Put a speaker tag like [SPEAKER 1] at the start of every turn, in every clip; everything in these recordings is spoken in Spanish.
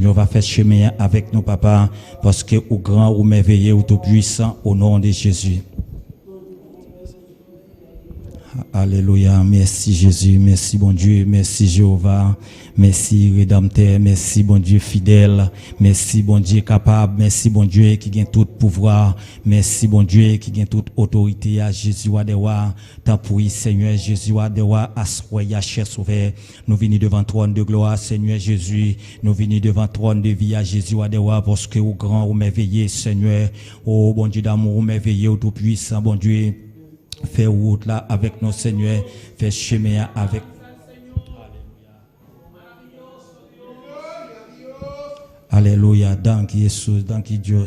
[SPEAKER 1] On va faire chemin avec nos papas parce que au grand, ou merveilleux, ou tout puissant, au nom de Jésus. Alléluia, merci Jésus, merci bon Dieu, merci Jéhovah, merci Rédempteur, merci bon Dieu fidèle, merci bon Dieu capable, merci bon Dieu qui gagne tout pouvoir, merci bon Dieu qui gagne toute autorité à Jésus à dewa, tant pour Seigneur Jésus à dewa, assoya cher sauveur, nous venons devant trône de gloire Seigneur Jésus, nous venons devant trône de vie à Jésus à dewa, parce que au grand, au merveilleux Seigneur, au bon Dieu d'amour, au merveilleux, au tout puissant bon Dieu. Fais route là avec nos seigneurs, fais chemin avec. Alléluia, dank Jésus, dank Dieu.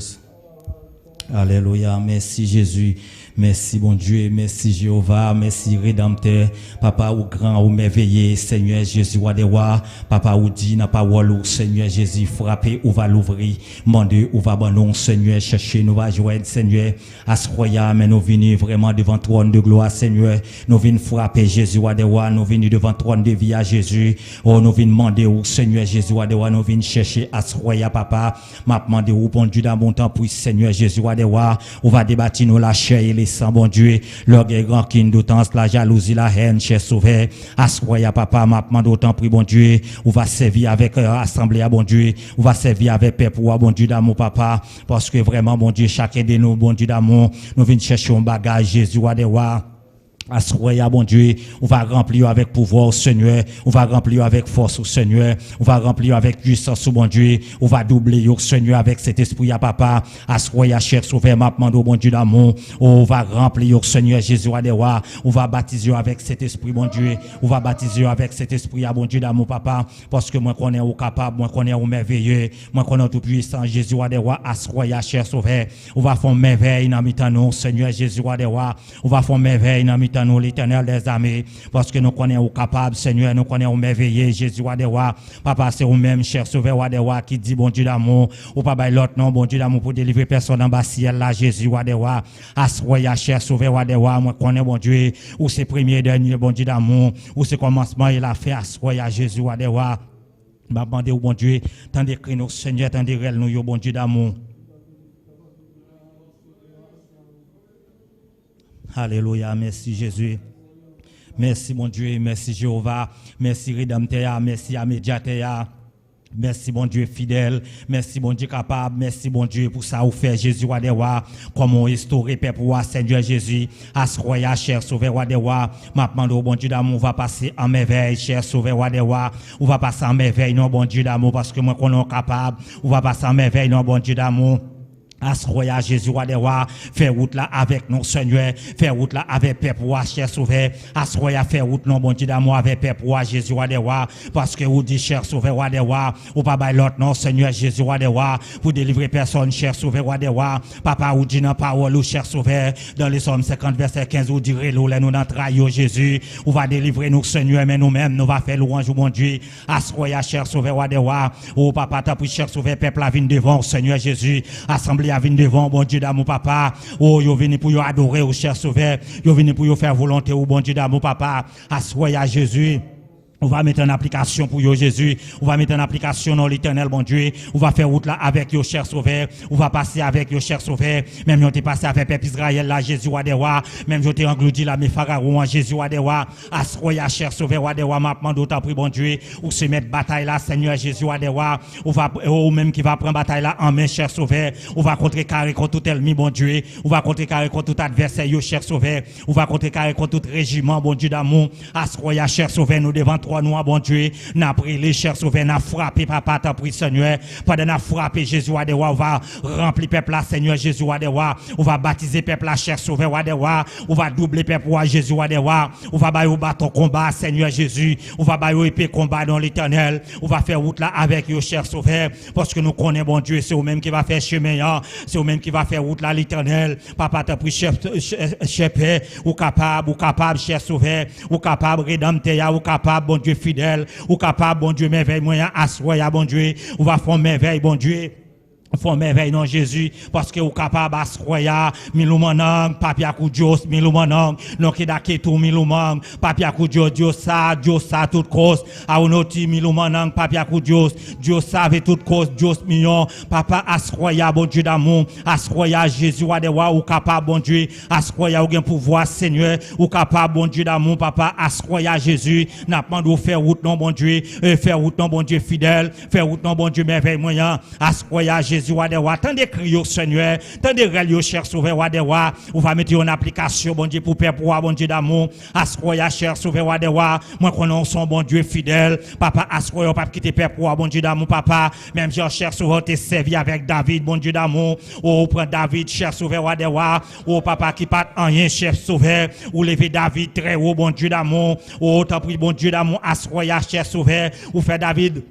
[SPEAKER 1] Alléluia, merci Jésus, merci bon Dieu, merci Jéhovah, merci Rédempteur, Papa ou grand ou merveilleux, Seigneur Jésus Wadewa, Papa ou dit n'a pas ou Seigneur Jésus frappé ou va l'ouvrir, mandé ou va bon Seigneur chercher nous va joindre Seigneur, asroya mais nous venons vraiment devant trône de gloire Seigneur, nous venons frapper Jésus Wadewa, nous venons devant trône de vie à Jésus, oh nous venons demander au Seigneur Jésus Wadewa, nous venons chercher asroya Papa, m'a demandé au bon Dieu dans mon temps pour Seigneur Jésus Wadewa, on va débattre nous la chair et les sang bon Dieu, leur grand kin d'autance, la jalousie, la haine, cher sauveur, assoya Papa, m'a demandé autant pour bon Dieu, on va servir avec assemblée à bon Dieu, on va servir avec peuple ou bon Dieu d'amour Papa, parce que vraiment bon Dieu, chacun de nous, bon Dieu d'amour, nous venons chercher un bagage, Jésus Wadewa. Assoya bon Dieu, on va remplir avec pouvoir au Seigneur, on va remplir avec force au Seigneur, on va remplir avec puissance au bon Dieu, on va doubler au Seigneur avec cet esprit à Papa, assoya cher sauveur, m'a demandé au bon Dieu d'amour, on va remplir au Seigneur Jésus Adewa, on va baptiser avec cet esprit bon Dieu, on va baptiser avec cet esprit à bon Dieu d'amour Papa, parce que moi connais au capable, moi connais au merveilleux, moi connais au tout puissant Jésus Adewa, assoya cher sauveur, on va faire merveille dans mi-temps nous Seigneur Jésus Adewa, on va faire merveille dans mi-temps nous l'Éternel des armées, parce que nous connaissons au capable, Seigneur, nous connaissons au merveilleux, Jésus Wadewa, Papa, c'est au même cher sauveur Wadewa qui dit bon Dieu d'amour, ou Papa l'autre non, bon Dieu d'amour pour délivrer personne en bas ciel là, Jésus Wadewa, assoya cher sauveur Wadewa, moi connais bon Dieu, ou c'est premier et dernier bon Dieu d'amour, ou c'est commencement il a fait assoya Jésus Wadewa, m'a demandé au bon Dieu, tant d'écrire nos Seigneur, tant de réel nous, bon Dieu d'amour. Alléluia, merci Jésus. Merci mon Dieu, merci Jéhovah, merci Rédempteur, merci Médiateur. Merci bon Dieu fidèle, merci bon Dieu capable, merci bon Dieu pour ça ou fait Jésus Wadewa, comment restaurer peuple pour Seigneur Jésus, asroya cher sauveur Wadewa, m'a demandé au bon Dieu d'amour, on va passer en merveille cher sauveur Wadewa, on va passer en merveille non bon Dieu d'amour parce que moi qu'on est capable, on va passer en merveille non bon Dieu d'amour. Asroya Jésus Wadewa, fais route là avec nos Seigneur, fais route là avec peuple cher sauveur, asroya fais route non bon Dieu d'amour avec peuple Jésus Wadewa, parce que vous dit cher sauveur Wadewa, ou pas bail l'autre non Seigneur Jésus Wadewa, pour délivrer personne cher sauveur Wadewa, papa ou dit dans parole ou cher sauveur, dans les Psaumes 50 verset 15 ou direz nous dans trahir Jésus, ou va délivrer nous Seigneur, mais nous-mêmes nous va faire louange au bon Dieu, asroya cher sauveur Wadewa, ou papa t'as pris cher sauveur peuple la vigne devant Seigneur Jésus, assemblée à venir devant bon Dieu d'amour papa, oh yo venu pour yo adorer au cher sauveur, yo venu pour yo faire volonté au bon Dieu d'amour papa, assoya Jésus. On va mettre en application pour yo Jésus. On va mettre en application dans l'Éternel, bon Dieu. On va faire route là avec yo cher sauveur. On va passer avec yo cher sauveur. Même yo t'es passé avec peuple Israël là, Jésus Wadewa. Même yo t'es engloudi là, mes pharaons en Jésus Wadewa. Asroya cher sauveur Wadewa. M'a demandé d'autant pris bon Dieu. Ou se mettre bataille là, Seigneur Jésus Wadewa. On va, ou même qui va prendre bataille là en main, cher sauveur. On va contrecarrer contre tout ennemi, bon Dieu. On va contrecarrer contre tout adversaire, yo cher sauveur. On va contrecarrer contre tout régiment, bon Dieu d'amour. Asroya cher sauveur, nous devant nous, bon Dieu, n'a pris les chers sauveurs, n'a frappé papa, t'as pris Seigneur, pendant n'a frappé Jésus Wadewa, on va remplir peuple là, Seigneur Jésus Wadewa, on va baptiser peuple là, cher sauveur Wadewa, on va doubler peuple là, Jésus Wadewa, on va bailler au bâton combat, Seigneur Jésus, on va bailler au épée combat dans l'Éternel, on va faire route là avec eux, chers sauveurs, parce que nous connaissons bon Dieu, c'est au même qui va faire chemin, c'est au même qui va faire route là, l'Éternel, papa, t'as pris chef père, ou capable, cher sauveur, ou capable, rédempteur, ou capable, bon Dieu fidèle, ou capable, bon Dieu, merveille, moyen, assoya, bon Dieu, on va faire merveille, bon Dieu. Font merveille non Jésus parce que vous capable asroya milumanang papia kujos milumanang non kedake tout milumang papia kujos Dieu ça toute cause a onoti milumanang papia kujos Dieu savait toute cause Dieu million papa asroya bon Dieu d'amour asroya Jésus wa de wa ou capable bon Dieu asroya ou gen pouvoir Seigneur ou capable bon Dieu d'amour papa asroya Jésus n'a demandé faire route non bon Dieu faire route non bon Dieu fidèle faire route non bon Dieu merveille moyen asroya Jésus Wadewa, tant de cris au Seigneur, tant de règles, cher sauveur Wadewa, on va mettre en application, bon Dieu, pour père, pour bon Dieu d'amour, ascoya, cher sauveur Wadewa, moi connais son bon Dieu fidèle, papa, ascoya, pas quitter père, pour bon Dieu d'amour, papa, même cher sauveur, t'es servi avec David, bon Dieu d'amour, ou prend David, cher sauveur Wadewa, ou papa qui pas rien, chef sauveur, ou lever David très haut, bon Dieu d'amour, ou t'en prie, bon Dieu d'amour, ascoya, cher sauveur, ou fait David.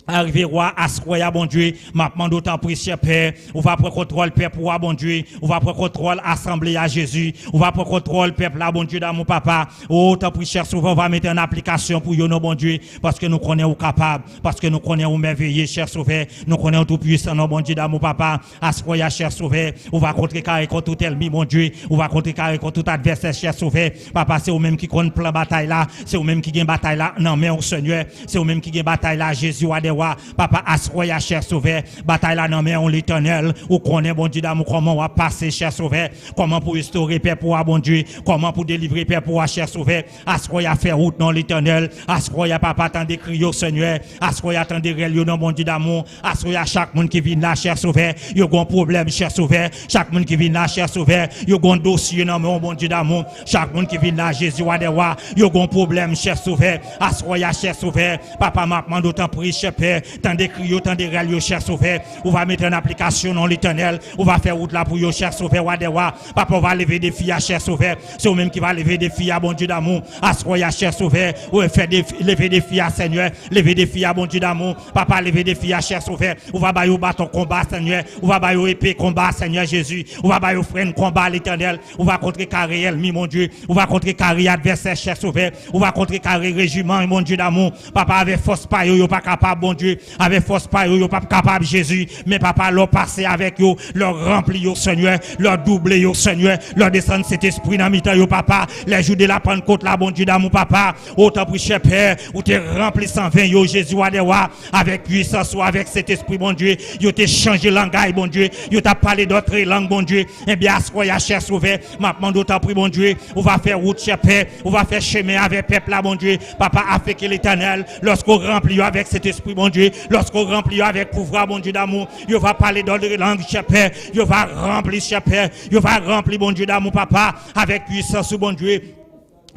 [SPEAKER 1] Arrivé roi, ascoya, bon Dieu, maintenant d'autant pris, cher Père, on va prendre contrôle, Père, pour bon Dieu, on va prendre contrôle, assemblée à Jésus, on va prendre contrôle, peuple, là, bon Dieu, dans mon papa, oh, tant pris, cher souvent, on va mettre en application pour nous, bon Dieu, parce que nous connaissons capable, parce que nous connaissons merveilleux, cher sauveur, nous connaissons tout puissant, non, bon Dieu, dans mon papa, ascoya, cher sauveur, on va contrer carré contre tout ennemi, mon Dieu, on va contrer carré contre tout adversaire, cher sauveur, papa, c'est vous-même qui connaît plan bataille là, c'est vous-même qui gagne bataille là, non, mais au Seigneur, c'est vous-même qui gagne bataille là, Jésus, Wadewa, papa, assoya, cher sauveur, bataille là, non, mais on l'éternel, ou connaît, bon Dieu d'amour, comment on va passer, cher sauveur, comment pour restaurer, Père, pour bon Dieu, comment pour délivrer, Père, pour cher sauveur, assoya, faire route, non, l'éternel, assoya, papa, tant de crier au Seigneur, assoya, tant de réels, non, bon Dieu d'amour, assoya, chaque monde qui vient là, cher sauveur, il y a un problème, cher sauveur, chaque monde qui vient là, cher sauveur, il y a un dossier, non, mais bon Dieu d'amour, chaque monde qui vient là, Jésus, Wadewa, il y a un problème, cher sauveur, assoya, cher sauveur, papa, maintenant, d'autant prie, cher Père, tant de crier, tant de réels, cher sauveur, on va mettre en application, non, l'éternel, on va faire route là pour yo, cher sauveur, Wadewa, papa, on va lever des filles à cher sauveur, c'est vous-même qui va lever des filles à bon Dieu d'amour, assoya, cher sauveur, ou faire lever des filles à Seigneur, lever des filles à bon Dieu d'amour, papa, lever des filles à cher sauveur, on va bailler au bâton combat, Seigneur, on va bailler au épée combat, Seigneur Jésus, on va bailler au frein combat, l'éternel, on va contrer carré ennemi, mon Dieu, on va contrer carré adversaire, cher sauveur, on va contrer carré régiment, mon Dieu d'amour, papa, avec force pas yo pas capable, bon Dieu, avec force pas yo pas capable, Jésus, mais papa, leur passer avec yo, leur remplir au Seigneur, leur doubler au Seigneur, leur descendre cet esprit dans mi-temps yo, papa, les jours de la Pentecôte là, bon Dieu d'amour, papa, autant prie, cher Père, ou t'es rempli 120 yo, Jésus, Wadewa, avec puissance ou avec cet esprit, bon Dieu, yo t'es changé langage, bon Dieu, yo t'a parlé d'autres langues, bon Dieu, eh bien, assoya, cher sauveur, maintenant d'autant prie, bon Dieu, on va faire route, cher Père, on va faire chemin avec peuple là, bon Dieu, papa, avec l'éternel, lorsqu'on remplit avec cet esprit, bon Dieu, lorsqu'on remplit avec pouvoir, bon Dieu d'amour, yo va parler d'autres langues, cher Père, yo va remplir, cher Père, yo va remplir, bon Dieu d'amour, papa, avec puissance, bon Dieu.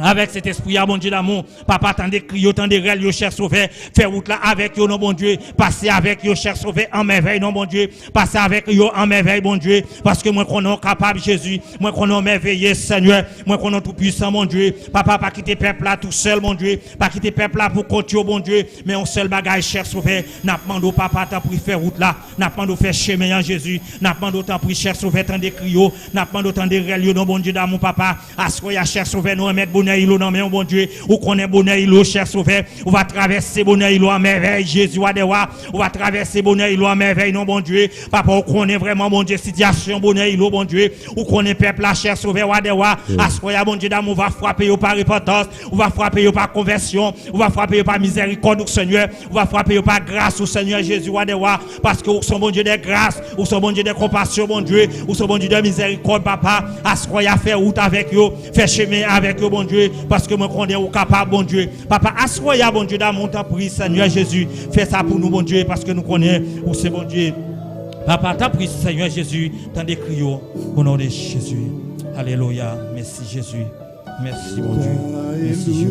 [SPEAKER 1] Avec cet esprit, bon Dieu d'amour, papa, tant de crier, tant de réels, yo, cher sauveur, faire route là avec yo, non, bon Dieu, passer avec yo, cher sauveur, en merveille, non, bon Dieu, passer avec yo, en merveille, bon Dieu, parce que moi, qu'on est capable, Jésus, moi, qu'on est merveilleux, Seigneur, moi, qu'on est tout puissant, mon Dieu, papa, pas quitter peuple là tout seul, mon Dieu, pas quitter peuple là pour continuer, bon Dieu, mais on seul bagage, cher sauveur, n'a demandé au papa, t'as pris faire route là, n'a demandé faire chemin en Jésus, n'a demandé autant pris, cher sauveur, tant de crier, n'a demandé autant de réels, non, bon Dieu, d'amour, papa, assoya, cher sauveur, nous remettre bonheur, non, mais bon Dieu, ou connaît bonheur, il cher sauveur, on va traverser bonheur, il en merveille, Jésus, Wadewa, on va traverser bonheur, il en merveille, non, bon Dieu, papa, on connaît vraiment, bon Dieu, situation, bonheur, il bon Dieu, ou connaît peuple, la cher sauveur, Wadewa, assoya, bon Dieu, d'amour, on va frapper par repentance, on va frapper par conversion, on va frapper par miséricorde au Seigneur, on va frapper par grâce au Seigneur Jésus, Wadewa, parce que nous sommes bon Dieu de grâce, nous sommes bon Dieu de compassion, bon Dieu, nous sommes bon Dieu de miséricorde, papa, assoya, faire route avec eux, faire chemin avec eux, bon Dieu, parce que moi connais au capable, bon Dieu. Papa, assoya, bon Dieu, dans mon temps, prie, Seigneur Jésus. Fais ça pour nous, bon Dieu, parce que nous connaissons où c'est, bon Dieu. Papa, t'as pris, Seigneur Jésus, t'en décris au nom de Jésus. Alléluia. Merci, Jésus. Merci, mon Dieu. Merci, Jésus.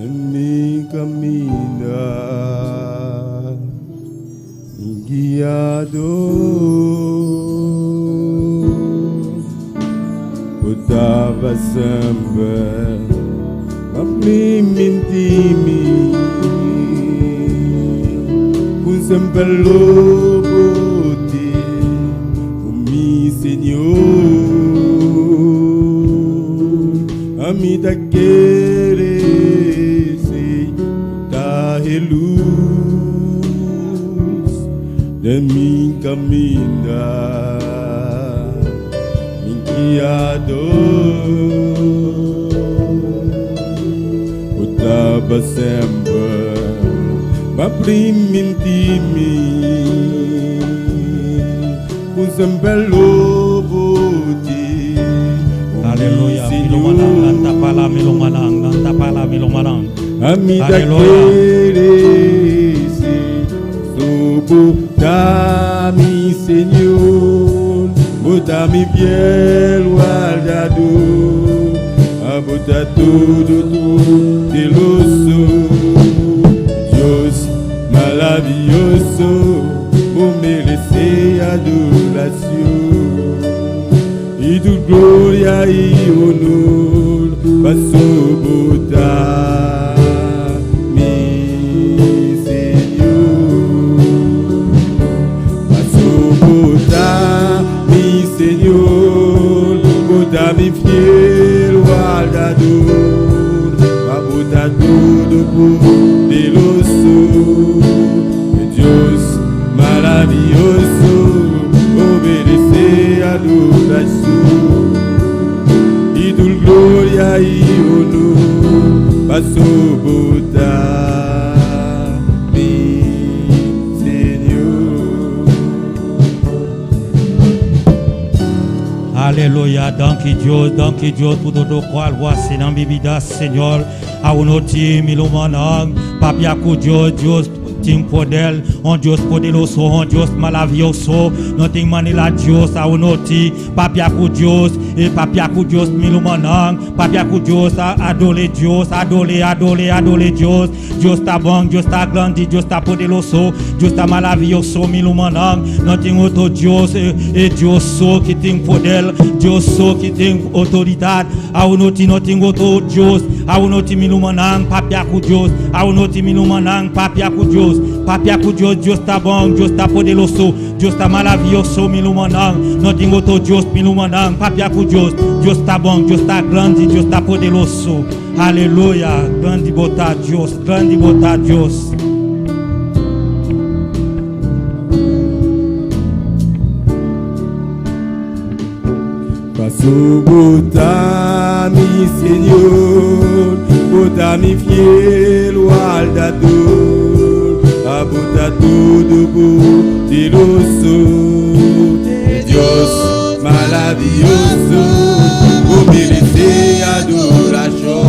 [SPEAKER 2] Mi camina, guiado. Potava samba, a mim mentimi, com samba lobote, o mi Senhor, a mi da querer sei da relu, de mi caminhar, mi guiador, estava sempre ma prima intimi, con sempre lovuti.
[SPEAKER 1] Alléluia. Milomanang, nantapala milomanang, nantapala milomanang.
[SPEAKER 2] Amida
[SPEAKER 1] Alléluia.
[SPEAKER 2] querese, soportar-me, Senhor, botar-me fiel guardador, a botar tudo de luxo. Deus maravilhoso, por merecer adoração e tu glória e honor, para suportar-me, Senhor, para suportar-me, Senhor, botar-me fiel guardador, para botar tudo por deloso. Deus maravilhoso, obedecer adoração e tu glória e honor, para suportar-me, Senhor.
[SPEAKER 1] Alléluia. Thank you, Dieu, pour tout le croire, voici dans Bibida, Seigneur. A unoti milomanang, papia ku Dieu, ting podel, on Dios podeloso, on Dios malavioso, nothing manila Dios, a unoti, papia ku Dios, e papia ku Dios milomanang, papia ku Dios, adole Dios, adole Dios, Dios ta bon, Dios ta grandi, Dios ta podeloso, Dios ta malavioso milomanang, nothing auto Dios, e Dios so qui ting podel, Dios so qui ting autoridade, a unoti nothing auto Dios, a unoti milumanang papia ku Dios, a unoti milumanang papia ku Dios, Dios ta bon, Dios ta poderoso, Dios ta maravilloso milumanang, nothing auto Dios milumanang papia ku Dios, Dios ta bon, Dios ta grandi, Dios ta poderoso. Aleluia, grande botar Dios, grande botar Dios.
[SPEAKER 2] Para suportar-me, Senhor, botar-me fiel guardador, a botar tudo por deloso. Deus maravilhoso, por merecer adoração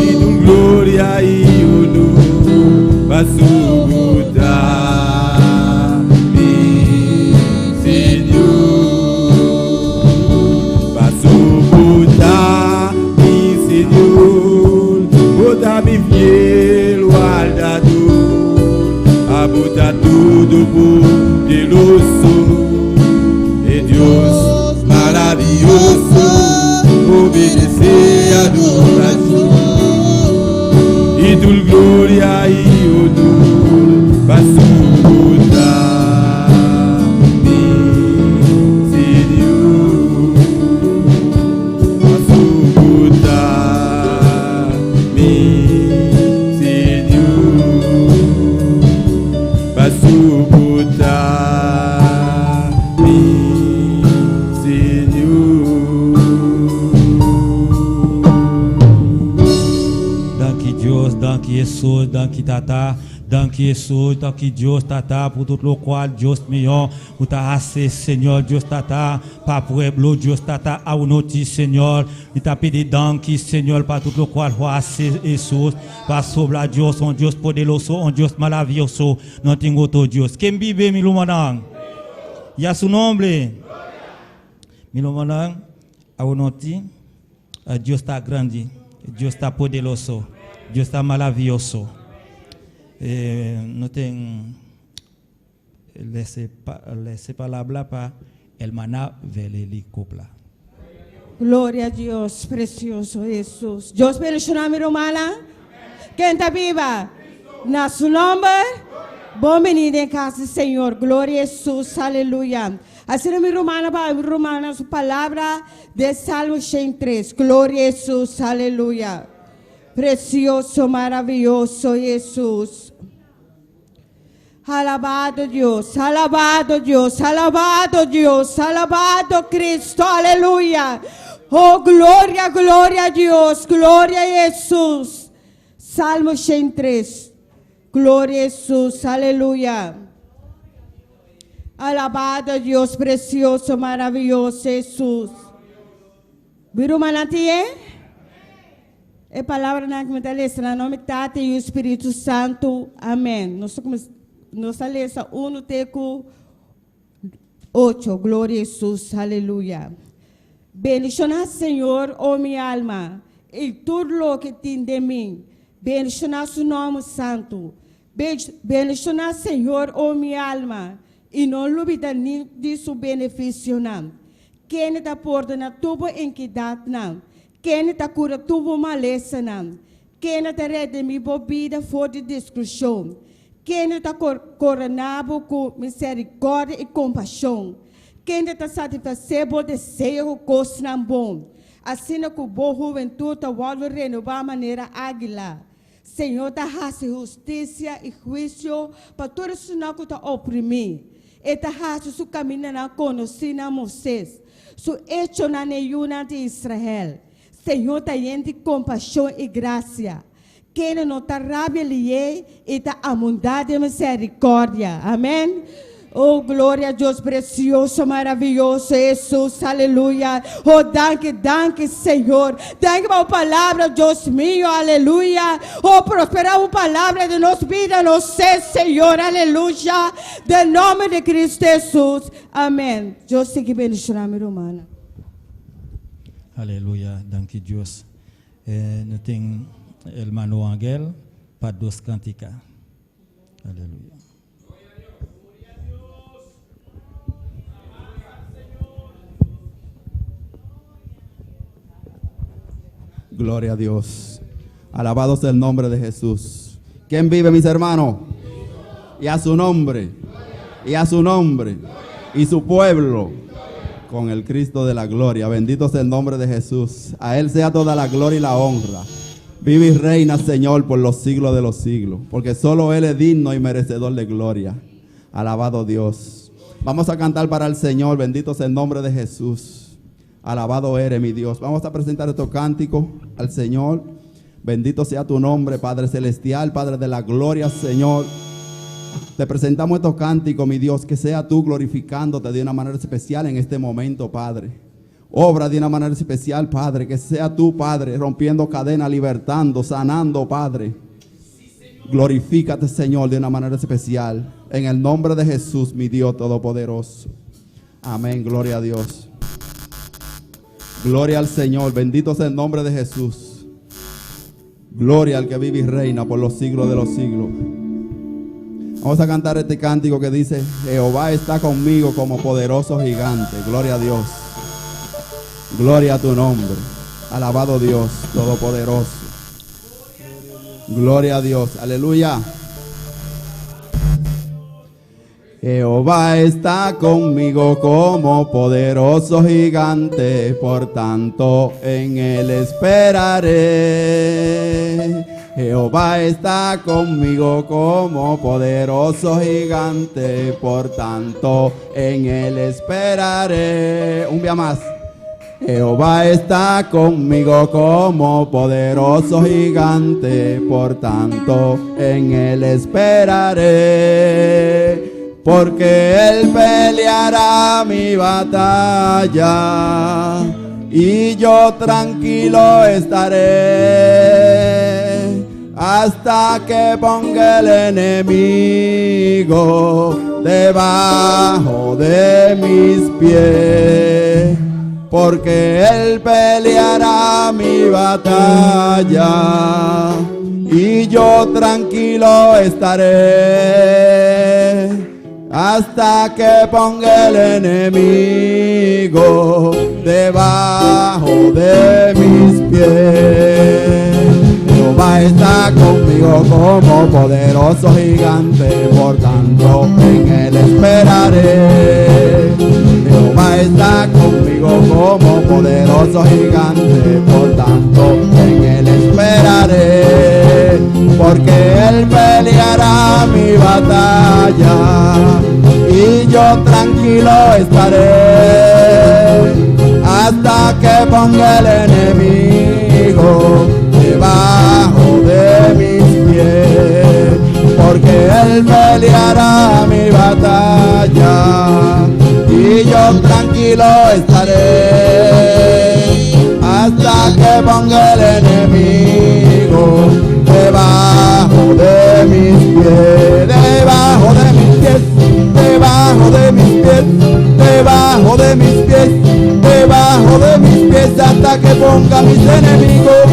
[SPEAKER 2] e tu glória e honor, para suportar-me, Senhor, para suportar-me, Senhor, botar-me fiel guardador, a botar tudo por deloso. E Deus maravilhoso, obedecer adoração e tu glória e honor, para suportar-me, Senhor, para suportar-me, Senhor, para suportar-me, Senhor.
[SPEAKER 1] Danke Dios, danke Jesus, danke Tata, danke Jesus, danke Dios Tata pour tout le croix, Dios mignon, pour ta assez Seigneur, Dios Tata, pas pueblo, Dios Tata, a unoti Seigneur, il t'a payé danke Seigneur, par tout le croix, assez Jesus, pas sobra Dios, on Dios poderoso, on Dios maravilloso, nothing auto Dios. Quem vive milumanang? Ya su nombre. Milumanang, a unoti, Dios ta grandi, Dios ta poderoso, Dios ta maravilloso. No tengo laissez palabra para el maná velicopla.
[SPEAKER 3] Gloria a Dios, precioso Jesús. Dios bendiga mi romana. Quem está viva? Na su nombre. Bom venido em casa, Senhor. Glória a Jesus. Aleluia. Assim mi romana su palavra de Salmo 103. Glória a Jesus. Aleluia. Precioso, maravilhoso Jesus. Alabado Dios, alabado Dios, alabado Dios, alabado Cristo, aleluya. Oh, gloria, gloria a Dios, gloria a Jesús. Salmo 103, gloria a Jesús, aleluya. Alabado Dios, precioso, maravilloso Jesús. Viru manatie? É palavra na que me está lendo, no nome Tata e o Espírito Santo, amém. Nós lemos 1 Teco 8, glória a Jesus, aleluia. Bendicionar Senhor, oh minha alma, e tudo o que tem de mim. Bendicionar seu nome santo. Bendicionar Senhor, oh minha alma, e não duvida nem de seu benefício, não. Quem está por na tua inquietude, não. Quem está cura tua maleza, não. Quem está redimir bebida fora de discussão. Quem está coronado com misericórdia e compaixão. Quem está satisfeito o desejo coisa não bom. Assim como boa juventude está volta renovar a maneira águila. Senhor, está fazendo justiça e juízo para todos os que estão oprimidos. Está fazendo seu caminho na conhecida a Moisés. Su hecho na neuna de Israel. Senhor, está de compaixão e graça. Quem não está rabia e está abundante de misericórdia. Amém? Oh, glória a Deus, precioso, maravilhoso, Jesus, aleluia. Oh, danke, Senhor. Danke por palavra, Deus mío, aleluia. Oh, prosperar uma palavra de nossa vida, no sé, Senhor, aleluia. De nome de Cristo Jesus, amém. Deus siga bendicionando, minha irmã.
[SPEAKER 1] Aleluia, danke Deus. Nós temos o hermano Angel para 2 cânticas. Aleluia.
[SPEAKER 2] Gloria a Dios. Alabado sea el nombre de Jesús. ¿Quién vive, mis hermanos? Y a su nombre. Y a su nombre. Y su pueblo. Con el Cristo de la gloria. Bendito sea el nombre de Jesús. A Él sea toda la gloria y la honra. Vive y reina, Señor, por los siglos de los siglos. Porque solo Él es digno y merecedor de gloria. Alabado Dios. Vamos a cantar para el Señor. Bendito sea el nombre de Jesús. Alabado eres, mi Dios. Vamos a presentar estos cánticos al Señor. Bendito sea tu nombre, Padre celestial, Padre de la gloria, Señor. Te presentamos estos cánticos, mi Dios, que sea tú glorificándote de una manera especial en este momento, Padre. Obra de una manera especial, Padre, que sea tú, Padre, rompiendo cadenas, libertando, sanando, Padre. Glorifícate, Señor, de una manera especial. En el nombre de Jesús, mi Dios todopoderoso. Amén, gloria a Dios. Gloria al Señor, bendito sea el nombre de Jesús. Gloria al que vive y reina por los siglos de los siglos. Vamos a cantar este cántico que dice: Jehová está conmigo como poderoso gigante. Gloria a Dios. Gloria a tu nombre. Alabado Dios todopoderoso. Gloria a Dios. Aleluya. Jehová está conmigo como poderoso gigante, por tanto en Él esperaré. Jehová está conmigo como poderoso gigante, por tanto en Él esperaré. Un día más. Jehová está conmigo como poderoso gigante, por tanto en Él esperaré. Porque Él peleará mi batalla y yo tranquilo estaré hasta que ponga el enemigo debajo de mis pies. Porque Él peleará mi batalla y yo tranquilo estaré hasta que ponga el enemigo debajo de mis pies. Jehová está conmigo como poderoso gigante, por tanto en Él esperaré. Jehová está conmigo como poderoso gigante, por tanto en Él esperaré. Porque Él peleará mi batalla y yo tranquilo estaré hasta que ponga el enemigo debajo de mis pies, porque él peleará mi batalla y yo tranquilo estaré hasta que ponga el enemigo debajo de mis pies, debajo de mis pies, debajo de mis pies, debajo de mis pies, debajo de mis pies, hasta que ponga mis enemigos,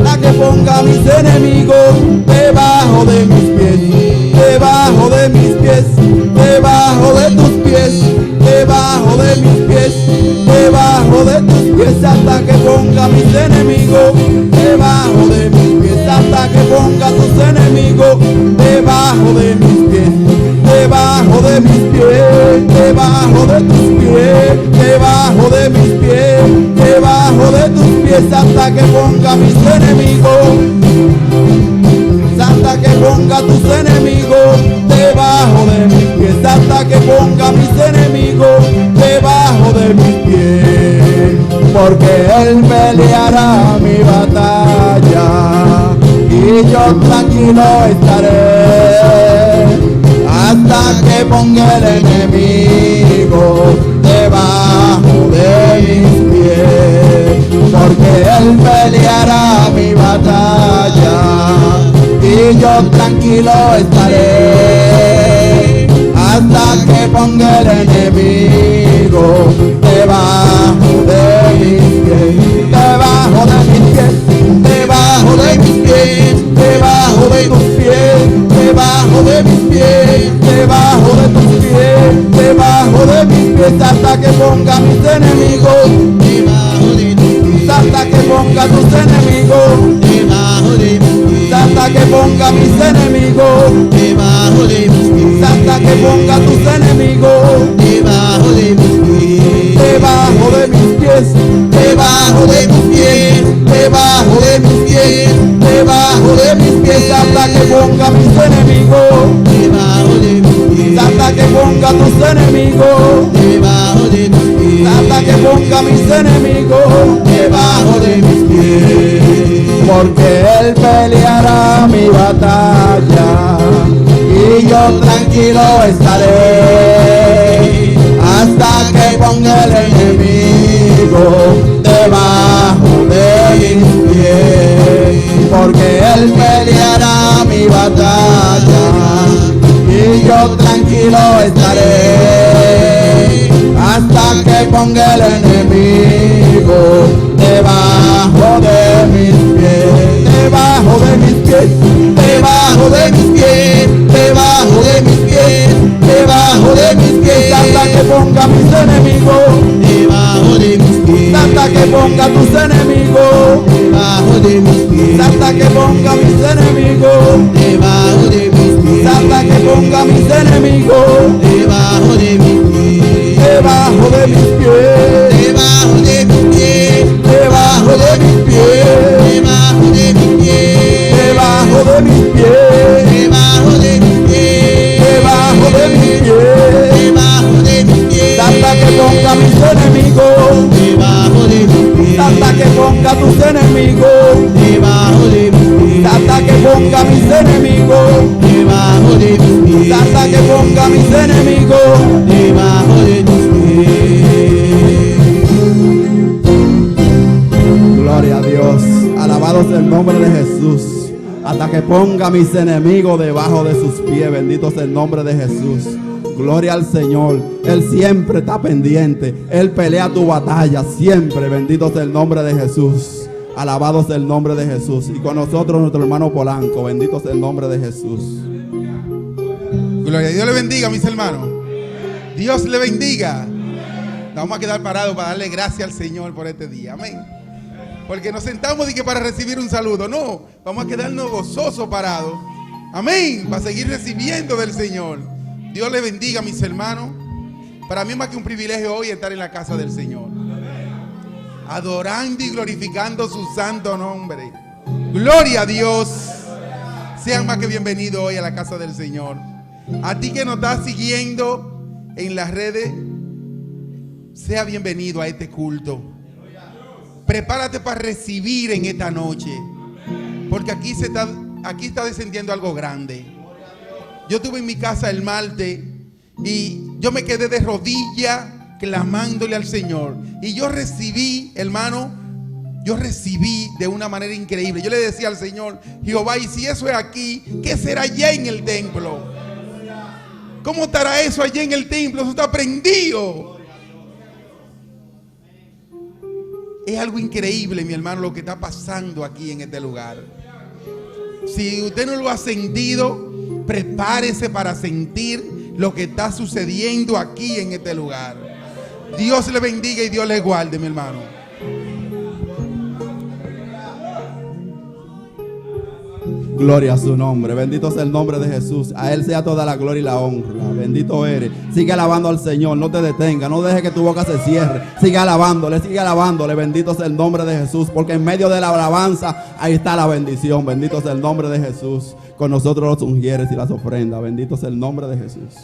[SPEAKER 2] hasta que ponga mis enemigos debajo de mis pies, debajo de mis pies, debajo de tus pies, debajo de mis pies, debajo de tus pies, hasta que ponga mis enemigos debajo de mis pies, hasta que ponga tus enemigos debajo de mis pies, debajo de mis pies, debajo de tus pies, debajo de mis pies, debajo de tus pies, hasta que ponga mis enemigos, hasta que ponga tus enemigos debajo de mis pies, hasta que ponga mis enemigos debajo de mis pies, porque él peleará mi batalla y yo tranquilo estaré hasta que ponga el enemigo debajo de mis pies, porque él peleará mi batalla y yo tranquilo estaré hasta que ponga el enemigo debajo de mis pies, debajo de mis pies, debajo de mis pies, debajo de tus pies, debajo de mis pies, debajo de tus pies, debajo de mis pies, hasta que ponga mis enemigos debajo de tus pies, hasta que ponga tus enemigos debajo de mis pies, hasta que ponga mis enemigos debajo de mis pies, hasta que ponga tus enemigos debajo de mis pies, debajo de mis pies, debajo de tus pies, debajo de mis pies, debajo de mis pies, hasta que ponga mis enemigos debajo de mis pies, hasta que ponga tus enemigos debajo de tus pies, hasta que ponga mis enemigos debajo de mis pies, porque él peleará mi batalla y yo tranquilo estaré hasta que ponga el enemigo debajo de mis pies, porque él peleará mi batalla y yo tranquilo estaré hasta que ponga el enemigo debajo de mis pies, debajo de mis pies, debajo de mis pies, debajo de mis pies, debajo de mis pies, hasta que ponga mis enemigos debajo de mis pies, hasta que ponga tus enemigos debajo de mis pies, hasta que ponga mis enemigos debajo de mis pies, hasta que ponga mis enemigos debajo de mis pies, debajo de mis pies, debajo de mis pies, debajo de mis pies, debajo de mis pies, debajo de mis pies, debajo de mis pies, debajo de mis pies, debajo de mis pies, hasta que ponga mis enemigos debajo de mis pies, hasta que ponga tus enemigos debajo de mis pies, hasta que ponga mis enemigos debajo de mis pies, hasta que ponga mis enemigos debajo de tus pies. Gloria a Dios, alabado sea el nombre de Jesús, hasta que ponga mis enemigos debajo de sus pies, bendito sea el nombre de Jesús. Gloria al Señor, Él siempre está pendiente, Él pelea tu batalla siempre, bendito sea el nombre de Jesús, alabado sea el nombre de Jesús. Y con nosotros nuestro hermano Polanco, bendito sea el nombre de Jesús.
[SPEAKER 4] Gloria a Dios, le bendiga, mis hermanos. Dios le bendiga. Nos vamos a quedar parados para darle gracias al Señor por este día, amén. Porque nos sentamos y que para recibir un saludo, no, vamos a quedarnos gozosos parados, amén, para seguir recibiendo del Señor. Dios le bendiga, mis hermanos. Para mí es más que un privilegio hoy estar en la casa del Señor, adorando y glorificando su santo nombre. Gloria a Dios. Sean más que bienvenidos hoy a la casa del Señor. A ti que nos estás siguiendo en las redes, sea bienvenido a este culto. Prepárate para recibir en esta noche, porque aquí está descendiendo algo grande. Yo estuve en mi casa el martes y yo me quedé de rodillas clamándole al Señor. Y yo recibí, hermano, de una manera increíble. Yo le decía al Señor: Jehová, y si eso es aquí, ¿qué será allá en el templo? ¿Cómo estará eso allá en el templo? Eso está prendido. Es algo increíble, mi hermano, lo que está pasando aquí en este lugar. Si usted no lo ha sentido, prepárese para sentir lo que está sucediendo aquí en este lugar. Dios le bendiga y Dios le guarde, mi hermano.
[SPEAKER 2] Gloria a su nombre, bendito sea el nombre de Jesús. A Él sea toda la gloria y la honra. Bendito eres. Sigue alabando al Señor, no te detenga, no deje que tu boca se cierre. Sigue alabándole, bendito sea el nombre de Jesús, porque en medio de la alabanza ahí está la bendición. Bendito sea el nombre de Jesús. Con nosotros los ungieres y las ofrendas. Bendito sea el nombre de Jesús.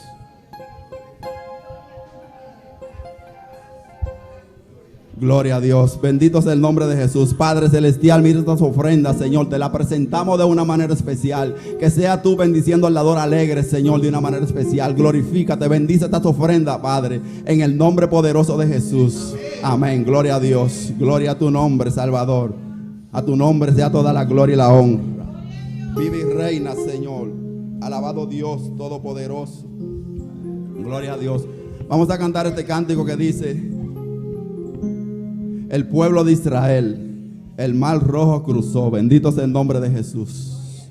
[SPEAKER 2] Gloria a Dios, bendito sea el nombre de Jesús. Padre celestial, mira estas ofrendas, Señor, te la presentamos de una manera especial. Que sea tú bendiciendo al dador alegre, Señor, de una manera especial. Glorifícate, bendice estas ofrendas, Padre, en el nombre poderoso de Jesús. Amén, gloria a Dios, gloria a tu nombre, Salvador. A tu nombre sea toda la gloria y la honra. Vive y reina, Señor. Alabado Dios todopoderoso. Gloria a Dios. Vamos a cantar este cántico que dice: el pueblo de Israel, el mar rojo cruzó. Bendito sea el nombre de Jesús.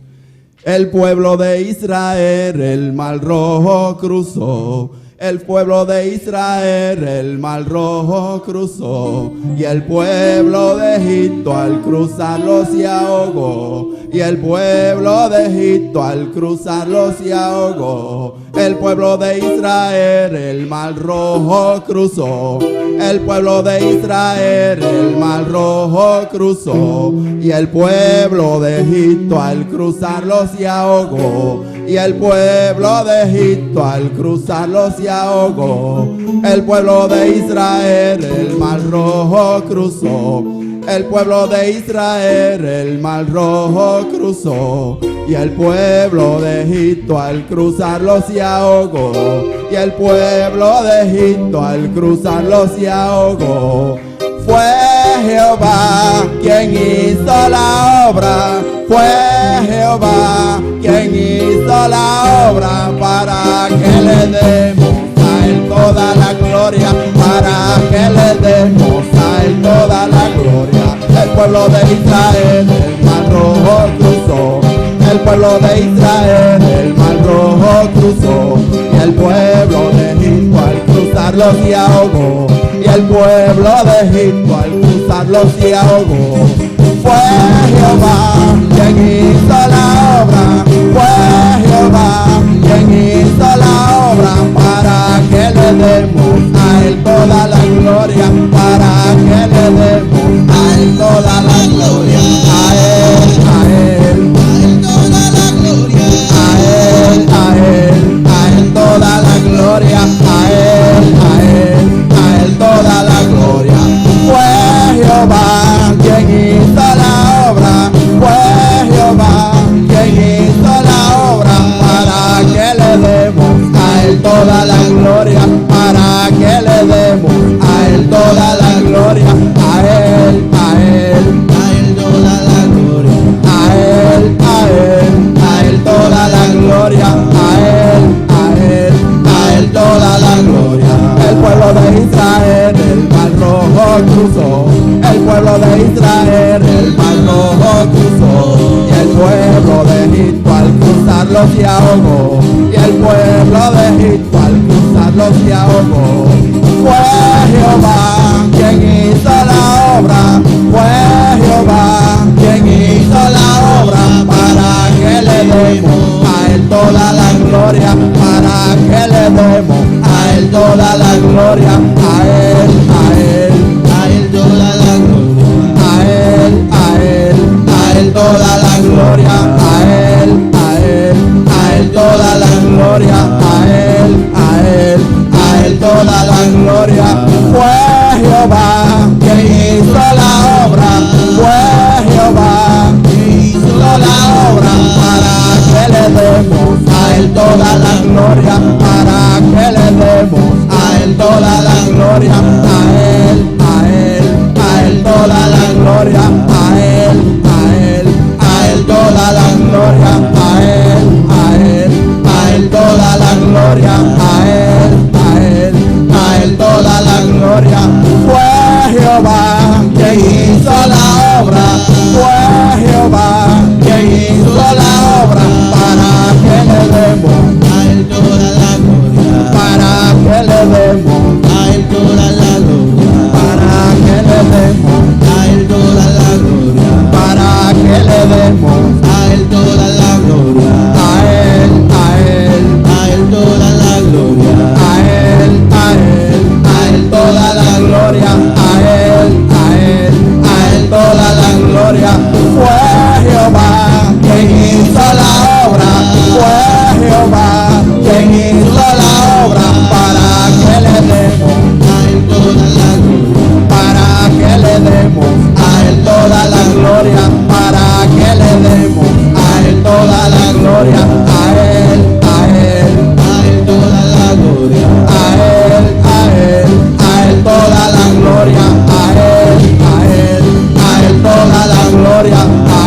[SPEAKER 2] El pueblo de Israel, el mar rojo cruzó. El pueblo de Israel, el mar rojo cruzó. Y el pueblo de Egipto al cruzarlo se ahogó. Y el pueblo de Egipto al cruzarlo se ahogó. El pueblo de Israel, el mar rojo cruzó. El pueblo de Israel, el mar rojo cruzó. Y el pueblo de Egipto al cruzarlo se ahogó. Y el pueblo de Egipto al cruzarlo se ahogó. El pueblo de Israel, el mar rojo cruzó. El pueblo de Israel, el mar rojo cruzó. Y el pueblo de Egipto al cruzarlo se ahogó. Y el pueblo de Egipto al cruzarlo se ahogó. Fue Jehová quien hizo la obra. Fue Jehová quien hizo la obra, para que le demos a Él toda la gloria, para que le demos a Él toda la gloria. El pueblo de Israel, el mar rojo cruzó. El pueblo de Israel, el mar rojo cruzó. Y el pueblo de Egipto al cruzarlo se ahogó. Y el pueblo de Egipto al cruzarlo se ahogó. Fue Jehová quien hizo la obra. Fue Jehová quien hizo la obra, para que le demos a Él toda la gloria, para que le demos a Él toda la gloria. A Él, a Él, a Él toda la gloria. A Él, a Él, a Él toda la gloria. A Él, a Él, a Él toda la gloria. Fue Jehová quien hizo la obra. Fue Jehová quien hizo la obra, para que le demos a Él toda la gloria, para que le demos a Él toda la gloria. A Él, a Él, a Él toda la gloria. A Él, a Él, a Él toda la gloria. A Él, a Él, a Él toda la gloria. El pueblo de Israel, el mar rojo cruzó. El pueblo de Israel, el mar rojo cruzó. Y el pueblo de Egipto al cruzarlo se ahogó. Y el pueblo de Egipto al cruzarlo se ahogó. Fue Jehová quien hizo la obra. Fue Jehová quien hizo la obra, para que le demos a Él toda la gloria, para que le demos a Él toda la gloria. A Él, a Él, a Él toda la gloria. A Él, a Él, a Él toda la gloria. A Él, a Él toda la gloria, para que le demos a Él toda la gloria, a Él toda la gloria, a Él toda la gloria, a Él toda la gloria, a Él toda la gloria. Fue Jehová quien hizo la obra, fue Jehová quien hizo la obra, para que le demos
[SPEAKER 5] A Él toda la gloria,
[SPEAKER 2] para que le demos,
[SPEAKER 5] a Él toda la gloria,
[SPEAKER 2] para que le demos,
[SPEAKER 5] a Él toda la gloria,
[SPEAKER 2] para que le demos,
[SPEAKER 5] a Él toda la gloria,
[SPEAKER 2] a Él
[SPEAKER 5] toda la gloria,
[SPEAKER 2] a Él toda la gloria, a Él toda la gloria. Fue Jehová quien hizo la obra, fue Jehová quien hizo la obra, para que le demos,
[SPEAKER 5] a Él toda la gloria,
[SPEAKER 2] para que le demos a Él toda la gloria, para que le demos a Él toda la gloria, a Él
[SPEAKER 5] toda la gloria,
[SPEAKER 2] a Él toda la gloria, a Él toda la gloria, a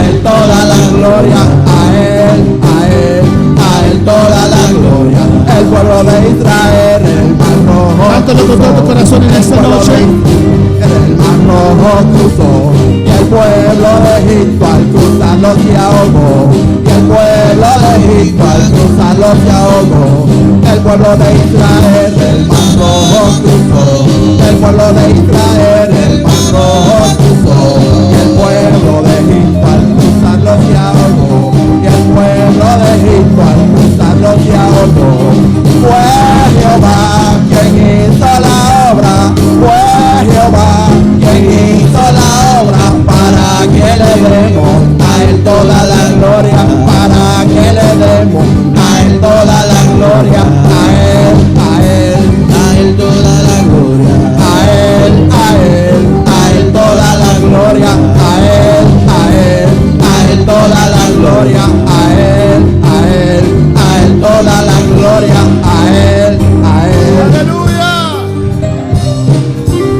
[SPEAKER 2] Él toda la gloria, a Él toda la gloria. El pueblo de Israel, el mar rojo,
[SPEAKER 6] Cántalo con todo tu corazón en esta noche.
[SPEAKER 2] el mar rojo cruzó, y el pueblo de Egipto al cruzarlo se ahogó, y el pueblo de Egipto al cruzarlo se ahogó. El pueblo de Israel, el mar rojo cruzó, el pueblo de Israel, el mar rojo cruzó, y el pueblo de Egipto al cruzarlo se ahogó, y el pueblo de Egipto al cruzarlo se ahogó. Fue Jehová quien hizo la obra, fue Jehová quien hizo la obra, para que le demos a Él toda la gloria, para que le demos a Él toda la gloria, a Él
[SPEAKER 5] toda la gloria,
[SPEAKER 2] a Él toda la gloria, a Él toda la gloria, a Él toda la gloria, a Él.
[SPEAKER 6] Aleluya.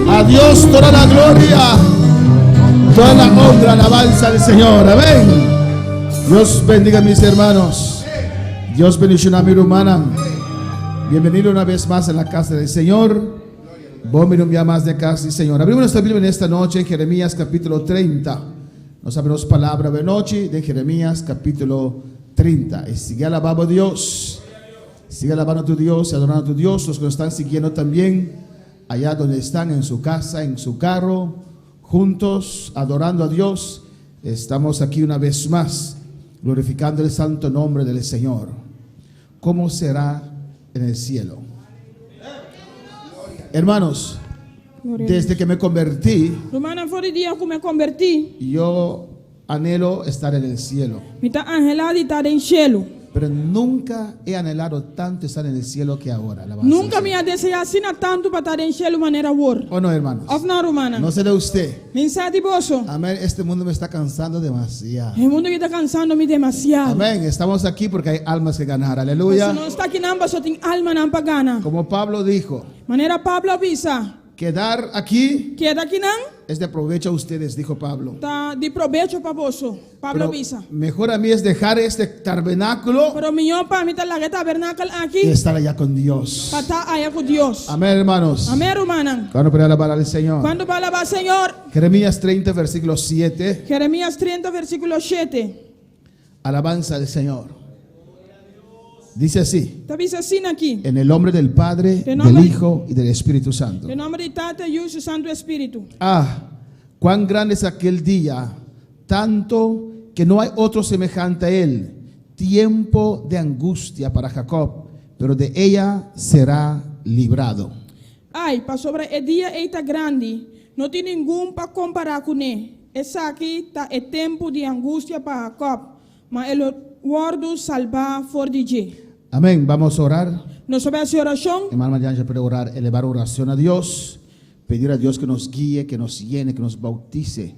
[SPEAKER 6] A Dios toda la gloria, toda la honra, alabanza del Señor. Amén. Dios bendiga a mis hermanos. Dios bendiga a mi hermana. Bienvenido una vez más en la casa del Señor. Bom un día más de casa del Señor. Abrimos nuestra Biblia en esta noche en Jeremías capítulo 30. Nos abrimos palabra de noche de Jeremías capítulo 30. Y sigue alabando a Dios. Sigue alabando a tu Dios y adorando a tu Dios. Los que nos están siguiendo también allá donde están, en su casa, en su carro, juntos, adorando a Dios. Estamos aquí una vez más, glorificando el santo nombre del Señor. ¿Cómo será en el cielo? Hermanos, desde que me convertí,
[SPEAKER 7] Romana voor die dia me converti,
[SPEAKER 6] yo anhelo estar en el cielo.
[SPEAKER 7] mita angela di ta den cielo.
[SPEAKER 6] Pero nunca he anhelado tanto estar en el cielo que ahora. Alabanza
[SPEAKER 7] Nunca
[SPEAKER 6] al
[SPEAKER 7] me
[SPEAKER 6] Señor.
[SPEAKER 7] desea sina tanto para ta den cielo manera wor.
[SPEAKER 6] ¿O no, hermanos?
[SPEAKER 7] Of na Romana.
[SPEAKER 6] No sé de usted.
[SPEAKER 7] Min sa di boso.
[SPEAKER 6] Amén. Este mundo me está cansando demasiado.
[SPEAKER 7] El mundo que está cansando me demasiado.
[SPEAKER 6] Amén. Estamos aquí porque hay almas que ganar. Aleluya.
[SPEAKER 7] No está aquí namba so ting alma nan pagana.
[SPEAKER 6] Como Pablo dijo,
[SPEAKER 7] Manera Pablo avisa.
[SPEAKER 6] quedar aquí
[SPEAKER 7] Queda aqui nan
[SPEAKER 6] es de provecho a ustedes, dijo Pablo.
[SPEAKER 7] ta di provecho pa boso. Pablo
[SPEAKER 6] Pero
[SPEAKER 7] avisa.
[SPEAKER 6] mejor a mí es dejar este tabernáculo
[SPEAKER 7] Pero miño pa mi ta la tabernacle
[SPEAKER 6] y
[SPEAKER 7] aquí.
[SPEAKER 6] estar allá con Dios.
[SPEAKER 7] Pa ta aya con Dios.
[SPEAKER 6] Amén, hermanos.
[SPEAKER 7] Amén, Romana.
[SPEAKER 6] Cuando para alabar al Señor.
[SPEAKER 7] Cuando va a alabar Señor.
[SPEAKER 6] Jeremías 30, versículo 7.
[SPEAKER 7] Jeremías 30, versículo 7.
[SPEAKER 6] Alabanza al Señor. Dice así:
[SPEAKER 7] Te avisa assim aqui.
[SPEAKER 6] en el nombre del Padre,
[SPEAKER 7] De nombre-
[SPEAKER 6] del Hijo y del Espíritu Santo.
[SPEAKER 7] Em nome de Tata e o Santo Espírito.
[SPEAKER 6] Ah, cuán grande es aquel día, tanto que no hay otro semejante a él. Tiempo de angustia para Jacob, pero de ella será librado.
[SPEAKER 7] Ai, para sobre o dia eita grande, não tem ninguém para comparar com ele. Essa aqui tá é tempo de angústia para Jacob, mas ele guardo salvar for DJ.
[SPEAKER 6] Amén. Vamos a orar.
[SPEAKER 7] Nos sobre essa oração,
[SPEAKER 6] Hermano Mariana ya puede orar, elevar oración a Dios, pedir a Dios que nos guíe, que nos llene, que nos bautice,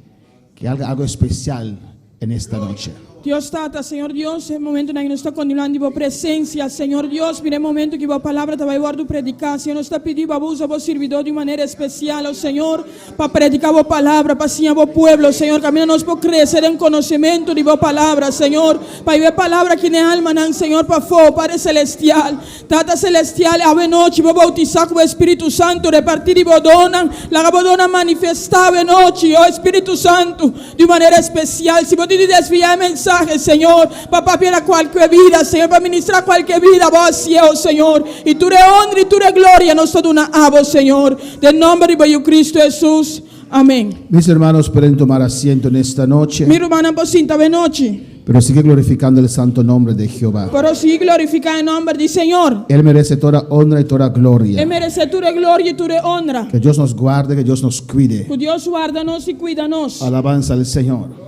[SPEAKER 6] que haga algo especial en esta noche.
[SPEAKER 7] Deus Tata, Senhor Deus, é momento em que nós está continuando em presença, Senhor Deus, mire momento que a palavra está vai guardar predicar, Senhor, nós está pedindo a usar o servidor de maneira especial, ao Senhor, para predicar a palavra, para ensinar o povo, Senhor, caminho nós para crescer em conhecimento de a palavra, Senhor, para ver a palavra que na alma, não, Senhor, para fora, Padre Celestial, Tata Celestial, a noite, vou bautizar com o Espírito Santo, repartir e bodona, la bodona manifestar a noite, o Espírito Santo, de maneira especial, se você desviar a mensagem, Senhor, para papiar qualquer vida, Senhor, para ministrar qualquer vida, vos e eu, Senhor, e tu é honra e tu é glória, nós todos na abo, Senhor, de nome de Cristo Jesus, amém.
[SPEAKER 6] Mis hermanos pueden tomar asiento en esta noche,
[SPEAKER 7] Mi hermana posinta de noche,
[SPEAKER 6] pero sigue glorificando el santo nombre de Jehová.
[SPEAKER 7] pero sigue glorificar el nombre del Señor.
[SPEAKER 6] Él merece toda honra y toda gloria.
[SPEAKER 7] Él merece tu gloria y tu honra.
[SPEAKER 6] Que Dios nos guarde, que Dios nos cuide.
[SPEAKER 7] Que Dios guarda-nos y cuida-nos.
[SPEAKER 6] Alabanza al Señor.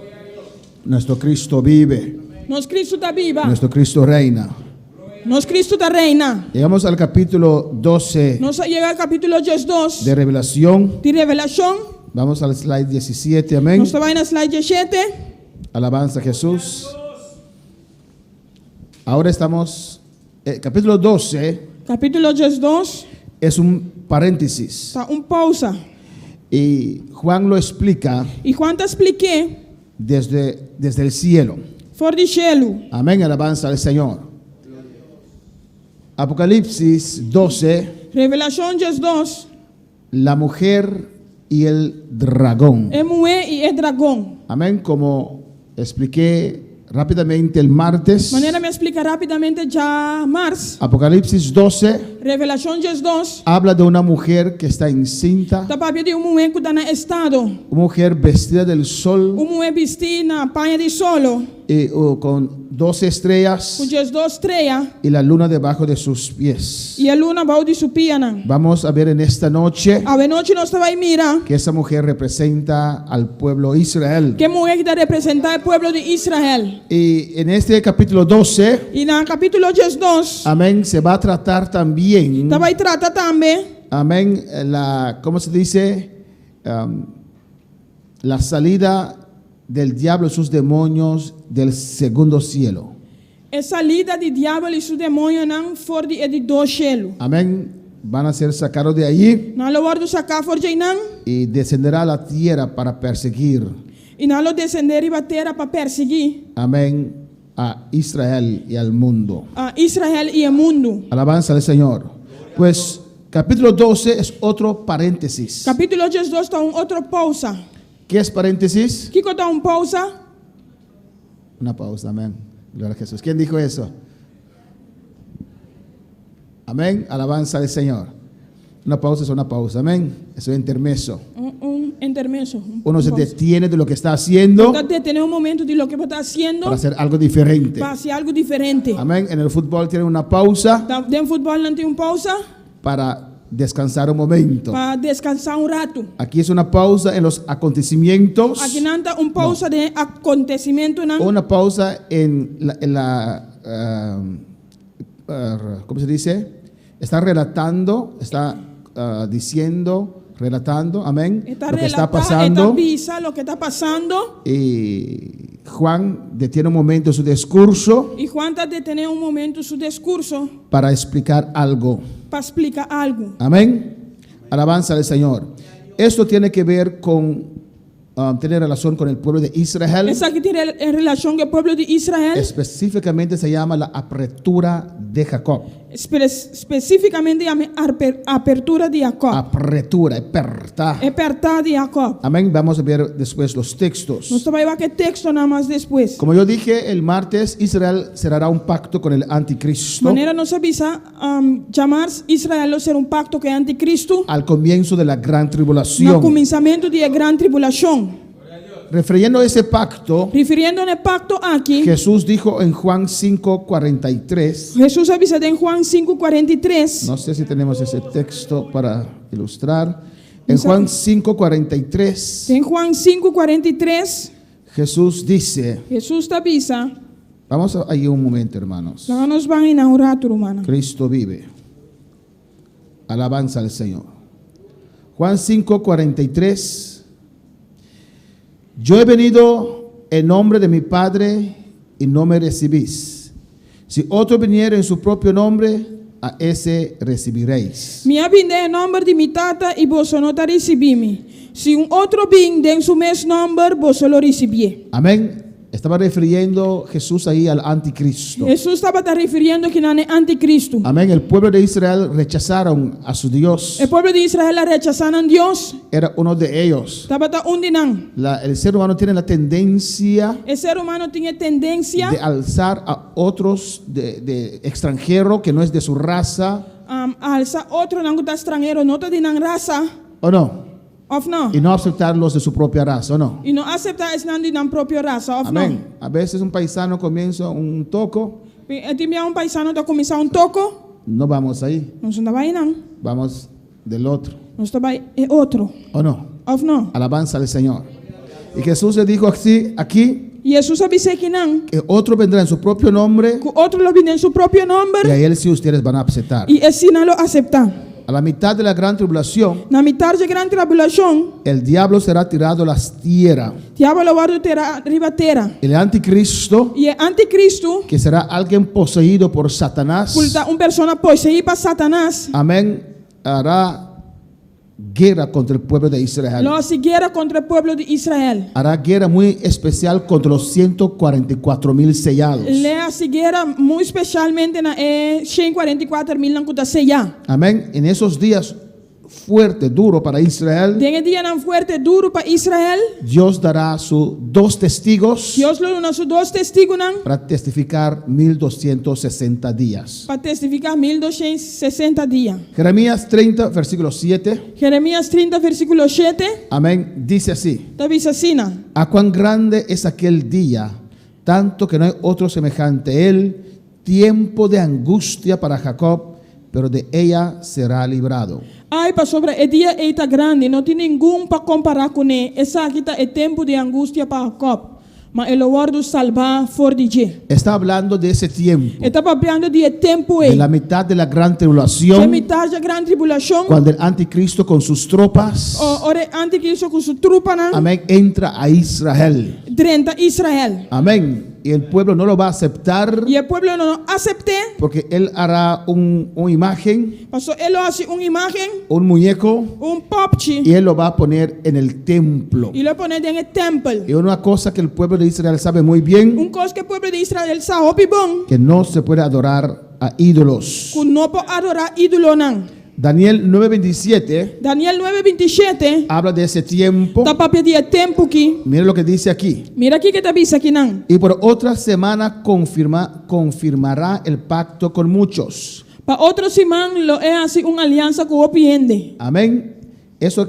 [SPEAKER 6] Nuestro Cristo vive,
[SPEAKER 7] Nos Cristo está viva.
[SPEAKER 6] nuestro Cristo reina.
[SPEAKER 7] Nos Cristo está reina.
[SPEAKER 6] Llegamos al capítulo 12
[SPEAKER 7] Nos llega al capítulo 2
[SPEAKER 6] de Revelación.
[SPEAKER 7] de Revelación.
[SPEAKER 6] Vamos al slide 17, amén.
[SPEAKER 7] Nos va en el slide 17.
[SPEAKER 6] Alabanza a Jesús. Ahora estamos, capítulo 12
[SPEAKER 7] Capítulo 2
[SPEAKER 6] es un paréntesis.
[SPEAKER 7] está un pausa.
[SPEAKER 6] Y Juan lo explica
[SPEAKER 7] Y Juan te expliqué
[SPEAKER 6] desde el cielo.
[SPEAKER 7] for di cielo.
[SPEAKER 6] Amén, alabanza al Señor. Apocalipsis 12,
[SPEAKER 7] Revelación 2.
[SPEAKER 6] la mujer y el dragón.
[SPEAKER 7] Es mujer y es dragón.
[SPEAKER 6] Amén, como expliqué rápidamente el martes.
[SPEAKER 7] Manera me explica rápidamente ya Mars.
[SPEAKER 6] Apocalipsis 12
[SPEAKER 7] Revelación 2.
[SPEAKER 6] habla de una mujer que está encinta,
[SPEAKER 7] Está papel de mujer que está en estado.
[SPEAKER 6] una mujer vestida del sol
[SPEAKER 7] Mujer vestida na panha de solo.
[SPEAKER 6] y con 12 estrellas
[SPEAKER 7] Com as 2 estrelas.
[SPEAKER 6] y la luna debajo de sus pies.
[SPEAKER 7] E a luna vai de sua piana.
[SPEAKER 6] Vamos a ver en esta noche
[SPEAKER 7] A noite nós vai mirar
[SPEAKER 6] que esa mujer representa al pueblo Israel.
[SPEAKER 7] que mulher que está representar o povo de Israel.
[SPEAKER 6] Y en este capítulo 12,
[SPEAKER 7] E no capítulo 2,
[SPEAKER 6] amén, se va a tratar también,
[SPEAKER 7] vai tratar também
[SPEAKER 6] amén, ¿cómo se dice? La salida del diablo y sus demonios del segundo cielo.
[SPEAKER 7] a salida de diabo e seu demônio não for de do cielo.
[SPEAKER 6] Amén. Van a ser sacados de allí
[SPEAKER 7] Não lo guardo sacar for de não.
[SPEAKER 6] y descenderá a la tierra para perseguir,
[SPEAKER 7] E não lo descender e bater para perseguir
[SPEAKER 6] amén, a Israel y al mundo.
[SPEAKER 7] a Israel e o mundo.
[SPEAKER 6] Alabanza al Señor. Pues capítulo 12 es otro paréntesis.
[SPEAKER 7] Capítulo 2 está outro pausa.
[SPEAKER 6] ¿Qué es paréntesis?
[SPEAKER 7] Que está pausa?
[SPEAKER 6] Una pausa, amén. Gloria a Jesús. ¿Quién dijo eso? Amén. Alabanza al Señor. Una pausa es una pausa, amén. Eso es intermeso.
[SPEAKER 7] Intermeso.
[SPEAKER 6] Uno se detiene de lo que está haciendo
[SPEAKER 7] Tener momento de lo que está haciendo
[SPEAKER 6] para hacer algo diferente.
[SPEAKER 7] para hacer algo diferente.
[SPEAKER 6] Amén. En el fútbol tiene una pausa
[SPEAKER 7] Dentro fútbol não tem pausa
[SPEAKER 6] para descansar un momento.
[SPEAKER 7] para descansar rato.
[SPEAKER 6] Aquí es una pausa en los acontecimientos.
[SPEAKER 7] Aqui não está pausa de acontecimento não.
[SPEAKER 6] Una pausa ¿cómo se dice? Está relatando, está diciendo, relatando, amén,
[SPEAKER 7] Está
[SPEAKER 6] lo que está
[SPEAKER 7] relatar,
[SPEAKER 6] pasando.
[SPEAKER 7] está avisa lo que está pasando.
[SPEAKER 6] Y Juan detiene un momento su discurso
[SPEAKER 7] E Juan está detener momento seu discurso
[SPEAKER 6] para explicar algo.
[SPEAKER 7] para explicar algo.
[SPEAKER 6] Amén. Alabanza al Señor. Esto tiene que ver con tiene relación con el pueblo de Israel.
[SPEAKER 7] Essa aqui tem relação com o povo de Israel.
[SPEAKER 6] Específicamente se llama la apertura de Jacob.
[SPEAKER 7] Especificamente a apertura de Jacob.
[SPEAKER 6] Apertura, aperta.
[SPEAKER 7] Apertar de Jacob.
[SPEAKER 6] Amén. Vamos a ver después los textos.
[SPEAKER 7] Nós vai ver que texto nada mais depois.
[SPEAKER 6] Como yo dije el martes, Israel cerrará un pacto con el anticristo
[SPEAKER 7] Maneira nos avisa chamar Israel a ser um pacto com o anticristo
[SPEAKER 6] al comienzo de la gran
[SPEAKER 7] no
[SPEAKER 6] tribulación.
[SPEAKER 7] começamento de grande tribulação.
[SPEAKER 6] Refiriendo a ese pacto,
[SPEAKER 7] Refiriendo ao pacto aqui,
[SPEAKER 6] Jesús dijo en Juan 5:43.
[SPEAKER 7] Jesus avisa em Juan 5:43.
[SPEAKER 6] No sé si tenemos ese texto para ilustrar. En Juan 5:43,
[SPEAKER 7] Em Juan 5:43,
[SPEAKER 6] Jesús dice,
[SPEAKER 7] Jesus te avisa,
[SPEAKER 6] vamos ahí un momento, hermanos.
[SPEAKER 7] lá nos vão inaugurar, hermano.
[SPEAKER 6] Cristo vive. Alabanza al Señor. Juan 5:43. Yo he venido en nombre de mi Padre y no me recibís. Si otro viniera en su propio nombre, a ese recibiréis.
[SPEAKER 7] Minha vinde em nome de minha tata e você não está recebendo. Se outro vem em seu mesmo nome, você lo receber.
[SPEAKER 6] Amén. Estaba refiriendo Jesús ahí al anticristo.
[SPEAKER 7] Jesus estava referindo que não é anticristo.
[SPEAKER 6] Amén. El pueblo de Israel rechazaron a su Dios.
[SPEAKER 7] O povo de Israel rechazaram a Deus.
[SPEAKER 6] Era uno de ellos.
[SPEAKER 7] Estava de não.
[SPEAKER 6] El ser humano tiene la tendencia
[SPEAKER 7] O ser humano tinha tendência
[SPEAKER 6] de alzar a otros de extranjero que no es de su raza,
[SPEAKER 7] a alçar outro não está estrangeiro, não está de não raça,
[SPEAKER 6] ¿o no?
[SPEAKER 7] ou não?
[SPEAKER 6] Y no aceptarlos de su propia raza, ¿o no?
[SPEAKER 7] E não aceitar esse não de não própria raça, ou não?
[SPEAKER 6] Amén. A veces un paisano comienza un toco,
[SPEAKER 7] Tinha paisano que começar toco,
[SPEAKER 6] no vamos ahí,
[SPEAKER 7] não estava aí não.
[SPEAKER 6] vamos del otro,
[SPEAKER 7] Não estava aí, é outro,
[SPEAKER 6] ¿o no?
[SPEAKER 7] ou não?
[SPEAKER 6] Alabanza al Señor. Y Jesús le dijo así, aquí,
[SPEAKER 7] E Jesus avisou que não,
[SPEAKER 6] que otro vendrá en su propio nombre
[SPEAKER 7] que outro lo vem em seu próprio
[SPEAKER 6] y
[SPEAKER 7] nome,
[SPEAKER 6] a él sí ustedes van a aceptar.
[SPEAKER 7] e esse não lo aceitar.
[SPEAKER 6] A la mitad de la gran tribulación,
[SPEAKER 7] Na metade da grande tribulação,
[SPEAKER 6] el diablo será tirado a las tierras.
[SPEAKER 7] diabo lo guarda terá ribatera.
[SPEAKER 6] El anticristo,
[SPEAKER 7] E anticristo,
[SPEAKER 6] que será alguien poseído por Satanás,
[SPEAKER 7] culta persona possuída para Satanás,
[SPEAKER 6] amén, hará guerra contra el pueblo de Israel.
[SPEAKER 7] lo seguirá contra o povo de Israel.
[SPEAKER 6] Hará guerra muy especial contra los 144,000 sellados.
[SPEAKER 7] Le seguirá muito especialmente na 144,000 não custa sellar.
[SPEAKER 6] Amén. En esos días fuerte, duro para Israel,
[SPEAKER 7] Tem dia não forte duro para Israel.
[SPEAKER 6] Dios dará sus 2 testigos
[SPEAKER 7] Deus lo dá seus dois testigos não
[SPEAKER 6] para testificar 1260 días.
[SPEAKER 7] para testificar 1260 dias.
[SPEAKER 6] Jeremías 30, versículo 7.
[SPEAKER 7] Jeremias 30 versículo 7,
[SPEAKER 6] Amén. Dice así:
[SPEAKER 7] está diz assim, não?
[SPEAKER 6] a cuán grande es aquel día, tanto que no hay otro semejante a él, tiempo de angustia para Jacob, pero de ella será librado.
[SPEAKER 7] Ai, para sobre o dia eita grande, não tem nenhum para comparar com ele. Essa aqui está o tempo de angústia para Jacob, mas ele guarda salvar for de dia.
[SPEAKER 6] Está hablando de ese tiempo,
[SPEAKER 7] Está falando de tempo
[SPEAKER 6] de la mitad de la gran
[SPEAKER 7] de
[SPEAKER 6] tribulación,
[SPEAKER 7] metade da grande tribulação.
[SPEAKER 6] cuando el anticristo con sus tropas,
[SPEAKER 7] Ora anticristo com sua trupa não
[SPEAKER 6] amén, entra a Israel.
[SPEAKER 7] drenta Israel.
[SPEAKER 6] Amén. Y el pueblo no lo va a aceptar
[SPEAKER 7] E o povo não aceite,
[SPEAKER 6] porque él hará una imagen,
[SPEAKER 7] passou ele hace uma imagem,
[SPEAKER 6] un muñeco,
[SPEAKER 7] popchi,
[SPEAKER 6] y él lo va a poner en el templo.
[SPEAKER 7] e lo põe dentro do templo.
[SPEAKER 6] Y una cosa que el pueblo de Israel sabe muy bien,
[SPEAKER 7] Coisa que o povo de Israel sabe bom,
[SPEAKER 6] que no se puede adorar a ídolos.
[SPEAKER 7] que não pode adorar ídolo não.
[SPEAKER 6] Daniel 9:27
[SPEAKER 7] Daniel 9:27,
[SPEAKER 6] habla de ese tiempo.
[SPEAKER 7] está para pedir tempo aqui.
[SPEAKER 6] Mire lo que dice aquí.
[SPEAKER 7] Mira aqui que está diz aqui não.
[SPEAKER 6] Y por otra semana confirmará el pacto con muchos.
[SPEAKER 7] Para outro semana, lo é assim uma aliança com o piende.
[SPEAKER 6] Amén. Eso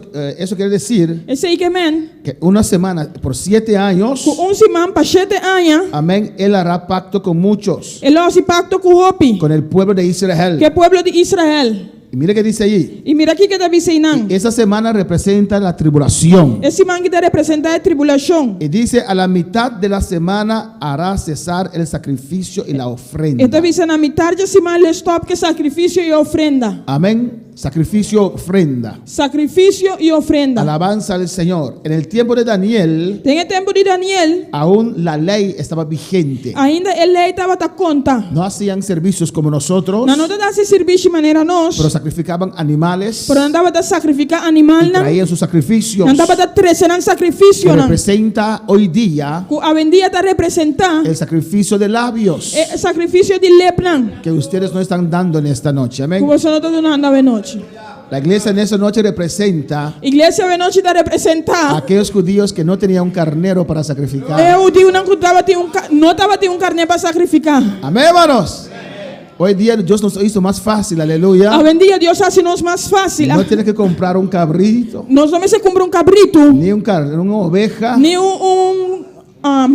[SPEAKER 6] quiere decir
[SPEAKER 7] Esse aí que men,
[SPEAKER 6] que una semana, por 7 años,
[SPEAKER 7] com semana para 7 anos,
[SPEAKER 6] amén, él hará pacto con muchos,
[SPEAKER 7] ele faz pacto com o pi,
[SPEAKER 6] con el pueblo de Israel.
[SPEAKER 7] que é o povo de Israel.
[SPEAKER 6] Y mire que dice allí.
[SPEAKER 7] E mira aqui que está diz aí não.
[SPEAKER 6] Esa semana representa la tribulación.
[SPEAKER 7] Esse man que está representando a tribulação.
[SPEAKER 6] Y dice, a la mitad de la semana hará cesar el sacrificio y la ofrenda.
[SPEAKER 7] Está dizendo na metade da semana ele stop que sacrifício e ofrenda.
[SPEAKER 6] Amén. Sacrificio, ofrenda.
[SPEAKER 7] Sacrifício e ofrenda.
[SPEAKER 6] Alabanza al Señor. En el tiempo de Daniel,
[SPEAKER 7] Tem o tempo de Daniel,
[SPEAKER 6] aún la ley estaba vigente.
[SPEAKER 7] ainda ele estava a conta.
[SPEAKER 6] No hacían servicios como nosotros,
[SPEAKER 7] Não está dando serviço de maneira nós,
[SPEAKER 6] pero sacrificaban animales
[SPEAKER 7] pero andava a sacrificar animal
[SPEAKER 6] y
[SPEAKER 7] não.
[SPEAKER 6] traían sus sacrificios.
[SPEAKER 7] Andava a trazer sacrifício
[SPEAKER 6] Que
[SPEAKER 7] não.
[SPEAKER 6] representa hoy día
[SPEAKER 7] Que a vendia está representar
[SPEAKER 6] el sacrificio de labios
[SPEAKER 7] sacrifício de lepo não.
[SPEAKER 6] que ustedes no están dando en esta noche.
[SPEAKER 7] Que
[SPEAKER 6] Amén.
[SPEAKER 7] você não está dando a noite.
[SPEAKER 6] La iglesia en esa noche representa
[SPEAKER 7] Igreja a noite está
[SPEAKER 6] a
[SPEAKER 7] representar.
[SPEAKER 6] aquellos judíos que no tenían un carnero para sacrificar.
[SPEAKER 7] Eu digo não estava não estava um carne para sacrificar.
[SPEAKER 6] Amén, hermanos. Hoy día Dios nos hizo más fácil,
[SPEAKER 7] A
[SPEAKER 6] aleluya.
[SPEAKER 7] vendia Deus hace-nos mais fácil.
[SPEAKER 6] No tienes que comprar un cabrito,
[SPEAKER 7] Nós não se compra cabrito,
[SPEAKER 6] ni un carnero, una oveja,
[SPEAKER 7] nem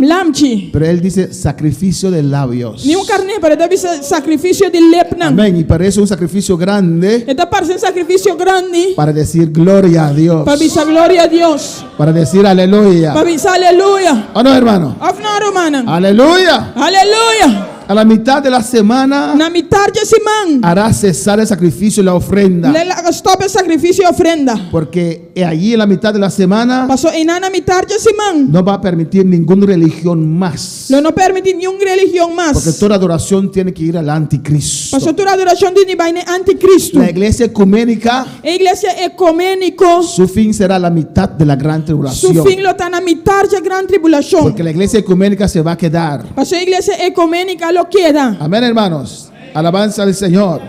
[SPEAKER 7] lamchi,
[SPEAKER 6] pero Él dice sacrificio de labios.
[SPEAKER 7] nem carne, para dar sacrifício de lepo não.
[SPEAKER 6] Amén. Y parece un sacrificio grande
[SPEAKER 7] Está parecendo sacrifício grande
[SPEAKER 6] para decir gloria a Dios,
[SPEAKER 7] para avisar glória a Deus,
[SPEAKER 6] para decir aleluya.
[SPEAKER 7] para avisar aleluia.
[SPEAKER 6] ¿O no, hermano?
[SPEAKER 7] Of não, romana.
[SPEAKER 6] Aleluya.
[SPEAKER 7] Aleluia.
[SPEAKER 6] A la mitad de la semana
[SPEAKER 7] Na metade de semana.
[SPEAKER 6] hará cesar el sacrificio y la ofrenda.
[SPEAKER 7] Lela stop o sacrifício e ofrenda.
[SPEAKER 6] Porque allí en la mitad de la semana
[SPEAKER 7] Passou aí na metade de semana.
[SPEAKER 6] no va a permitir ninguna religión más.
[SPEAKER 7] Lo não permite nenhuma religião mais.
[SPEAKER 6] Porque toda adoración tiene que ir al anticristo.
[SPEAKER 7] Passou toda adoração de vai no anticristo.
[SPEAKER 6] La iglesia ecuménica,
[SPEAKER 7] A igreja ecumênico,
[SPEAKER 6] su fin será la mitad de la gran
[SPEAKER 7] su
[SPEAKER 6] tribulación.
[SPEAKER 7] fim lo está na metade da grande tribulação.
[SPEAKER 6] Porque la iglesia ecuménica se va a quedar.
[SPEAKER 7] Passou a igreja ecumênica lo queda.
[SPEAKER 6] Amén, hermanos. Alabanza al Señor.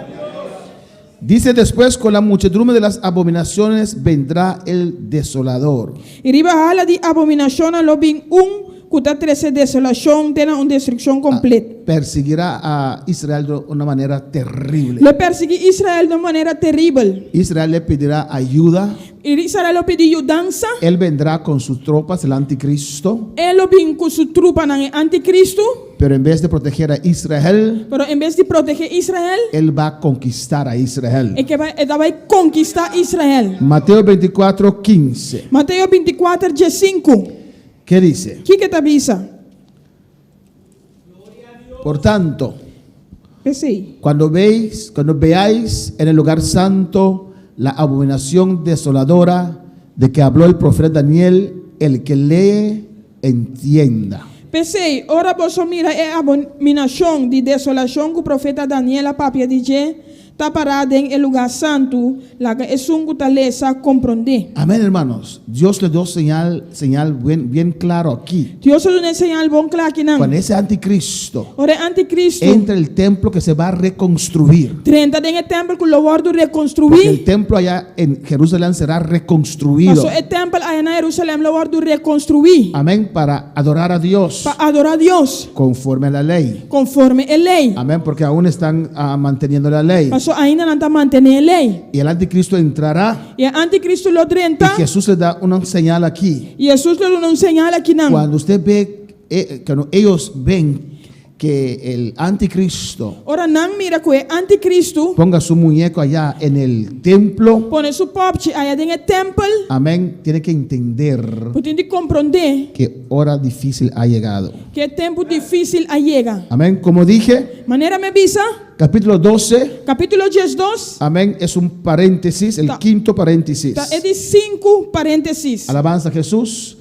[SPEAKER 6] Dice después, con la muchedumbre de las abominaciones vendrá el desolador.
[SPEAKER 7] E riba hala de abominação lo bin kuta trece desolação, tem uma destruição completa.
[SPEAKER 6] Perseguirá a Israel de una manera terrible.
[SPEAKER 7] Lo persegui Israel de maneira terrível.
[SPEAKER 6] Israel le pedirá ayuda.
[SPEAKER 7] E Israel lo pediu dança.
[SPEAKER 6] Él vendrá con sus tropas, el anticristo.
[SPEAKER 7] Ele bin com sua trupa no anticristo.
[SPEAKER 6] Pero en vez de proteger a Israel,
[SPEAKER 7] Pero em vez de proteger Israel,
[SPEAKER 6] él va a conquistar a Israel.
[SPEAKER 7] ele vai conquistar Israel.
[SPEAKER 6] Mateo 24:15.
[SPEAKER 7] Mateus 24, dia 5.
[SPEAKER 6] ¿Qué dice?
[SPEAKER 7] O que está bisa?
[SPEAKER 6] Por tanto,
[SPEAKER 7] Pensei.
[SPEAKER 6] cuando veáis en el lugar santo la abominación desoladora de que habló el profeta Daniel, el que lee, entienda.
[SPEAKER 7] Pensei, ora você mira a abominação de desolação que o profeta Daniel papia dizer, está parado em lugar santo, lá que é sungo talesa compreender.
[SPEAKER 6] Amén, hermanos. Dios le dio señal bien claro aquí.
[SPEAKER 7] Deus nos enseña bom claro aqui não.
[SPEAKER 6] Cuando ese anticristo
[SPEAKER 7] Ora anticristo,
[SPEAKER 6] entra el templo que se va a reconstruir.
[SPEAKER 7] 30 den templo que lo guardo
[SPEAKER 6] Porque el
[SPEAKER 7] reconstruir.
[SPEAKER 6] templo allá en Jerusalén será reconstruido.
[SPEAKER 7] Passou o templo aí na Jerusalém lo guardo reconstruir.
[SPEAKER 6] Amén, para adorar a Dios
[SPEAKER 7] Para adorar a Deus,
[SPEAKER 6] conforme a la ley.
[SPEAKER 7] conforme a lei.
[SPEAKER 6] Amén, porque aún están manteniendo la ley.
[SPEAKER 7] Passou ainda não está mantendo a lei.
[SPEAKER 6] Y el anticristo entrará
[SPEAKER 7] E anticristo lo
[SPEAKER 6] y
[SPEAKER 7] 30.
[SPEAKER 6] Jesús le da una señal aquí.
[SPEAKER 7] E Jesus não señala aqui não.
[SPEAKER 6] Cuando usted ve, cuando ellos ven que el anticristo
[SPEAKER 7] Ora não mira que o anticristo
[SPEAKER 6] ponga su muñeco allá en el templo,
[SPEAKER 7] põe su popche aí dentro do templo,
[SPEAKER 6] amén, tiene que entender
[SPEAKER 7] porque tem de compreender
[SPEAKER 6] que hora difícil ha llegado.
[SPEAKER 7] que é tempo difícil a chega.
[SPEAKER 6] Amén, como dije,
[SPEAKER 7] Maneira me visa,
[SPEAKER 6] capítulo 12,
[SPEAKER 7] capítulo 12,
[SPEAKER 6] amén, es un paréntesis, el quinto paréntesis.
[SPEAKER 7] é de 5 parênteses.
[SPEAKER 6] Alabanza a Jesús.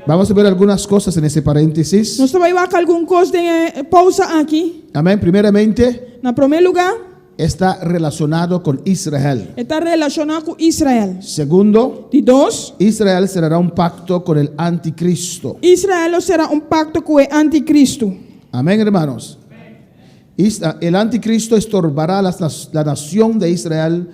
[SPEAKER 6] Vamos a ver algunas cosas en esse paréntesis.
[SPEAKER 7] Nós vai ver alguma coisa de pausa aqui.
[SPEAKER 6] Amén, primeramente
[SPEAKER 7] Na primeiro lugar,
[SPEAKER 6] está relacionado con Israel.
[SPEAKER 7] está relacionado com Israel.
[SPEAKER 6] Segundo,
[SPEAKER 7] De 2,
[SPEAKER 6] Israel será un pacto con el anticristo.
[SPEAKER 7] Israel será pacto com o anticristo.
[SPEAKER 6] Amén, hermanos. El anticristo estorbará la nación de Israel.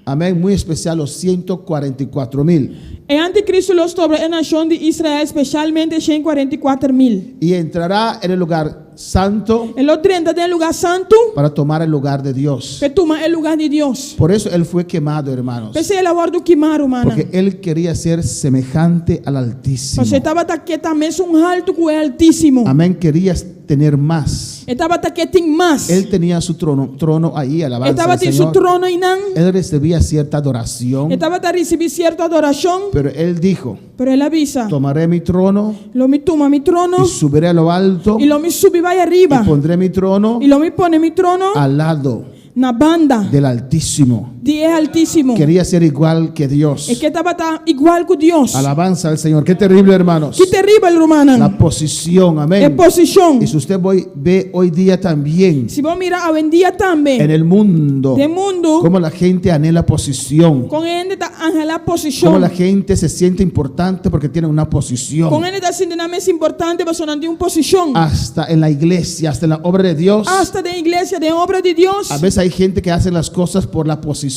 [SPEAKER 6] Amén, muy especial los 144,000.
[SPEAKER 7] O anticristo lo sobre a nação de Israel, especialmente 144,000.
[SPEAKER 6] Y entrará en el lugar santo
[SPEAKER 7] Ele entra no lugar santo
[SPEAKER 6] para tomar el lugar de Dios.
[SPEAKER 7] para tomar o lugar de Deus.
[SPEAKER 6] Por eso él fue quemado, hermanos.
[SPEAKER 7] Pensei ele agora do queimar, humana.
[SPEAKER 6] Porque él quería ser semejante al Altísimo.
[SPEAKER 7] Você estava aqui também alto com o Altíssimo.
[SPEAKER 6] Amén, quería tener más.
[SPEAKER 7] Estava aqui tem mais.
[SPEAKER 6] Él tenía su trono ahí, alabanza
[SPEAKER 7] Estava
[SPEAKER 6] al
[SPEAKER 7] tem
[SPEAKER 6] Señor.
[SPEAKER 7] seu trono aí não.
[SPEAKER 6] Él recibía cierta adoración,
[SPEAKER 7] Estava a receber certa adoração,
[SPEAKER 6] pero él dijo,
[SPEAKER 7] pero ele avisa.
[SPEAKER 6] tomaré mi trono
[SPEAKER 7] Lo me toma mi trono
[SPEAKER 6] y subiré a lo alto
[SPEAKER 7] e lo me sube vai
[SPEAKER 6] y
[SPEAKER 7] arriba.
[SPEAKER 6] pondré mi trono
[SPEAKER 7] E lo me pone mi trono
[SPEAKER 6] al lado
[SPEAKER 7] na banda
[SPEAKER 6] del Altísimo.
[SPEAKER 7] de Altíssimo.
[SPEAKER 6] Quería ser igual que Dios.
[SPEAKER 7] E que estava igual com Deus.
[SPEAKER 6] Alabanza al Señor. Qué terrible, hermanos.
[SPEAKER 7] Que terrível, romana.
[SPEAKER 6] La posición,
[SPEAKER 7] É
[SPEAKER 6] amén.
[SPEAKER 7] posição.
[SPEAKER 6] Y si usted ve hoy día también
[SPEAKER 7] Se vos mirar a vendia também.
[SPEAKER 6] en el mundo,
[SPEAKER 7] De mundo,
[SPEAKER 6] cómo la gente anhela posición,
[SPEAKER 7] com ele está angela
[SPEAKER 6] cómo
[SPEAKER 7] posição.
[SPEAKER 6] la gente se siente importante porque tiene una posición.
[SPEAKER 7] Com ele está sendo mais importante, mas não tem uma posição.
[SPEAKER 6] Hasta en la iglesia, hasta en la obra de Dios.
[SPEAKER 7] Hasta da igreja, da obra de Deus.
[SPEAKER 6] A veces hay gente que hace las cosas por la posición.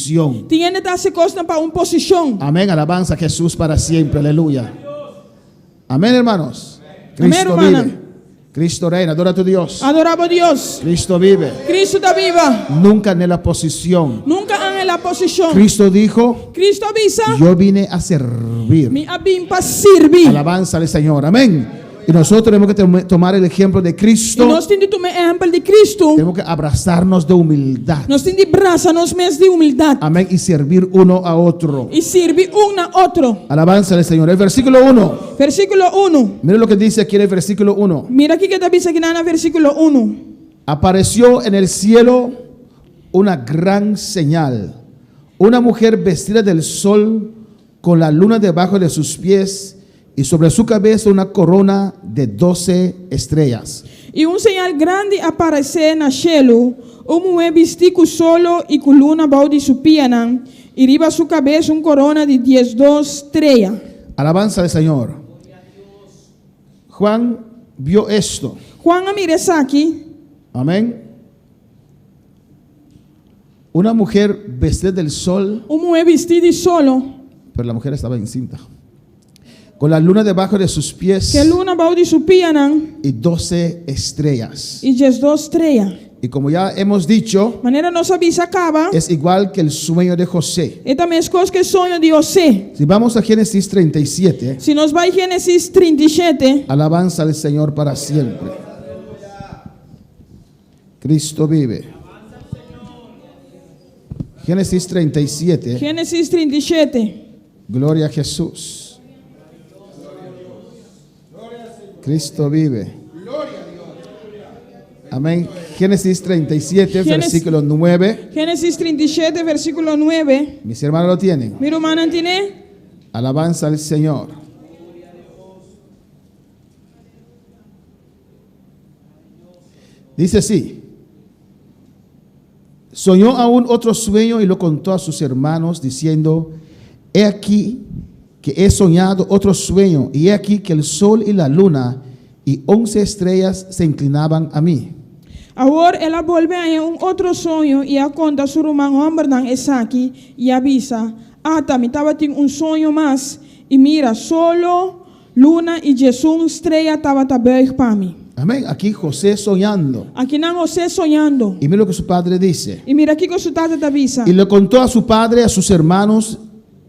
[SPEAKER 7] Tem gente que está se costa para uma posição.
[SPEAKER 6] Amén, alabanza a Jesús para siempre, aleluya. Amén, hermanos.
[SPEAKER 7] Amén,
[SPEAKER 6] Cristo
[SPEAKER 7] hermana.
[SPEAKER 6] vive. Cristo reina, adora a tu Dios.
[SPEAKER 7] Adorava Deus.
[SPEAKER 6] Cristo vive.
[SPEAKER 7] Cristo está viva.
[SPEAKER 6] Nunca anhela posición.
[SPEAKER 7] Nunca angela posição.
[SPEAKER 6] Cristo dijo,
[SPEAKER 7] Cristo avisa.
[SPEAKER 6] yo vine a servir.
[SPEAKER 7] Me abim para servir.
[SPEAKER 6] Alabanza al Señor, amén. Y nosotros tenemos que tomar el ejemplo de
[SPEAKER 7] E
[SPEAKER 6] Cristo.
[SPEAKER 7] nós temos de tomar exemplo de Cristo.
[SPEAKER 6] Tenemos que abrazarnos de humildad.
[SPEAKER 7] Nós temos de abraçar-nos mesmo de humildade.
[SPEAKER 6] Amén. Y servir uno a otro.
[SPEAKER 7] E servir na outro.
[SPEAKER 6] Alabanza al Señor. El versículo 1.
[SPEAKER 7] Versículo 1.
[SPEAKER 6] Miren lo que dice aquí en el versículo 1.
[SPEAKER 7] Mira aqui que está dizendo aqui na versículo 1.
[SPEAKER 6] apareció en el cielo una gran señal, una mujer vestida del sol con la luna debajo de sus pies y sobre su cabeza una corona de 12 estrellas.
[SPEAKER 7] E señal grande apareceu no cielo, mulher vestida com solo e com luna bajo de su piana, e riba su cabeça corona de 12 estrellas.
[SPEAKER 6] Alabanza al Señor. Juan vio esto.
[SPEAKER 7] Juan mira aqui,
[SPEAKER 6] Amén. Una mujer vestida del sol,
[SPEAKER 7] mulher vestida de solo,
[SPEAKER 6] pero la mujer estaba encinta, con la luna debajo de sus pies
[SPEAKER 7] que luna bajo de su piana,
[SPEAKER 6] y 12 estrellas.
[SPEAKER 7] e 12 estrellas.
[SPEAKER 6] Y como ya hemos dicho,
[SPEAKER 7] Maneira nossa bisa acaba,
[SPEAKER 6] es igual que el sueño de José.
[SPEAKER 7] e também as coisas que sonho de você.
[SPEAKER 6] Si vamos a Génesis 37,
[SPEAKER 7] Se nós vai Gênesis 37,
[SPEAKER 6] alabanza al Señor para siempre. Cristo vive. Génesis 37,
[SPEAKER 7] Gênesis 37,
[SPEAKER 6] gloria a Jesús. Cristo vive. Amén. Génesis 37, versículo 9.
[SPEAKER 7] Gênesis 37, versículo 9.
[SPEAKER 6] Mis hermanos lo tienen.
[SPEAKER 7] Mira o manantine.
[SPEAKER 6] Alabanza al Señor. Dice así: soñó aún otro sueño y lo contó a sus hermanos diciendo: he aquí que he soñado otro sueño, y he aquí que el sol y la luna y 11 estrellas se inclinaban a mí.
[SPEAKER 7] Agora ela volve a outro sonho e a conta seu irmão Amberdan Esaki e avisa: também estava tendo sonho mais e mira, solo, luna e Jesus estrela estava também para mim.
[SPEAKER 6] Amén. Aquí José soñando.
[SPEAKER 7] Aqui não você sonhando.
[SPEAKER 6] Y mira lo que su padre dice.
[SPEAKER 7] E mira aqui que o seu tata te avisa.
[SPEAKER 6] Y le contó a su padre, a sus hermanos,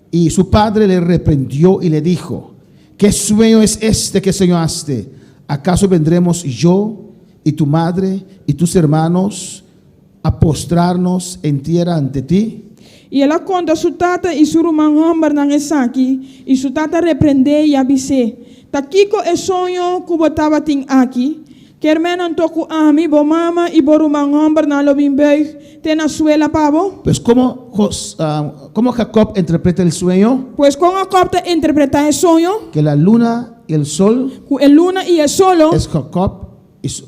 [SPEAKER 6] y su padre le reprendió y le dijo: ¿qué sueño es este que soñaste? ¿Acaso vendremos yo y tu madre y tus hermanos a postrarnos en tierra ante ti?
[SPEAKER 7] E ela conta a sua tata e seu irmão Amberdan Esaki e sua tata repreendeu e avisou: Takiko é sonho que eu estava tendo aqui. Quer menos toco a mim, bo mama e bo irmão Amberdan lo bimbeig tem na suela pavo.
[SPEAKER 6] Pues ¿cómo Jacob interpreta el sueño?
[SPEAKER 7] Pues com a copta interpretar o sonho,
[SPEAKER 6] Que la luna y el sol
[SPEAKER 7] que a luna e o solo,
[SPEAKER 6] es Jacob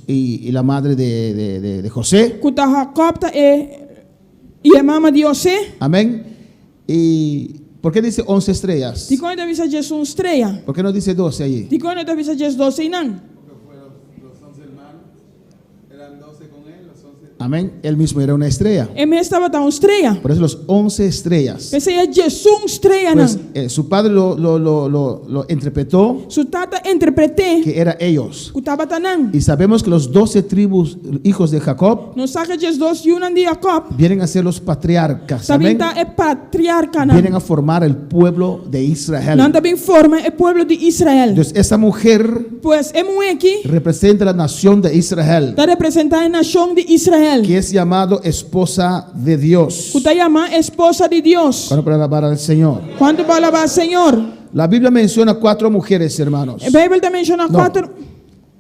[SPEAKER 6] y la madre de José.
[SPEAKER 7] que a copta e a mama de José.
[SPEAKER 6] Amén. ¿Y por qué dice 11 estrellas?
[SPEAKER 7] Di quando avisa Jesus estrela.
[SPEAKER 6] ¿Por qué no dice 12 allí?
[SPEAKER 7] Di quando avisa Jesus 12 não.
[SPEAKER 6] Amén. Él mismo era una estrella.
[SPEAKER 7] E me estava tão estrela.
[SPEAKER 6] Por eso los 11 estrellas.
[SPEAKER 7] Pensei é Jesus estrela
[SPEAKER 6] Pues
[SPEAKER 7] não.
[SPEAKER 6] su padre lo interpretó
[SPEAKER 7] Su tata interpretei
[SPEAKER 6] que era ellos.
[SPEAKER 7] que estava tanang.
[SPEAKER 6] Y sabemos que los 12 tribus, hijos de Jacob,
[SPEAKER 7] Não sabe Jesus yunan de Jacob.
[SPEAKER 6] vienen a ser los patriarcas.
[SPEAKER 7] Também
[SPEAKER 6] Amén.
[SPEAKER 7] tá é patriarca não.
[SPEAKER 6] Vienen a formar el pueblo de Israel.
[SPEAKER 7] Não também forma o povo de Israel.
[SPEAKER 6] Entonces esa mujer
[SPEAKER 7] Pues é mulher aqui
[SPEAKER 6] representa la nación de Israel,
[SPEAKER 7] está representando a nação de Israel.
[SPEAKER 6] que es llamado esposa de Dios.
[SPEAKER 7] Que está chamada esposa de Deus.
[SPEAKER 6] Para alabar al Señor.
[SPEAKER 7] Quando vai alabar o Senhor?
[SPEAKER 6] La Biblia menciona 4 mujeres, hermanos.
[SPEAKER 7] A Bíblia também menciona
[SPEAKER 6] No.
[SPEAKER 7] 4.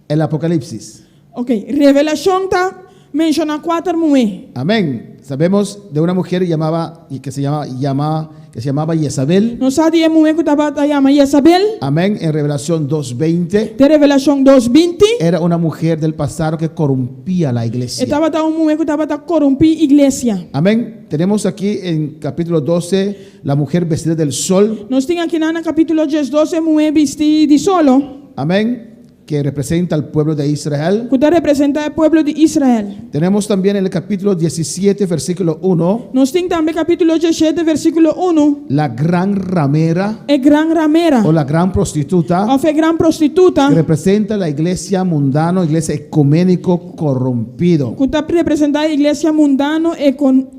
[SPEAKER 6] El Apocalipsis.
[SPEAKER 7] Ok, Revelação está menciona 4 mulheres.
[SPEAKER 6] Amén. Sabemos de una mujer que se llamaba Jezabel.
[SPEAKER 7] Nós sabemos de mulher que estava chamada Jezabel.
[SPEAKER 6] Amén. En Revelación 2:20
[SPEAKER 7] De Revelação 2:20.
[SPEAKER 6] era una mujer del pasado que corrompía la iglesia.
[SPEAKER 7] Estava uma mulher que estava corrompendo a igreja.
[SPEAKER 6] Amén. Tenemos aquí en capítulo 12 la mujer vestida del sol.
[SPEAKER 7] Nós temos aqui no capítulo 12 mulher vestida de solo.
[SPEAKER 6] Amén. Que representa al pueblo de Israel.
[SPEAKER 7] Que representa o povo de Israel.
[SPEAKER 6] Tenemos también en el capítulo 17, versículo 1,
[SPEAKER 7] Nós temos também capítulo 17, versículo 1.
[SPEAKER 6] la gran ramera
[SPEAKER 7] É gran ramera.
[SPEAKER 6] o la gran prostituta,
[SPEAKER 7] Of é gran prostituta.
[SPEAKER 6] que representa la iglesia mundana, iglesia ecuménico corrompido.
[SPEAKER 7] Que está representando a igreja mundano e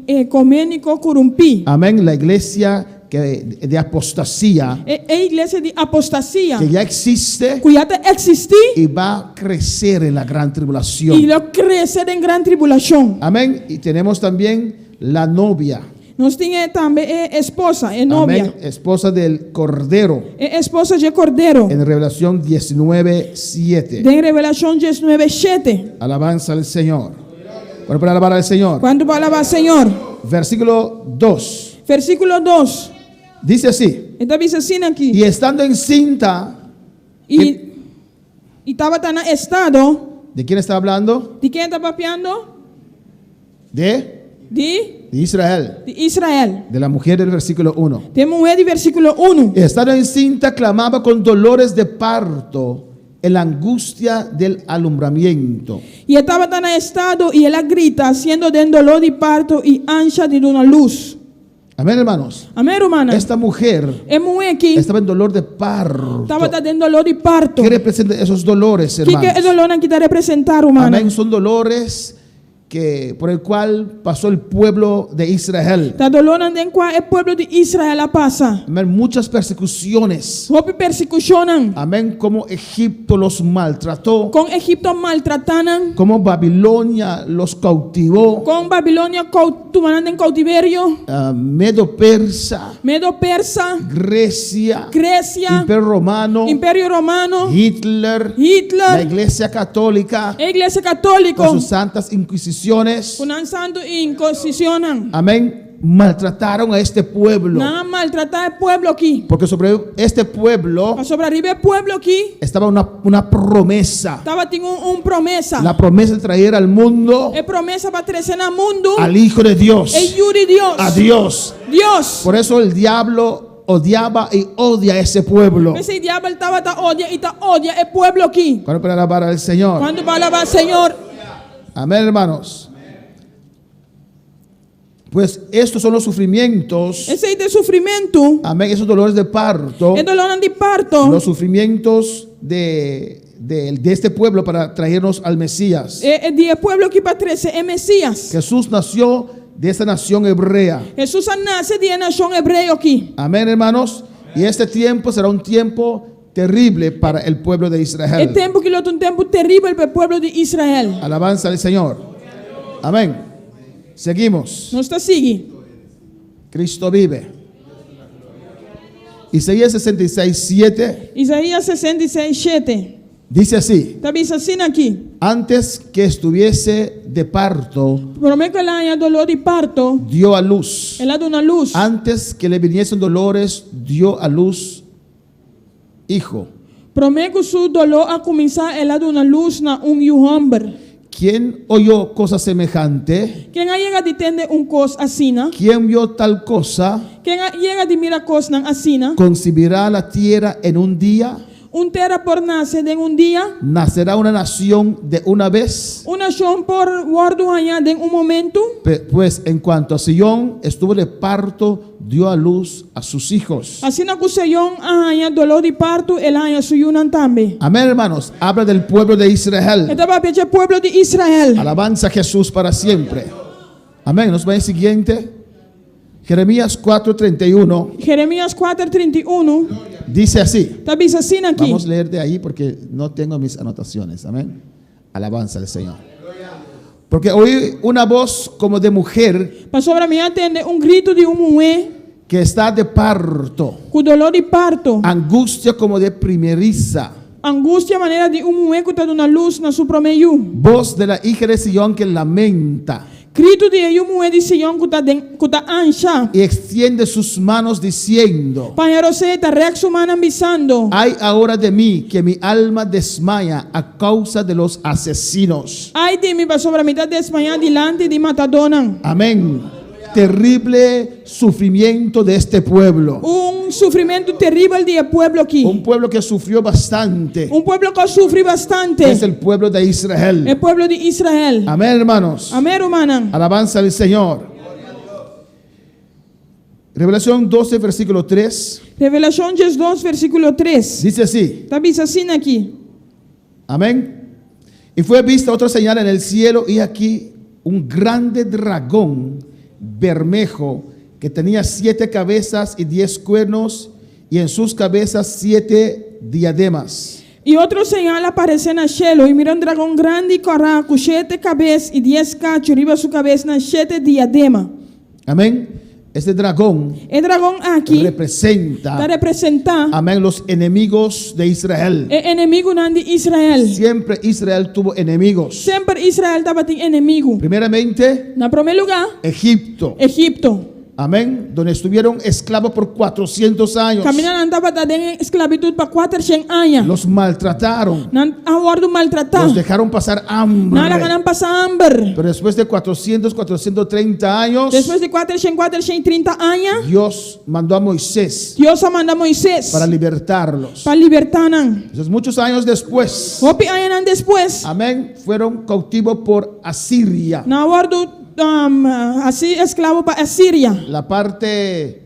[SPEAKER 7] ecumênico corrompido.
[SPEAKER 6] Amén. La iglesia de apostasía
[SPEAKER 7] É a igreja de apostasia.
[SPEAKER 6] que ya existe
[SPEAKER 7] Que já existe
[SPEAKER 6] y va a crecer en la gran
[SPEAKER 7] e
[SPEAKER 6] tribulación.
[SPEAKER 7] ela crescer em grande tribulação.
[SPEAKER 6] Amén. Y tenemos también la novia.
[SPEAKER 7] Nós temos também a esposa, a
[SPEAKER 6] Amén.
[SPEAKER 7] novia.
[SPEAKER 6] Esposa del Cordero.
[SPEAKER 7] A esposa de Cordeiro.
[SPEAKER 6] En Revelación 19:7.
[SPEAKER 7] De Revelação 19:7.
[SPEAKER 6] Alabanza al Señor. Bueno, para alabar al Señor.
[SPEAKER 7] ¿Cuánto para alabar al Señor?
[SPEAKER 6] Versículo 2.
[SPEAKER 7] Versículo 2.
[SPEAKER 6] Dice así.
[SPEAKER 7] Esta dice así aquí.
[SPEAKER 6] Y estando encinta,
[SPEAKER 7] Y estaba tan estado.
[SPEAKER 6] ¿de quién está hablando?
[SPEAKER 7] ¿De quién está papeando?
[SPEAKER 6] De Israel.
[SPEAKER 7] De Israel.
[SPEAKER 6] De la mujer del versículo 1.
[SPEAKER 7] De mujer de versículo 1.
[SPEAKER 6] Estando encinta, clamaba con dolores de parto en la angustia del alumbramiento.
[SPEAKER 7] Y estaba tan estado y ella grita, siendo de dolor de parto y ancha de una luz.
[SPEAKER 6] Amén, hermanos.
[SPEAKER 7] Amén, hermana.
[SPEAKER 6] Esta mujer
[SPEAKER 7] Es mujer aquí.
[SPEAKER 6] estaba en dolor de parto.
[SPEAKER 7] Estaba teniendo dolor de parto.
[SPEAKER 6] ¿Qué representa esos dolores,
[SPEAKER 7] ¿Qué
[SPEAKER 6] hermanos?
[SPEAKER 7] es dolor aquí te representar, hermana?
[SPEAKER 6] Amén, son dolores por el cual pasó el pueblo de Israel.
[SPEAKER 7] Está dolor en cual el pueblo de Israel pasa.
[SPEAKER 6] Amén, muchas persecuciones.
[SPEAKER 7] Hopi persecucionan.
[SPEAKER 6] Amén, como Egipto los maltrató,
[SPEAKER 7] Con Egipto maltratanan.
[SPEAKER 6] como Babilonia los cautivó,
[SPEAKER 7] Con Babilonia tumanan en cautiverio.
[SPEAKER 6] Medo Persa,
[SPEAKER 7] Medo persa.
[SPEAKER 6] Grecia,
[SPEAKER 7] Grecia.
[SPEAKER 6] Imperio Romano,
[SPEAKER 7] Imperio romano.
[SPEAKER 6] Hitler, la
[SPEAKER 7] Hitler.
[SPEAKER 6] Iglesia Católica,
[SPEAKER 7] Iglesia católica.
[SPEAKER 6] con sus santas inquisiciones.
[SPEAKER 7] Unan santo y inquisicionan.
[SPEAKER 6] Amén, maltrataron a este pueblo,
[SPEAKER 7] Nada maltratar el pueblo aquí.
[SPEAKER 6] porque sobre este pueblo
[SPEAKER 7] Sobre arriba el pueblo aquí.
[SPEAKER 6] estaba una promesa,
[SPEAKER 7] Estaba teniendo un promesa.
[SPEAKER 6] la promesa de traer al mundo
[SPEAKER 7] Es promesa para traer al mundo.
[SPEAKER 6] al Hijo de Dios,
[SPEAKER 7] El Yuri Dios.
[SPEAKER 6] a Dios.
[SPEAKER 7] Dios.
[SPEAKER 6] Por eso el diablo odiaba y odia a ese pueblo.
[SPEAKER 7] Ese diablo estaba ta odia y ta odia el pueblo aquí.
[SPEAKER 6] Cuando para alabar al Señor.
[SPEAKER 7] Cuando va a alabar al Señor.
[SPEAKER 6] Amén, hermanos. Pues estos son los sufrimientos.
[SPEAKER 7] Ese es de sufrimiento.
[SPEAKER 6] Amén, esos dolores de parto.
[SPEAKER 7] El dolor de parto.
[SPEAKER 6] Los sufrimientos de este pueblo para traernos al Mesías.
[SPEAKER 7] El día pueblo que para 13 es Mesías.
[SPEAKER 6] Jesús nació de esa nación hebrea.
[SPEAKER 7] Jesús nace de la nación hebreo aquí.
[SPEAKER 6] Amén, hermanos. Y este tiempo será un tiempo terrible para el pueblo de
[SPEAKER 7] El
[SPEAKER 6] Israel.
[SPEAKER 7] tiempo que lo un tiempo terrible para el pueblo de Israel.
[SPEAKER 6] Alabanza al Señor. Amén. Seguimos.
[SPEAKER 7] No está sigue.
[SPEAKER 6] Cristo vive. Isaías 66:7
[SPEAKER 7] Isaías 66:7.
[SPEAKER 6] dice así:
[SPEAKER 7] Está bien así aquí.
[SPEAKER 6] antes que estuviese de parto,
[SPEAKER 7] Prometo que la haya dolor de parto.
[SPEAKER 6] dio a luz.
[SPEAKER 7] Él ha dado una luz.
[SPEAKER 6] Antes que le viniesen dolores, dio a luz hijo.
[SPEAKER 7] Prometo que su dolor a comenzar. Él ha dado una luz na un hombre.
[SPEAKER 6] ¿Quién oyó cosa semejante?
[SPEAKER 7] Quien llega a entender un cos asina.
[SPEAKER 6] ¿Quién vio tal cosa?
[SPEAKER 7] Quien llega a mirar cos nan asina.
[SPEAKER 6] ¿Concebirá la tierra en un día?
[SPEAKER 7] Un tierra por nacer de un día.
[SPEAKER 6] ¿Nacerá una nación de una vez?
[SPEAKER 7] Una nación por guardo allá de un momento.
[SPEAKER 6] Pues en cuanto a Sion estuvo de parto, dio a luz a sus hijos.
[SPEAKER 7] Así na kusayong allá dolor de parto. El allá suyunan también.
[SPEAKER 6] Amén, hermanos. Habla del pueblo de Israel.
[SPEAKER 7] Esta va a pedir el pueblo de Israel.
[SPEAKER 6] Alabanza a Jesús para siempre. Amén. Nos va el siguiente. Jeremías 4:31
[SPEAKER 7] Jeremías 4:31.
[SPEAKER 6] dice así.
[SPEAKER 7] Está bien así aquí.
[SPEAKER 6] Vamos a leer de ahí porque no tengo mis anotaciones. Amén. Alabanza al Señor. Porque oí una voz como de mujer
[SPEAKER 7] Para sobre mí atende un grito de un mujer
[SPEAKER 6] que está de parto,
[SPEAKER 7] con dolor de parto.
[SPEAKER 6] angustia como de primeriza,
[SPEAKER 7] Angustia manera de un mujer que está dando una luz na su promedio.
[SPEAKER 6] voz de la hija de Sion que lamenta
[SPEAKER 7] Grito de un mujer de Sion que está ancha.
[SPEAKER 6] y extiende sus manos diciendo:
[SPEAKER 7] Para está rex humana avisando.
[SPEAKER 6] ay ahora de mí que mi alma desmaya a causa de los asesinos.
[SPEAKER 7] Ay de mí para sobre mí está desmayada delante de matadonan.
[SPEAKER 6] Amén. Terrible sufrimiento de este pueblo.
[SPEAKER 7] Un sufrimiento terrible del pueblo aquí.
[SPEAKER 6] Un pueblo que sufrió bastante.
[SPEAKER 7] Un pueblo que sufre bastante.
[SPEAKER 6] Es el pueblo de Israel.
[SPEAKER 7] El pueblo de Israel.
[SPEAKER 6] Amén, hermanos.
[SPEAKER 7] Amén, hermana.
[SPEAKER 6] Alabanza al Señor. Revelación 12, versículo 3.
[SPEAKER 7] Revelación 2, versículo 3.
[SPEAKER 6] Dice así.
[SPEAKER 7] Está bien así aquí.
[SPEAKER 6] Amén. Y fue vista otra señal en el cielo, y aquí un grande dragón bermejo que tenía 7 cabezas y 10 cuernos, y en sus cabezas 7 diademas.
[SPEAKER 7] Y otro señal aparece en el cielo, y mira un dragón grande y corra con 7 cabezas y 10 cachos arriba de su cabeza, 7 diadema.
[SPEAKER 6] Amén. Este dragón
[SPEAKER 7] E dragão aqui tá
[SPEAKER 6] representa,
[SPEAKER 7] representar
[SPEAKER 6] amén, los enemigos de Israel.
[SPEAKER 7] é inimigo de Israel.
[SPEAKER 6] Siempre Israel tuvo enemigos.
[SPEAKER 7] Sempre Israel estava tem inimigo.
[SPEAKER 6] Primeramente,
[SPEAKER 7] Na primeiro lugar,
[SPEAKER 6] Egipto.
[SPEAKER 7] Egipto.
[SPEAKER 6] Amén. Donde estuvieron esclavos por 400 años.
[SPEAKER 7] Caminhando estava em esclavitud para 400 anos.
[SPEAKER 6] Los maltrataron.
[SPEAKER 7] Não aguardo maltratar.
[SPEAKER 6] Los dejaron pasar hambre.
[SPEAKER 7] Nada ganham passar hambre.
[SPEAKER 6] Pero después de 400, 430 años,
[SPEAKER 7] Depois de 430 anos,
[SPEAKER 6] Dios mandó a Moisés
[SPEAKER 7] Deus manda Moisés
[SPEAKER 6] para libertarlos.
[SPEAKER 7] para libertar.
[SPEAKER 6] Entonces, muchos años después,
[SPEAKER 7] Hopi anos depois,
[SPEAKER 6] amén, fueron cautivos por Asiria.
[SPEAKER 7] na aguardo assim escravo para a Síria.
[SPEAKER 6] La parte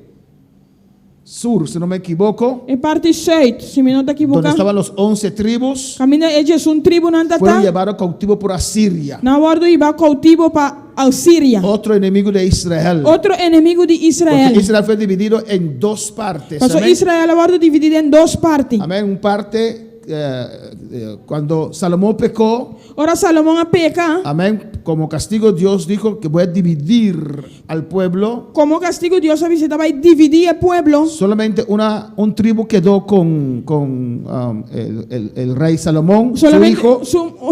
[SPEAKER 6] sur, si no me equivoco,
[SPEAKER 7] É parte 6, se me não está
[SPEAKER 6] donde
[SPEAKER 7] equivocado.
[SPEAKER 6] estaban los 11 tribus,
[SPEAKER 7] Camina eles tribo na
[SPEAKER 6] fueron
[SPEAKER 7] tata.
[SPEAKER 6] llevados cautivos por Asiria.
[SPEAKER 7] Na aguardo iba cautivo para a Síria.
[SPEAKER 6] Otro enemigo de Israel.
[SPEAKER 7] Outro inimigo de
[SPEAKER 6] Porque
[SPEAKER 7] Israel.
[SPEAKER 6] Israel fue dividido en dos partes.
[SPEAKER 7] Passou
[SPEAKER 6] Amén.
[SPEAKER 7] Israel aguardo dividido em duas partes.
[SPEAKER 6] Amén. Un parte cuando Salomón pecó,
[SPEAKER 7] Ora Salomão a peca.
[SPEAKER 6] amén, como castigo Dios dijo que voy a dividir al pueblo.
[SPEAKER 7] Como castigo Deus avisava e dividir o pueblo.
[SPEAKER 6] Solamente un tribu quedó con el rey Salomón, su hijo,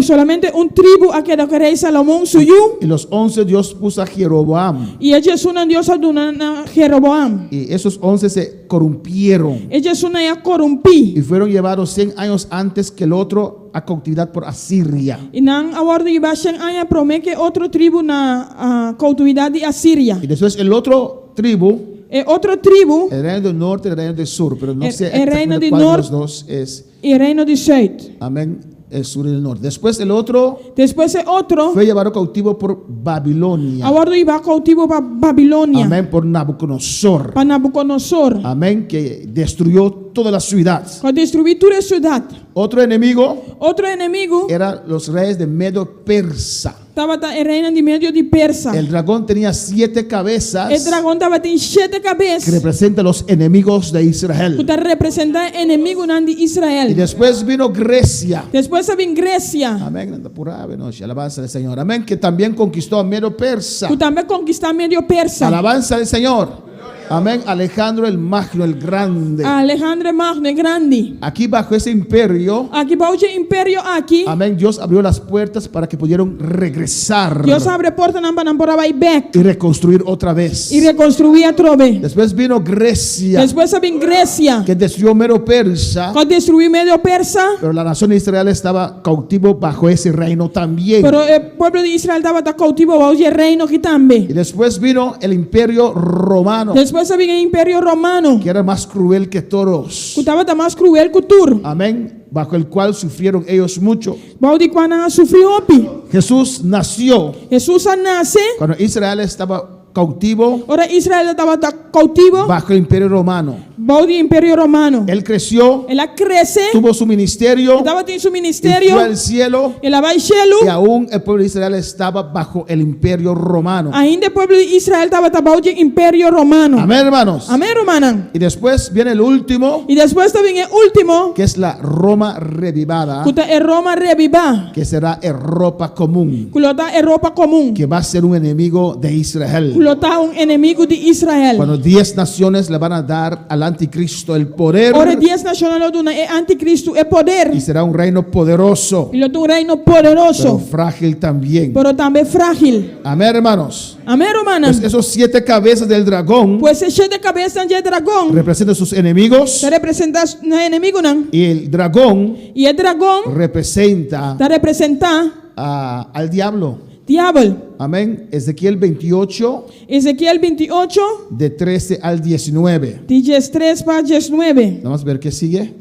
[SPEAKER 7] Solamente tribo a que o rei Salomão suyo.
[SPEAKER 6] y los 11 Dios puso a Jeroboam.
[SPEAKER 7] E eles uma Deus aduna na Jeroboam.
[SPEAKER 6] Y esos 11 se corrompieron
[SPEAKER 7] Eles uma ia corrompi.
[SPEAKER 6] y fueron llevados 100 años antes que el otro a cautividad por Asiria.
[SPEAKER 7] E não aguardo iba 100 anos promete outro tribo na cautividade de Assíria.
[SPEAKER 6] Y después el otro tribu,
[SPEAKER 7] E outro tribo,
[SPEAKER 6] el reino del norte y el reino del sur, pero no sé
[SPEAKER 7] el reino
[SPEAKER 6] exactamente
[SPEAKER 7] del
[SPEAKER 6] cuál de
[SPEAKER 7] norte.
[SPEAKER 6] los dos es,
[SPEAKER 7] e reino de Seit.
[SPEAKER 6] amén, el sur y el norte. Después el otro
[SPEAKER 7] Depois é outro,
[SPEAKER 6] fue llevado cautivo por Babilonia,
[SPEAKER 7] aguardo iba cautivo para Babilônia,
[SPEAKER 6] amén, por Nabucodonosor,
[SPEAKER 7] para Nabucodonosor.
[SPEAKER 6] amén, que destruyó toda la ciudad.
[SPEAKER 7] Para destruir toda a cidade.
[SPEAKER 6] Otro enemigo
[SPEAKER 7] Outro inimigo
[SPEAKER 6] eran los reyes de Medo Persa.
[SPEAKER 7] estava em reino de meio de Persa.
[SPEAKER 6] El dragón tenía 7 cabezas
[SPEAKER 7] O dragão estava em 7
[SPEAKER 6] que
[SPEAKER 7] cabeças.
[SPEAKER 6] representan los enemigos de
[SPEAKER 7] Que
[SPEAKER 6] Israel.
[SPEAKER 7] está representando inimigo de
[SPEAKER 6] Y
[SPEAKER 7] Israel.
[SPEAKER 6] después vino Grecia.
[SPEAKER 7] Depois vem Grécia.
[SPEAKER 6] Amén, anda por ave, noche. Alabanza del Señor. Amén, que también conquistó a Medo Persa.
[SPEAKER 7] Que também conquistou meio Persa.
[SPEAKER 6] Alabanza del Señor. Amén, Alejandro el Magno, el Grande.
[SPEAKER 7] Alejandro Magno grande.
[SPEAKER 6] Aquí bajo ese imperio,
[SPEAKER 7] Aqui para o império aqui.
[SPEAKER 6] amén, Dios abrió las puertas para que pudieran regresar
[SPEAKER 7] Deus abre a porta para vai back
[SPEAKER 6] y reconstruir otra vez.
[SPEAKER 7] e reconstruir outra vez.
[SPEAKER 6] Después vino Grecia,
[SPEAKER 7] Depois vem Grécia.
[SPEAKER 6] que destruyó Medo Persa,
[SPEAKER 7] Que destruiu meio Persa.
[SPEAKER 6] pero la nación de Israel estaba cautivo bajo ese reino también.
[SPEAKER 7] Pero o povo de Israel estava cautivo ao reino aqui também.
[SPEAKER 6] Y después vino el imperio romano,
[SPEAKER 7] Depois vem o império romano.
[SPEAKER 6] que era más cruel que todos.
[SPEAKER 7] Que estava mais cruel que tur.
[SPEAKER 6] Amén, bajo el cual sufrieron ellos mucho.
[SPEAKER 7] Balde quando sofreu opi.
[SPEAKER 6] Jesús nació
[SPEAKER 7] Jesus nasce.
[SPEAKER 6] cuando Israel estaba cautivo
[SPEAKER 7] Ora Israel estava cautivo.
[SPEAKER 6] bajo el imperio romano.
[SPEAKER 7] Balde império romano.
[SPEAKER 6] Él creció,
[SPEAKER 7] Ela cresce.
[SPEAKER 6] tuvo su ministerio,
[SPEAKER 7] Estava em seu
[SPEAKER 6] y
[SPEAKER 7] ministério.
[SPEAKER 6] fue al cielo,
[SPEAKER 7] Ela vai cielo.
[SPEAKER 6] y aún el pueblo de Israel estaba bajo el imperio romano.
[SPEAKER 7] Ainda o povo de Israel estava balde império romano.
[SPEAKER 6] Amén, hermanos.
[SPEAKER 7] Amém, romana.
[SPEAKER 6] Y después viene el último,
[SPEAKER 7] E depois também o último.
[SPEAKER 6] que es la Roma revivada,
[SPEAKER 7] Que é Roma reviva.
[SPEAKER 6] que será Europa común,
[SPEAKER 7] Que é Europa comum.
[SPEAKER 6] que va a ser un enemigo de Israel.
[SPEAKER 7] Que é inimigo de Israel.
[SPEAKER 6] Cuando 10 naciones le van a dar al anticristo el poder,
[SPEAKER 7] Ora 10 nacional do é anticristo é poder.
[SPEAKER 6] y será un reino poderoso,
[SPEAKER 7] Ele é um reino
[SPEAKER 6] pero
[SPEAKER 7] poderoso,
[SPEAKER 6] frágil también.
[SPEAKER 7] pero também frágil.
[SPEAKER 6] Amén, hermanos.
[SPEAKER 7] Amém, romana.
[SPEAKER 6] Pues esos 7 cabezas del dragón
[SPEAKER 7] Pois é cheio de cabeça de dragão.
[SPEAKER 6] representan sus enemigos,
[SPEAKER 7] Está representando o inimigo, não?
[SPEAKER 6] y el dragón
[SPEAKER 7] E o dragão
[SPEAKER 6] representa
[SPEAKER 7] está representando
[SPEAKER 6] al diablo.
[SPEAKER 7] diabo.
[SPEAKER 6] Amén. Ezequiel 28,
[SPEAKER 7] Ezequiel 28,
[SPEAKER 6] de 13 al 19.
[SPEAKER 7] de 13 para 19.
[SPEAKER 6] Vamos a ver qué sigue.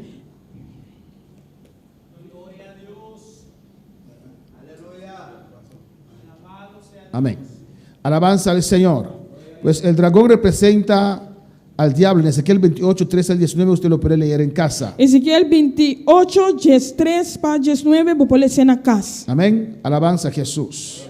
[SPEAKER 6] Amén. Alabanza al Señor. Pues el dragón representa al diablo. En Ezequiel 28, 13 al 19, usted lo puede leer en casa.
[SPEAKER 7] Ezequiel 28, 13 para 19, vou pôr na casa.
[SPEAKER 6] Amén. Alabanza a Jesús.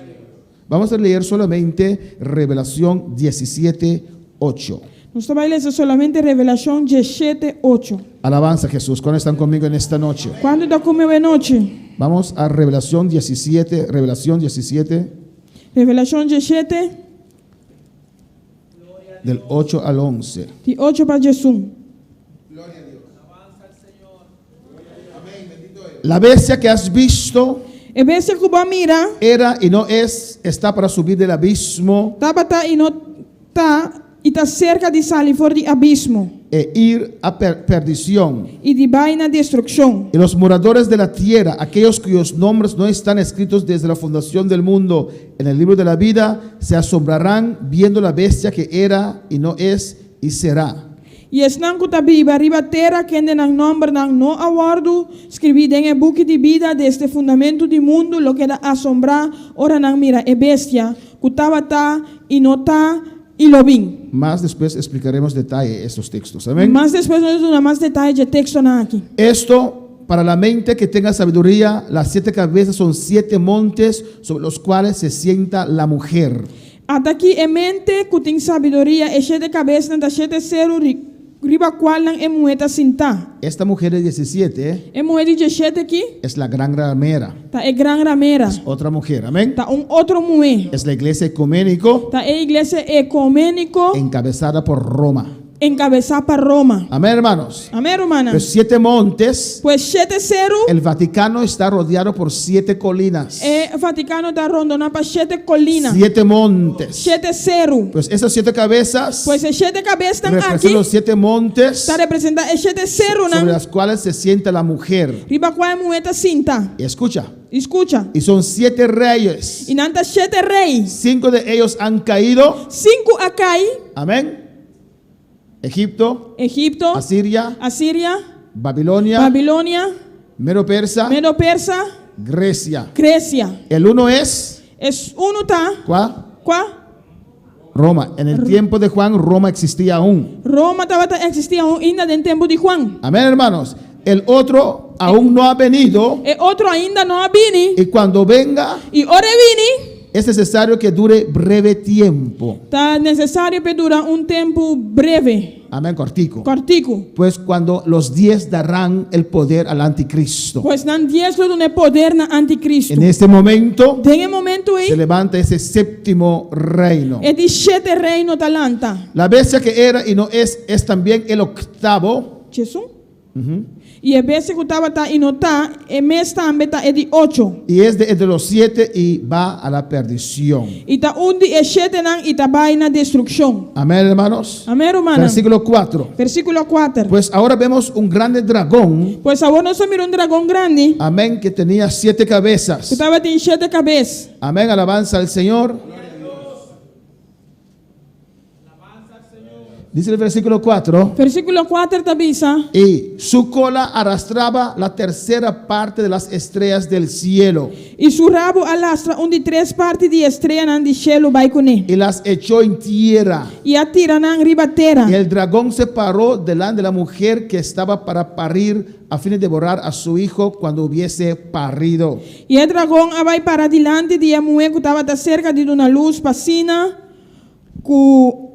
[SPEAKER 6] Vamos a leer solamente Revelación 17, 8.
[SPEAKER 7] Nós vamos ler solamente Revelação 17, 8.
[SPEAKER 6] Alabanza a Jesús. ¿Cuándo están conmigo en esta noche?
[SPEAKER 7] Quando está comigo de noite?
[SPEAKER 6] Vamos a Revelación 17, Revelación 17.
[SPEAKER 7] Revelação 17.
[SPEAKER 6] del 8 al 11.
[SPEAKER 7] Die 8 para Jesús.
[SPEAKER 6] La bestia que has visto
[SPEAKER 7] E bestia kuba mira,
[SPEAKER 6] era y no es, está para subir del abismo
[SPEAKER 7] tabata e não tá e tá cerca de salir for de abismo
[SPEAKER 6] e ir a perdición.
[SPEAKER 7] e de vai na destruição.
[SPEAKER 6] Y los moradores de la tierra, aquellos cuyos nombres no están escritos desde la fundación del mundo en el libro de la vida, se asombrarán viendo la bestia que era y no es y será.
[SPEAKER 7] E esnan kuta biba riba terra kende nang nombre nang no awardu escrevido en el book de vida desde fundamento do mundo lo que da asombrar ora nang mira e bestia kutaba ta e no ta e lo vin.
[SPEAKER 6] Más después explicaremos detalle estos textos. Amén.
[SPEAKER 7] Mas depois nós damos mais detalhe de texto na aqui.
[SPEAKER 6] Esto, para la mente que tenga sabiduría, las 7 cabezas son 7 montes sobre los cuales se sienta la mujer.
[SPEAKER 7] Até aqui é mente que tem sabedoria e cheia de cabeça da cheia de ser riba qual não é moeda sinta.
[SPEAKER 6] Esta mujer de 17
[SPEAKER 7] É moeda de cheia aqui,
[SPEAKER 6] es la gran ramera.
[SPEAKER 7] tá é gran ramera,
[SPEAKER 6] Otra mujer, amén.
[SPEAKER 7] tá outro moeda.
[SPEAKER 6] Es la iglesia ecuménico
[SPEAKER 7] Tá é igreja ecumênico
[SPEAKER 6] encabezada por Roma.
[SPEAKER 7] encabeçada para Roma.
[SPEAKER 6] Amén, hermanos.
[SPEAKER 7] Amém, romana.
[SPEAKER 6] Los 7 montes,
[SPEAKER 7] Pues cheia de zero,
[SPEAKER 6] el Vaticano está rodeado por 7 colinas.
[SPEAKER 7] o Vaticano tá rondando para cheia de colina.
[SPEAKER 6] 7 montes.
[SPEAKER 7] Cheia de zero.
[SPEAKER 6] Pues esas 7 cabezas
[SPEAKER 7] Pues é cheia de cabeça aqui,
[SPEAKER 6] representan los 7 montes
[SPEAKER 7] tá representando é cheia de zero,
[SPEAKER 6] sobre
[SPEAKER 7] não?
[SPEAKER 6] las cuales se sienta la mujer.
[SPEAKER 7] Riba qual é moeda sinta.
[SPEAKER 6] Y escucha,
[SPEAKER 7] Escucha.
[SPEAKER 6] y son 7 reyes.
[SPEAKER 7] E nanta cheia de rei.
[SPEAKER 6] 5 de ellos han caído.
[SPEAKER 7] 5 acai,
[SPEAKER 6] Amén. Egipto,
[SPEAKER 7] Egipto,
[SPEAKER 6] Asiria,
[SPEAKER 7] Assíria,
[SPEAKER 6] Babilonia,
[SPEAKER 7] Babilônia,
[SPEAKER 6] Medo Persa,
[SPEAKER 7] Medo-Persa,
[SPEAKER 6] Grecia.
[SPEAKER 7] Grécia.
[SPEAKER 6] El uno es,
[SPEAKER 7] Es uno tá,
[SPEAKER 6] ¿cuál?
[SPEAKER 7] qual?
[SPEAKER 6] Roma. En el tiempo de Juan, Roma existía aún.
[SPEAKER 7] Roma existia ainda no tempo de Juan.
[SPEAKER 6] Amén, hermanos. El otro aún no ha venido.
[SPEAKER 7] E outro ainda não vini.
[SPEAKER 6] Y cuando venga,
[SPEAKER 7] E ora vini,
[SPEAKER 6] es necesario que dure breve tiempo.
[SPEAKER 7] tá necessário para durar tempo breve,
[SPEAKER 6] Amén, cortico.
[SPEAKER 7] cortico.
[SPEAKER 6] Pues cuando los 10 darán el poder al anticristo.
[SPEAKER 7] Pois não 10 lo do poder na anticristo.
[SPEAKER 6] En este momento
[SPEAKER 7] Tem momento
[SPEAKER 6] se
[SPEAKER 7] aí,
[SPEAKER 6] levanta ese séptimo reino.
[SPEAKER 7] é de 7 reino talanta.
[SPEAKER 6] La bestia que era y no es también el octavo.
[SPEAKER 7] Jesus? E a vez que estava tá e não tá, e mês também tá é de 8.
[SPEAKER 6] Y es de entre los 7 y va a la perdición.
[SPEAKER 7] E tá de é 7 não e tá vai na destruição.
[SPEAKER 6] Amén, hermanos.
[SPEAKER 7] Amém, romana.
[SPEAKER 6] Versículo 4.
[SPEAKER 7] Versículo 4.
[SPEAKER 6] Pues ahora vemos un grande dragón.
[SPEAKER 7] Pois agora nós miramos dragão grande
[SPEAKER 6] Amén, que tenía 7
[SPEAKER 7] que
[SPEAKER 6] cabezas.
[SPEAKER 7] estava em 7 cabeças.
[SPEAKER 6] Amén, alabanza al Señor. Dice el versículo 4.
[SPEAKER 7] Versículo 4 tabisa.
[SPEAKER 6] Y su cola arrastraba la tercera parte de las estrellas del cielo
[SPEAKER 7] E su rabo alastra de 3 partes de estrela nan de cielo vai com ele.
[SPEAKER 6] y las echó en tierra.
[SPEAKER 7] E atira nan ribatera.
[SPEAKER 6] Y el dragón se paró delante de la mujer que estaba para parir a fin de devorar a su hijo cuando hubiese parido.
[SPEAKER 7] E o dragão vai para diante de a mulher que estava cerca de uma luz pasina, que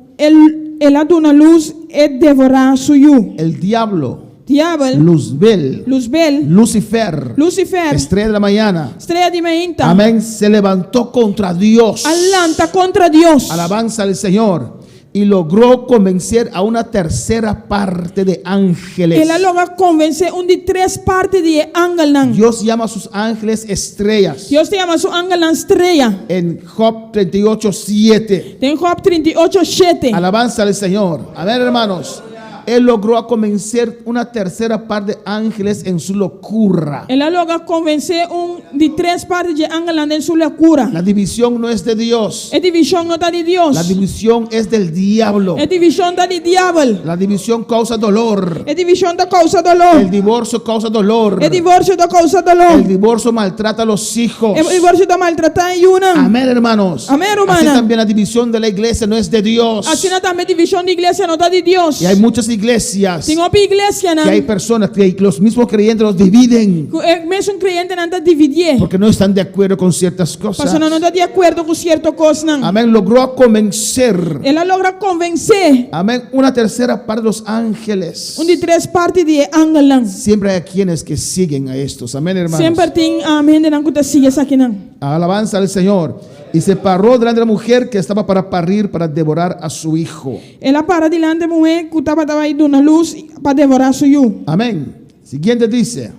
[SPEAKER 7] ela de uma luz é devorar suyo.
[SPEAKER 6] El diablo,
[SPEAKER 7] Diabo,
[SPEAKER 6] Luzbel,
[SPEAKER 7] Luzbel,
[SPEAKER 6] Lucifer,
[SPEAKER 7] Lucifer,
[SPEAKER 6] estrella de la mañana,
[SPEAKER 7] estrela de meinta,
[SPEAKER 6] amén, se levantó contra Dios.
[SPEAKER 7] alanta contra Deus.
[SPEAKER 6] Alabanza al Señor. Y logró convencer a una tercera parte de ángeles.
[SPEAKER 7] Ela logo convence de 3 partes de ángel nan.
[SPEAKER 6] Dios llama a sus ángeles estrellas.
[SPEAKER 7] Deus te chama su ángel nan estrela.
[SPEAKER 6] En Job 38:7.
[SPEAKER 7] Tem Job 38:7.
[SPEAKER 6] Alabanza al Señor. A ver, hermanos. Él logró convencer una tercera parte de ángeles en su locura.
[SPEAKER 7] Ela logo convence de 3 partes de ángel nan en su loucura.
[SPEAKER 6] La división no es de Dios.
[SPEAKER 7] É divisão não tá de Deus.
[SPEAKER 6] La división es del diablo.
[SPEAKER 7] É divisão tá de diabo.
[SPEAKER 6] La división causa dolor.
[SPEAKER 7] É divisão da causa dolor.
[SPEAKER 6] El divorcio causa dolor.
[SPEAKER 7] É divórcio da causa dolor.
[SPEAKER 6] El divorcio maltrata a los hijos.
[SPEAKER 7] É divórcio da maltratar e una.
[SPEAKER 6] Amén, hermanos.
[SPEAKER 7] Amén,
[SPEAKER 6] Así
[SPEAKER 7] hermana.
[SPEAKER 6] también la división de la iglesia no es de Dios.
[SPEAKER 7] Assim também divisão de igreja não tá de Deus.
[SPEAKER 6] Y hay muchas iglesias
[SPEAKER 7] Tem outra igreja
[SPEAKER 6] que hay
[SPEAKER 7] não.
[SPEAKER 6] personas que los mismos creyentes los dividen
[SPEAKER 7] Mesmo crente não tá dividir.
[SPEAKER 6] porque no están de acuerdo con ciertas cosas.
[SPEAKER 7] Porque não tá de acordo com certa coisa não.
[SPEAKER 6] Amén. Logró convencer.
[SPEAKER 7] Ela logra convencer
[SPEAKER 6] Amén. Una tercera parte de los ángeles.
[SPEAKER 7] de 3 partes de ángel não.
[SPEAKER 6] Siempre hay quienes que siguen a estos. Amén, hermanos.
[SPEAKER 7] Sempre tem amém de não que sigue aqui não.
[SPEAKER 6] Alabanza al Señor. Y se paró delante de la mujer que estaba para parir, para devorar a su hijo.
[SPEAKER 7] Ela para dilante da mulher que estava aí dando luz para devorar seu filho.
[SPEAKER 6] Amén. Siguiente dice,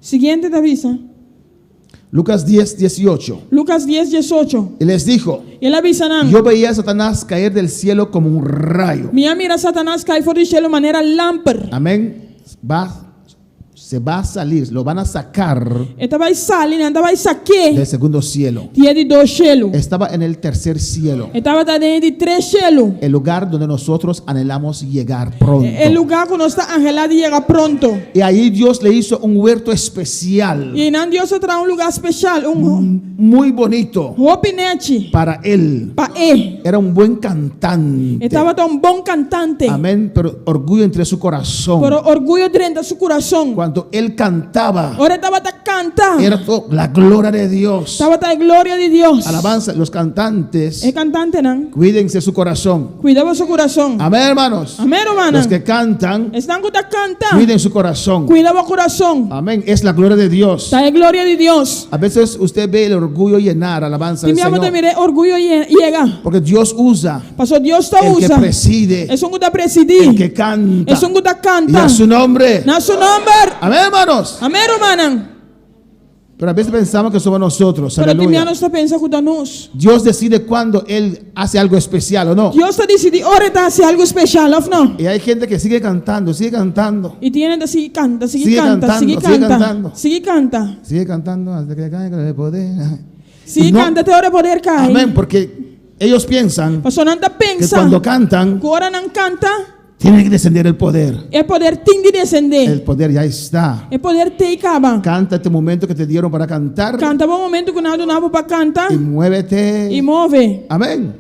[SPEAKER 7] Seguinte da vista.
[SPEAKER 6] Lucas 10, 18.
[SPEAKER 7] Lucas 10, 18.
[SPEAKER 6] Y les dijo,
[SPEAKER 7] Ele avisa não.
[SPEAKER 6] yo veía a Satanás caer del cielo como un rayo.
[SPEAKER 7] Minha mira Satanás cai fora do cielo de maneira lâmpada.
[SPEAKER 6] Amén. Se va a salir, lo van a sacar
[SPEAKER 7] Estava aí salindo, estava aí saque.
[SPEAKER 6] del segundo cielo.
[SPEAKER 7] Tinha de 2 cielo.
[SPEAKER 6] Estaba en el tercer cielo,
[SPEAKER 7] Estava dentro de 3 cielo.
[SPEAKER 6] el lugar donde nosotros anhelamos llegar pronto.
[SPEAKER 7] El lugar que nós está angelado e chega pronto.
[SPEAKER 6] Y ahí Dios le hizo un huerto especial,
[SPEAKER 7] E não Deus traz lugar especial,
[SPEAKER 6] muy bonito
[SPEAKER 7] roupinete
[SPEAKER 6] para él.
[SPEAKER 7] para ele.
[SPEAKER 6] Era un buen cantante.
[SPEAKER 7] Estava tão bom cantante.
[SPEAKER 6] Amén, pero orgullo entre su corazón.
[SPEAKER 7] Por orgulho dentro do seu coração.
[SPEAKER 6] Cuando él cantaba,
[SPEAKER 7] Ora estava a cantar.
[SPEAKER 6] era todo la gloria de Dios.
[SPEAKER 7] Estava a glória de Deus.
[SPEAKER 6] Alabanza, los cantantes,
[SPEAKER 7] É cantante, não?
[SPEAKER 6] cuídense su corazón.
[SPEAKER 7] Cuidava seu coração.
[SPEAKER 6] Amén, hermanos.
[SPEAKER 7] Amém, hermana.
[SPEAKER 6] Los que cantan,
[SPEAKER 7] Estão que canta.
[SPEAKER 6] cuiden su corazón.
[SPEAKER 7] Cuidava o coração.
[SPEAKER 6] Amén, es la gloria de Dios.
[SPEAKER 7] Está a glória de Deus.
[SPEAKER 6] A veces usted ve el orgullo llenar, alabanza del
[SPEAKER 7] Timiamo
[SPEAKER 6] Señor.
[SPEAKER 7] também orgulho chega.
[SPEAKER 6] Porque Dios usa
[SPEAKER 7] Pastor Deus está
[SPEAKER 6] el que
[SPEAKER 7] usa.
[SPEAKER 6] preside,
[SPEAKER 7] É um que presidir.
[SPEAKER 6] el que canta,
[SPEAKER 7] É um que
[SPEAKER 6] y
[SPEAKER 7] canta.
[SPEAKER 6] a su nombre.
[SPEAKER 7] Na seu nome.
[SPEAKER 6] Amén, hermanos.
[SPEAKER 7] Amém, hermana.
[SPEAKER 6] Pero a veces pensamos que somos nosotros.
[SPEAKER 7] Pero
[SPEAKER 6] Aleluya.
[SPEAKER 7] timiamo está pensa que nós.
[SPEAKER 6] Dios decide cuando Él hace algo especial o no.
[SPEAKER 7] Deus está decidindo ora está fazer algo especial, não?
[SPEAKER 6] Y hay gente que sigue cantando, sigue cantando,
[SPEAKER 7] E tiene de seguir canta,
[SPEAKER 6] Sigue
[SPEAKER 7] seguir canta,
[SPEAKER 6] cantando,
[SPEAKER 7] seguir
[SPEAKER 6] sigue
[SPEAKER 7] canta,
[SPEAKER 6] cantando.
[SPEAKER 7] seguir canta.
[SPEAKER 6] sigue cantando hasta que caiga el poder.
[SPEAKER 7] Sigue
[SPEAKER 6] Y no-
[SPEAKER 7] canta até hora poder cair.
[SPEAKER 6] Amén, porque ellos piensan
[SPEAKER 7] Pastor não está
[SPEAKER 6] que
[SPEAKER 7] pensa.
[SPEAKER 6] cuando cantan
[SPEAKER 7] Que ora não canta,
[SPEAKER 6] tiene que descender el poder.
[SPEAKER 7] é poder tem de descender.
[SPEAKER 6] El poder ya está.
[SPEAKER 7] É poder ter e acaba.
[SPEAKER 6] Canta este momento que te dieron para cantar
[SPEAKER 7] Canta bom momento que nada nada para cantar
[SPEAKER 6] y muévete.
[SPEAKER 7] e move.
[SPEAKER 6] Amén.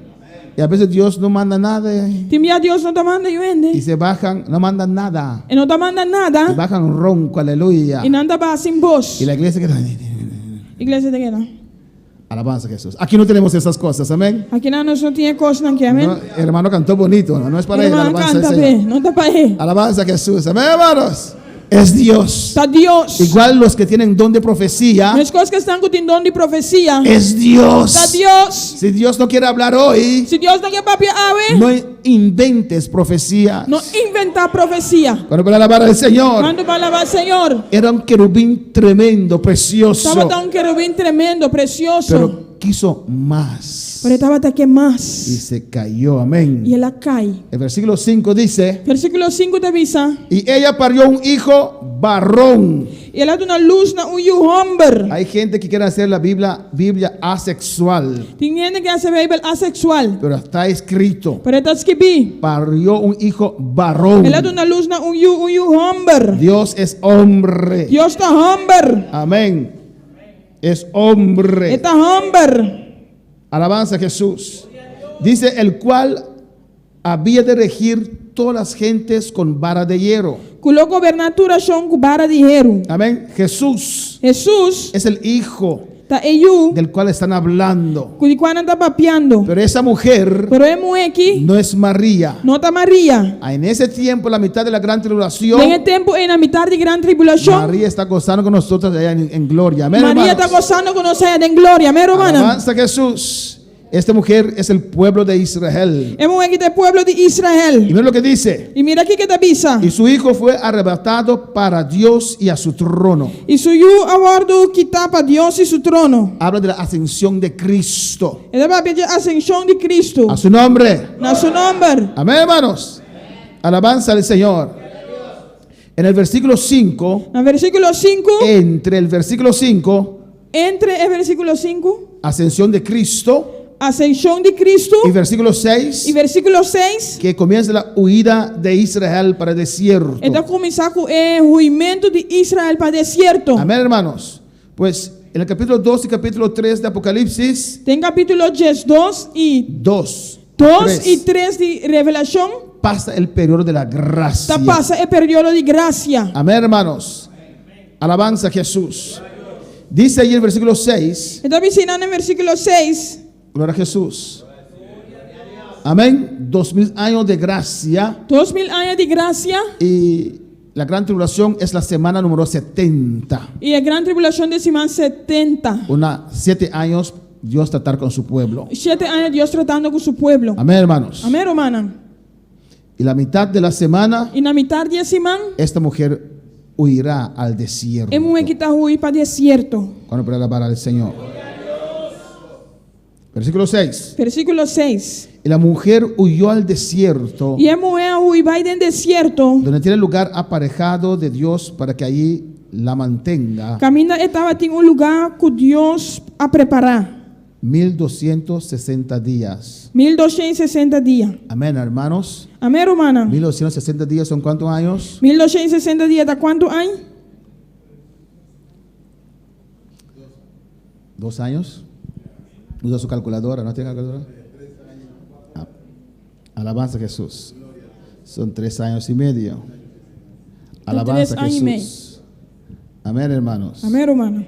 [SPEAKER 6] Y a veces Dios no manda nada
[SPEAKER 7] Timia Deus não te manda e
[SPEAKER 6] y
[SPEAKER 7] vende.
[SPEAKER 6] se bajan, no mandan nada.
[SPEAKER 7] E não te manda
[SPEAKER 6] Y
[SPEAKER 7] nada.
[SPEAKER 6] bajan ronco, aleluya.
[SPEAKER 7] E não te vai sem voz.
[SPEAKER 6] Y la iglesia que
[SPEAKER 7] Igreja de guerra.
[SPEAKER 6] alabanza a Jesús. Aquí no tenemos esas cosas, amén.
[SPEAKER 7] Aqui não nós não tinha coisa não que amém.
[SPEAKER 6] No, hermano cantó bonito, no es para él,
[SPEAKER 7] Irmã
[SPEAKER 6] alabanza al
[SPEAKER 7] canta
[SPEAKER 6] Señor.
[SPEAKER 7] bem, não tá para ele.
[SPEAKER 6] Alabanza a Jesús, amén, hermanos. Es Dios.
[SPEAKER 7] Está Deus.
[SPEAKER 6] Igual los que tienen don de profecía,
[SPEAKER 7] As coisas que estão com dom de profecia.
[SPEAKER 6] es Dios.
[SPEAKER 7] Está Deus.
[SPEAKER 6] Si Dios no quiere hablar hoy,
[SPEAKER 7] Se Deus não quer papiar ave,
[SPEAKER 6] no inventes profecía.
[SPEAKER 7] não inventar profecia.
[SPEAKER 6] Cuando para alabar al Señor,
[SPEAKER 7] Quando vai lavar Senhor,
[SPEAKER 6] era un querubín tremendo, precioso,
[SPEAKER 7] estava tão querubim tremendo, precioso.
[SPEAKER 6] pero quiso más
[SPEAKER 7] Pero estava até que
[SPEAKER 6] y
[SPEAKER 7] mais.
[SPEAKER 6] se cayó, amén.
[SPEAKER 7] E ela cai.
[SPEAKER 6] El versículo 5 dice,
[SPEAKER 7] Versículo 5 te avisa.
[SPEAKER 6] y ella parió un hijo varón.
[SPEAKER 7] E ela dá uma luz na homem.
[SPEAKER 6] Hay gente que quiere hacer la Biblia asexual,
[SPEAKER 7] Tem gente que hace Bíblia assexual.
[SPEAKER 6] pero está escrito,
[SPEAKER 7] Pero está escrito.
[SPEAKER 6] parió un hijo varón.
[SPEAKER 7] Ela dá uma luz na homem.
[SPEAKER 6] Dios es hombre.
[SPEAKER 7] Deus está homem.
[SPEAKER 6] Amén. Es hombre.
[SPEAKER 7] Está homem.
[SPEAKER 6] Alabanza a Jesús. Dice el cual había de regir todas las gentes con vara de hierro.
[SPEAKER 7] Culo governatura chão com vara de hierro.
[SPEAKER 6] Amén. Jesús
[SPEAKER 7] Jesus
[SPEAKER 6] es el hijo
[SPEAKER 7] está eu.
[SPEAKER 6] del cual están hablando.
[SPEAKER 7] De quando está papiando.
[SPEAKER 6] Pero esa mujer
[SPEAKER 7] Pero é mulher aqui.
[SPEAKER 6] no es María.
[SPEAKER 7] Não está Maria.
[SPEAKER 6] En ese tiempo, la mitad de la gran tribulación,
[SPEAKER 7] Nem é tempo na metade de grande tribulação.
[SPEAKER 6] María está gozando con nosotros allá en gloria. Amén,
[SPEAKER 7] Maria
[SPEAKER 6] hermanos.
[SPEAKER 7] está gozando com nós em glória. Amém, hermana?
[SPEAKER 6] Alabanza a Jesús. Esta mujer es el pueblo de Israel.
[SPEAKER 7] É mulher que do pueblo de Israel.
[SPEAKER 6] Y mira lo que dice.
[SPEAKER 7] E mira aqui que te avisa.
[SPEAKER 6] Y su hijo fue arrebatado para Dios y a su trono.
[SPEAKER 7] E suiu a bordo que está para Deus e seu trono.
[SPEAKER 6] Habla de la ascensión de Cristo.
[SPEAKER 7] Ele vai pedir a ascensão de Cristo.
[SPEAKER 6] A su nombre.
[SPEAKER 7] Na seu nome.
[SPEAKER 6] Amén, hermanos. Alabanza al Señor. En el versículo 5,
[SPEAKER 7] No versículo 5.
[SPEAKER 6] entre el versículo 5,
[SPEAKER 7] Entre o versículo 5.
[SPEAKER 6] ascensión de Cristo,
[SPEAKER 7] Ascensão de Cristo.
[SPEAKER 6] y versículo
[SPEAKER 7] E
[SPEAKER 6] 6,
[SPEAKER 7] versículo 6.
[SPEAKER 6] que comienza la huida de Israel para el desierto.
[SPEAKER 7] Então começar com o ruimento de Israel para o deserto.
[SPEAKER 6] Amén, hermanos. Pues en el capítulo 2 y capítulo 3 de Apocalipsis,
[SPEAKER 7] Tem capítulo 2 e
[SPEAKER 6] 2
[SPEAKER 7] e 3 de revelação.
[SPEAKER 6] pasa el periodo de la gracia.
[SPEAKER 7] Tá passa o período de graça.
[SPEAKER 6] Amén, hermanos. Alabanza a Jesús. Dice ahí el versículo 6,
[SPEAKER 7] Então ensinando no versículo 6.
[SPEAKER 6] gloria a Jesús. Amén. 2000 años de gracia
[SPEAKER 7] 2000 anos de graça.
[SPEAKER 6] y La gran tribulación es la semana número 70.
[SPEAKER 7] Y la gran tribulación de semana 70.
[SPEAKER 6] 7 años Dios tratar con su pueblo.
[SPEAKER 7] 7 años Dios tratando con su pueblo.
[SPEAKER 6] Amén, hermanos.
[SPEAKER 7] Amén, hermana.
[SPEAKER 6] Y la mitad de la semana,
[SPEAKER 7] Y na mitad de semana,
[SPEAKER 6] esta mujer huirá al desierto.
[SPEAKER 7] hemos que estar huir para desierto.
[SPEAKER 6] Cuando para alabar al Señor. Versículo 6.
[SPEAKER 7] Versículo 6.
[SPEAKER 6] Y la mujer huyó al desierto,
[SPEAKER 7] Y hemos huir va en desierto.
[SPEAKER 6] donde tiene lugar aparejado de Dios para que allí la mantenga
[SPEAKER 7] Camina estaba en un lugar que Dios a preparar.
[SPEAKER 6] 1260 días.
[SPEAKER 7] 1260 días.
[SPEAKER 6] Amén, hermanos.
[SPEAKER 7] Amén, hermana.
[SPEAKER 6] 1260 días son ¿cuántos años?
[SPEAKER 7] 1260 días, ¿de cuánto hay?
[SPEAKER 6] 2 años. Usa su calculadora, ¿no tiene calculadora? Ah, alabanza a Jesús. Son 3 años y medio. Alabanza a
[SPEAKER 7] 3 años y
[SPEAKER 6] Jesús. Amén, hermanos.
[SPEAKER 7] Amén, hermana.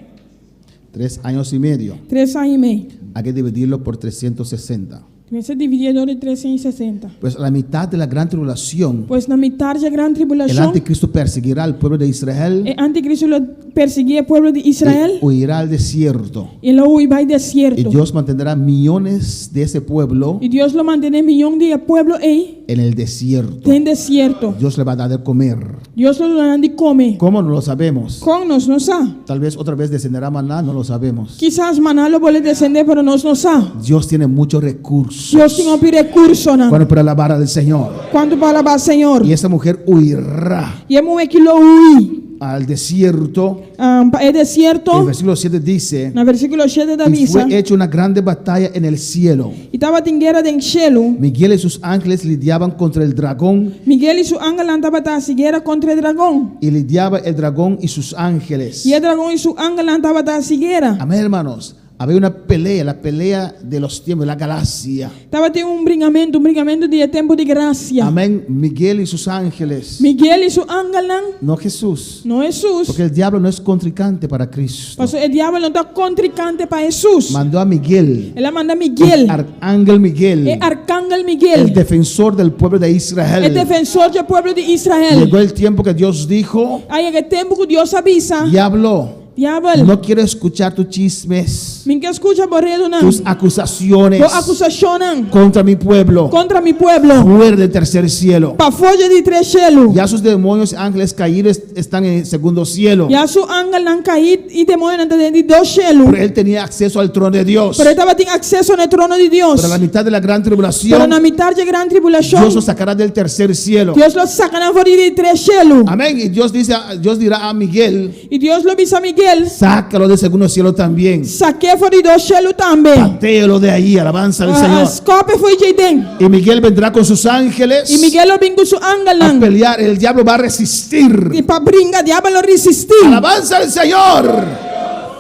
[SPEAKER 6] 3 años y medio.
[SPEAKER 7] 3 años y medio.
[SPEAKER 6] Hay que dividirlo por 360.
[SPEAKER 7] Ese dividido de 360.
[SPEAKER 6] Pues a la mitad de la gran tribulación,
[SPEAKER 7] Pues na mitad de la gran
[SPEAKER 6] el
[SPEAKER 7] tribulación,
[SPEAKER 6] anticristo perseguirá al pueblo de Israel
[SPEAKER 7] el anticristo lo perseguía al pueblo de Israel
[SPEAKER 6] y huirá al desierto.
[SPEAKER 7] y lo huir va al
[SPEAKER 6] Y
[SPEAKER 7] desierto.
[SPEAKER 6] Dios mantendrá millones de ese pueblo
[SPEAKER 7] Y Dios lo mantiene millón de pueblo ahí
[SPEAKER 6] en el desierto.
[SPEAKER 7] en desierto.
[SPEAKER 6] Dios le va a dar de comer.
[SPEAKER 7] Dios lo dan de comer.
[SPEAKER 6] ¿Cómo? No lo sabemos.
[SPEAKER 7] Con nos no sabe.
[SPEAKER 6] Tal vez otra vez descenderá maná, no lo sabemos.
[SPEAKER 7] Quizás maná lo puede descender, pero nos no sabe.
[SPEAKER 6] Dios tiene muchos recursos.
[SPEAKER 7] Dios tiene un recurso, ¿no?
[SPEAKER 6] Bueno, para alabar al Señor.
[SPEAKER 7] ¿Cuánto para alabar, Señor?
[SPEAKER 6] Y esa mujer huirá
[SPEAKER 7] Y hemos que lo huí
[SPEAKER 6] al desierto.
[SPEAKER 7] para el
[SPEAKER 6] El
[SPEAKER 7] desierto.
[SPEAKER 6] versículo 7 dice:
[SPEAKER 7] En el versículo 7 de
[SPEAKER 6] y
[SPEAKER 7] misa.
[SPEAKER 6] fue hecha una grande batalla en el cielo.
[SPEAKER 7] Y estaba en guerra de cielo.
[SPEAKER 6] Miguel y sus ángeles lidiaban contra el dragón,
[SPEAKER 7] Miguel y su ángel andaban en guerra contra el dragón.
[SPEAKER 6] y lidiaba el dragón y sus ángeles.
[SPEAKER 7] Y el dragón y su ángel andaban en guerra.
[SPEAKER 6] Amén, hermanos. Había una pelea, la pelea de los tiempos, la galaxia.
[SPEAKER 7] Estaba en un brincamiento de tiempo de gracia.
[SPEAKER 6] Amén. Miguel y sus ángeles.
[SPEAKER 7] Miguel y su ángel,
[SPEAKER 6] No Jesús.
[SPEAKER 7] no Jesús.
[SPEAKER 6] Porque el diablo no es contrincante para Cristo.
[SPEAKER 7] Por eso el diablo no está contrincante para Jesús.
[SPEAKER 6] Mandó a Miguel,
[SPEAKER 7] Él manda a Miguel,
[SPEAKER 6] el arcángel Miguel,
[SPEAKER 7] el arcángel
[SPEAKER 6] el
[SPEAKER 7] Miguel,
[SPEAKER 6] defensor del pueblo de
[SPEAKER 7] el
[SPEAKER 6] Israel.
[SPEAKER 7] defensor del pueblo de Israel.
[SPEAKER 6] Llegó el tiempo que Dios dijo:
[SPEAKER 7] Hay en el tiempo que Dios avisa,
[SPEAKER 6] diablo,
[SPEAKER 7] diablo,
[SPEAKER 6] no quiero escuchar tus chismes,
[SPEAKER 7] min que escucha por él
[SPEAKER 6] tus acusaciones
[SPEAKER 7] lo acusacionan
[SPEAKER 6] contra mi pueblo.
[SPEAKER 7] contra mi pueblo.
[SPEAKER 6] Fuera del tercer cielo.
[SPEAKER 7] Pa folla de 3 cielos.
[SPEAKER 6] Ya sus demonios y ángeles caídos están en el segundo cielo.
[SPEAKER 7] Ya su ángel han caído y demonios han de 2 cielos.
[SPEAKER 6] Pero él tenía acceso al trono de Dios.
[SPEAKER 7] Pero estaba sin acceso al trono de Dios.
[SPEAKER 6] Pero a la mitad de la gran
[SPEAKER 7] Pero
[SPEAKER 6] tribulación,
[SPEAKER 7] en la mitad de gran tribulación,
[SPEAKER 6] Dios lo sacará del tercer cielo.
[SPEAKER 7] Dios lo sacará fuera de 3 cielos.
[SPEAKER 6] Amén. Y Dios dirá a Miguel:
[SPEAKER 7] Y Dios lo avisa a Miguel,
[SPEAKER 6] sácalo del segundo cielo también.
[SPEAKER 7] saqué fuera de 2 cielos también.
[SPEAKER 6] Patéalo de ahí, alabanza al Señor.
[SPEAKER 7] Escape fue Jaden.
[SPEAKER 6] Y Miguel vendrá con sus ángeles
[SPEAKER 7] Y Miguel lo vino su
[SPEAKER 6] a
[SPEAKER 7] ángel.
[SPEAKER 6] pelear. El diablo va a resistir.
[SPEAKER 7] Y para brincar, diablo lo resistir.
[SPEAKER 6] Alabanza al Señor.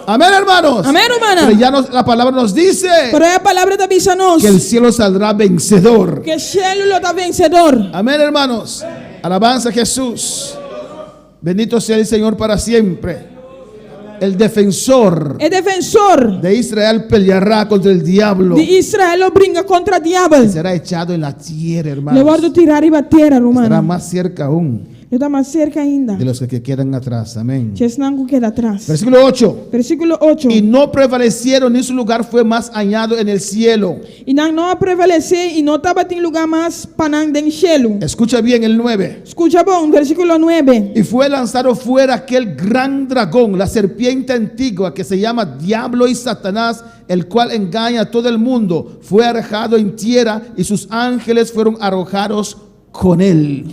[SPEAKER 6] Amén, hermanos.
[SPEAKER 7] Amén, hermana.
[SPEAKER 6] Pero ya la palabra nos dice
[SPEAKER 7] Pero la palabra de avisanos
[SPEAKER 6] que el cielo saldrá vencedor.
[SPEAKER 7] que el cielo lo está vencedor.
[SPEAKER 6] Amén, hermanos. Alabanza a Jesús. Bendito sea el Señor para siempre. El defensor
[SPEAKER 7] El defensor
[SPEAKER 6] de Israel peleará contra el diablo.
[SPEAKER 7] de Israel lo brinca contra el diablo.
[SPEAKER 6] Será echado en la tierra,
[SPEAKER 7] Le
[SPEAKER 6] hermanos.
[SPEAKER 7] guardo tirar y bater,
[SPEAKER 6] Estará
[SPEAKER 7] hermano.
[SPEAKER 6] más cerca aún
[SPEAKER 7] Está más cerca ainda.
[SPEAKER 6] de los que quedan atrás. Amén.
[SPEAKER 7] Chesnango queda atrás.
[SPEAKER 6] Versículo 8.
[SPEAKER 7] Versículo 8.
[SPEAKER 6] Y no prevalecieron, ni su lugar fue más añado en el cielo.
[SPEAKER 7] Y no prevalece y no estaba en lugar más panán del cielo.
[SPEAKER 6] Escucha bien el 9.
[SPEAKER 7] Escucha bon, versículo 9.
[SPEAKER 6] Y fue lanzado fuera aquel gran dragón, la serpiente antigua que se llama Diablo y Satanás, el cual engaña a todo el mundo. Fue arrojado en tierra y sus ángeles fueron arrojados con él.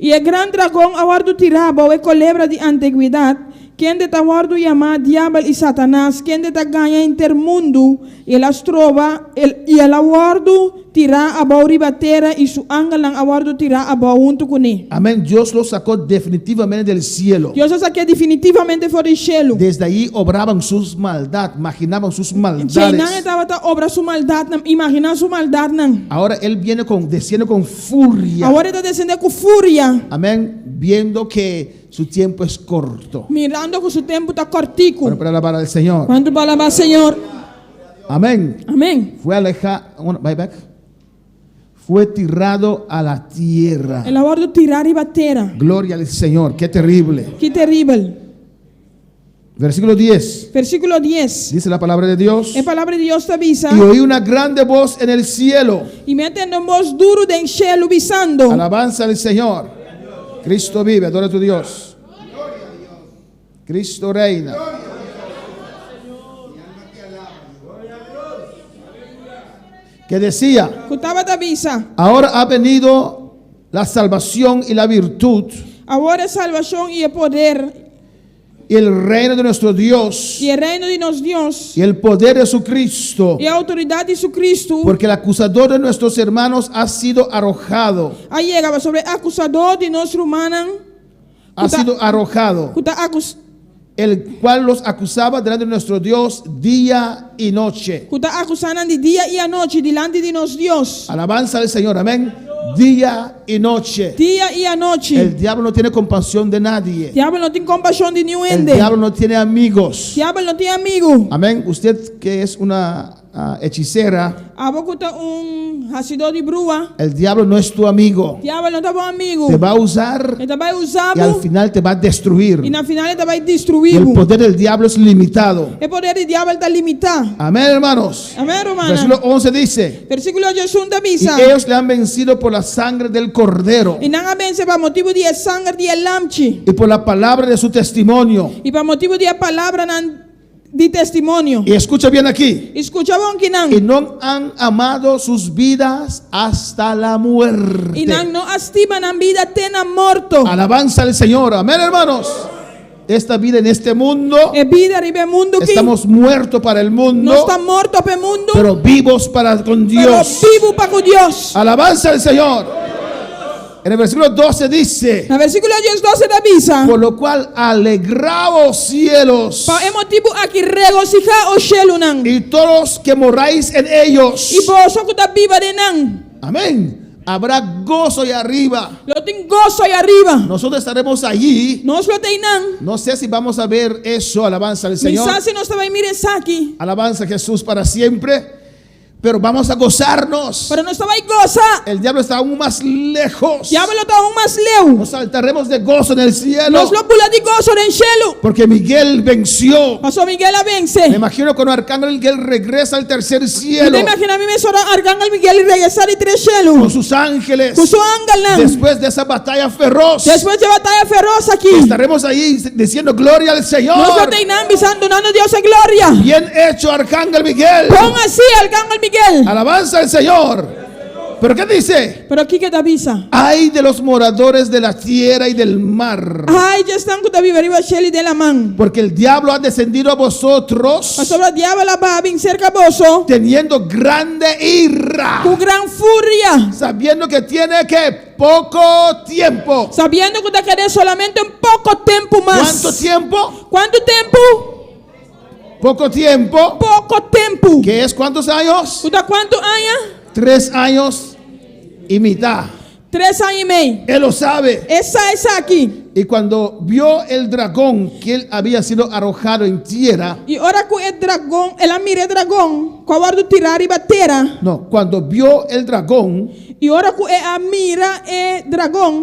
[SPEAKER 7] Y el gran dragón aguardo tiraba o culebra de antigüedad, quien de aguardo llama diablo y Satanás, quien de gaña intermundo, y el astrova, y el aguardo tira a bauri batera y su ángel aguardo tira a junto con él.
[SPEAKER 6] Amén. Dios lo sacó definitivamente del cielo.
[SPEAKER 7] Dios lo saqué definitivamente fuera del cielo.
[SPEAKER 6] Desde ahí obraban sus maldad, imaginaban sus
[SPEAKER 7] Jainan
[SPEAKER 6] maldades.
[SPEAKER 7] estaba obra su maldad, imagina su maldad.
[SPEAKER 6] Ahora él viene desciende con furia.
[SPEAKER 7] Ahora está descendiendo con furia,
[SPEAKER 6] Amén. Viendo que su tiempo es corto.
[SPEAKER 7] mirando que su tiempo está cortico.
[SPEAKER 6] Bueno, para alabar al Señor.
[SPEAKER 7] ¿Cuánto palabras, Señor?
[SPEAKER 6] Amén.
[SPEAKER 7] Amén.
[SPEAKER 6] Fue alejado. Bye back. fue tirado a la tierra.
[SPEAKER 7] El aborto tirar y batera.
[SPEAKER 6] Gloria al Señor, qué terrible.
[SPEAKER 7] Qué terrible.
[SPEAKER 6] Versículo 10.
[SPEAKER 7] Versículo 10.
[SPEAKER 6] Dice la palabra de Dios.
[SPEAKER 7] A palavra de Deus te avisa.
[SPEAKER 6] Y oí una grande voz en el cielo.
[SPEAKER 7] E me atendeu um voz duro de cielo bisando.
[SPEAKER 6] Alabanza al Señor. Cristo vive, adora a tu Dios. Cristo reina. Que decía,
[SPEAKER 7] Cutava te avisa.
[SPEAKER 6] ahora ha venido la salvación y la virtud
[SPEAKER 7] Agora é salvação e é poder
[SPEAKER 6] y el reino de nuestro Dios
[SPEAKER 7] e é reino de nosso Deus
[SPEAKER 6] y el poder de su Cristo,
[SPEAKER 7] e a autoridade de su Cristo.
[SPEAKER 6] porque el acusador de nuestros hermanos ha sido arrojado,
[SPEAKER 7] Aí chegava sobre acusador de nosso humano.
[SPEAKER 6] ha sido arrojado,
[SPEAKER 7] Cuta acus
[SPEAKER 6] el cual los acusaba delante de nuestro Dios día y noche.
[SPEAKER 7] Cuta acusando de dia e a noite delante de nosso Deus.
[SPEAKER 6] Alabanza al Señor, amén. Día y noche.
[SPEAKER 7] Dia e a noite.
[SPEAKER 6] El diablo no tiene compasión de nadie.
[SPEAKER 7] Diabo não tem compaixão de nenhum
[SPEAKER 6] El
[SPEAKER 7] ende.
[SPEAKER 6] diablo no tiene amigos.
[SPEAKER 7] Diabo não tem amigo.
[SPEAKER 6] Amén. Usted que es una hechicera,
[SPEAKER 7] Abocuta rastidor de brua.
[SPEAKER 6] el diablo no es tu amigo.
[SPEAKER 7] Diabo não tá bom amigo.
[SPEAKER 6] Te va a usar
[SPEAKER 7] Ele vai usar
[SPEAKER 6] y al final te va a destruir.
[SPEAKER 7] e na final ele vai
[SPEAKER 6] Y
[SPEAKER 7] destruir.
[SPEAKER 6] el poder del diablo es limitado.
[SPEAKER 7] O poder de diabo está limitado.
[SPEAKER 6] Amén, hermanos.
[SPEAKER 7] Amém,
[SPEAKER 6] Versículo
[SPEAKER 7] romana.
[SPEAKER 6] 11 dice,
[SPEAKER 7] Versículo 11 da
[SPEAKER 6] y
[SPEAKER 7] misa.
[SPEAKER 6] ellos le han vencido por la sangre del cordero
[SPEAKER 7] E não vence para motivo de sangue de lamche.
[SPEAKER 6] y por la palabra de su testimonio.
[SPEAKER 7] E para motivo de palavra de testemunho.
[SPEAKER 6] Y escucha bien aquí.
[SPEAKER 7] Escuchavam que
[SPEAKER 6] Y
[SPEAKER 7] não.
[SPEAKER 6] no han amado sus vidas hasta la muerte.
[SPEAKER 7] E não estimam a vida tena morto.
[SPEAKER 6] Alabanza al Señor. Amén, hermanos. Esta vida en este mundo,
[SPEAKER 7] E vida ribe mundo que
[SPEAKER 6] estamos muertos para el
[SPEAKER 7] não
[SPEAKER 6] mundo,
[SPEAKER 7] está morto para o mundo,
[SPEAKER 6] pero vivos para con
[SPEAKER 7] pero
[SPEAKER 6] Dios.
[SPEAKER 7] vivo para com Deus.
[SPEAKER 6] Alabanza al Señor. En el versículo 12 dice,
[SPEAKER 7] No versículo 12 da misa.
[SPEAKER 6] por lo cual alegraos cielos
[SPEAKER 7] Para o motivo aqui regocijar o cielo não.
[SPEAKER 6] y todos que moráis en ellos.
[SPEAKER 7] E vós que está viva de não.
[SPEAKER 6] Amén. Habrá gozo allá arriba.
[SPEAKER 7] Lo tem gozo aí arriba.
[SPEAKER 6] Nosotros estaremos allí.
[SPEAKER 7] Nós lo tem não.
[SPEAKER 6] No sé si vamos a ver eso. Alabanza al Señor.
[SPEAKER 7] Mensagem não estava em mire aqui.
[SPEAKER 6] Alabanza a Jesús para siempre. Pero vamos a gozarnos.
[SPEAKER 7] Pero não estava aí goza.
[SPEAKER 6] El diablo está aún más lejos.
[SPEAKER 7] Diabo está aún mais leu.
[SPEAKER 6] Nos saltaremos de gozo en el cielo.
[SPEAKER 7] Nós lo pula de gozo no cielo.
[SPEAKER 6] Porque Miguel venció.
[SPEAKER 7] Pastor Miguel a vence.
[SPEAKER 6] Me imagino cuando Arcángel Miguel regresa al tercer cielo
[SPEAKER 7] Você imagina a mim mesmo Arcángel Miguel e regressar de três
[SPEAKER 6] con
[SPEAKER 7] cielos.
[SPEAKER 6] sus ángeles.
[SPEAKER 7] Com seu ángel não.
[SPEAKER 6] Después de esa batalla feroz,
[SPEAKER 7] Depois de batalha feroz aqui.
[SPEAKER 6] estaremos ahí diciendo gloria al
[SPEAKER 7] Nós lo
[SPEAKER 6] Señor.
[SPEAKER 7] tem não, bisando dando Deus a glória.
[SPEAKER 6] Bien hecho, Arcángel Miguel.
[SPEAKER 7] Pon assim Arcángel Miguel.
[SPEAKER 6] Alabanza al Señor. Pero ¿qué dice?
[SPEAKER 7] Pero aqui que te avisa.
[SPEAKER 6] Ay de los moradores de la tierra y del mar,
[SPEAKER 7] Ai, já estão com a viva Shelly de la mão.
[SPEAKER 6] porque el diablo ha descendido a vosotros
[SPEAKER 7] Pastor o diabo lá vai vir cerca vosso.
[SPEAKER 6] teniendo grande ira,
[SPEAKER 7] Com gran fúria.
[SPEAKER 6] sabiendo que tiene que poco tiempo.
[SPEAKER 7] Sabendo que te querer solamente um pouco tempo mais.
[SPEAKER 6] ¿Cuánto tiempo?
[SPEAKER 7] Quanto tempo?
[SPEAKER 6] Poco tiempo.
[SPEAKER 7] Pouco tempo.
[SPEAKER 6] ¿Qué es cuántos años?
[SPEAKER 7] Kuda quanto anos?
[SPEAKER 6] 3 años y mitad.
[SPEAKER 7] 3 anos e meio.
[SPEAKER 6] Él lo sabe.
[SPEAKER 7] Essa aqui.
[SPEAKER 6] Y cuando vio el dragón que él había sido arrojado en tierra,
[SPEAKER 7] E ora que o dragão, ela mira o dragão, com a tirar e batera.
[SPEAKER 6] no, cuando vio el dragón,
[SPEAKER 7] E ora que a mira o dragão.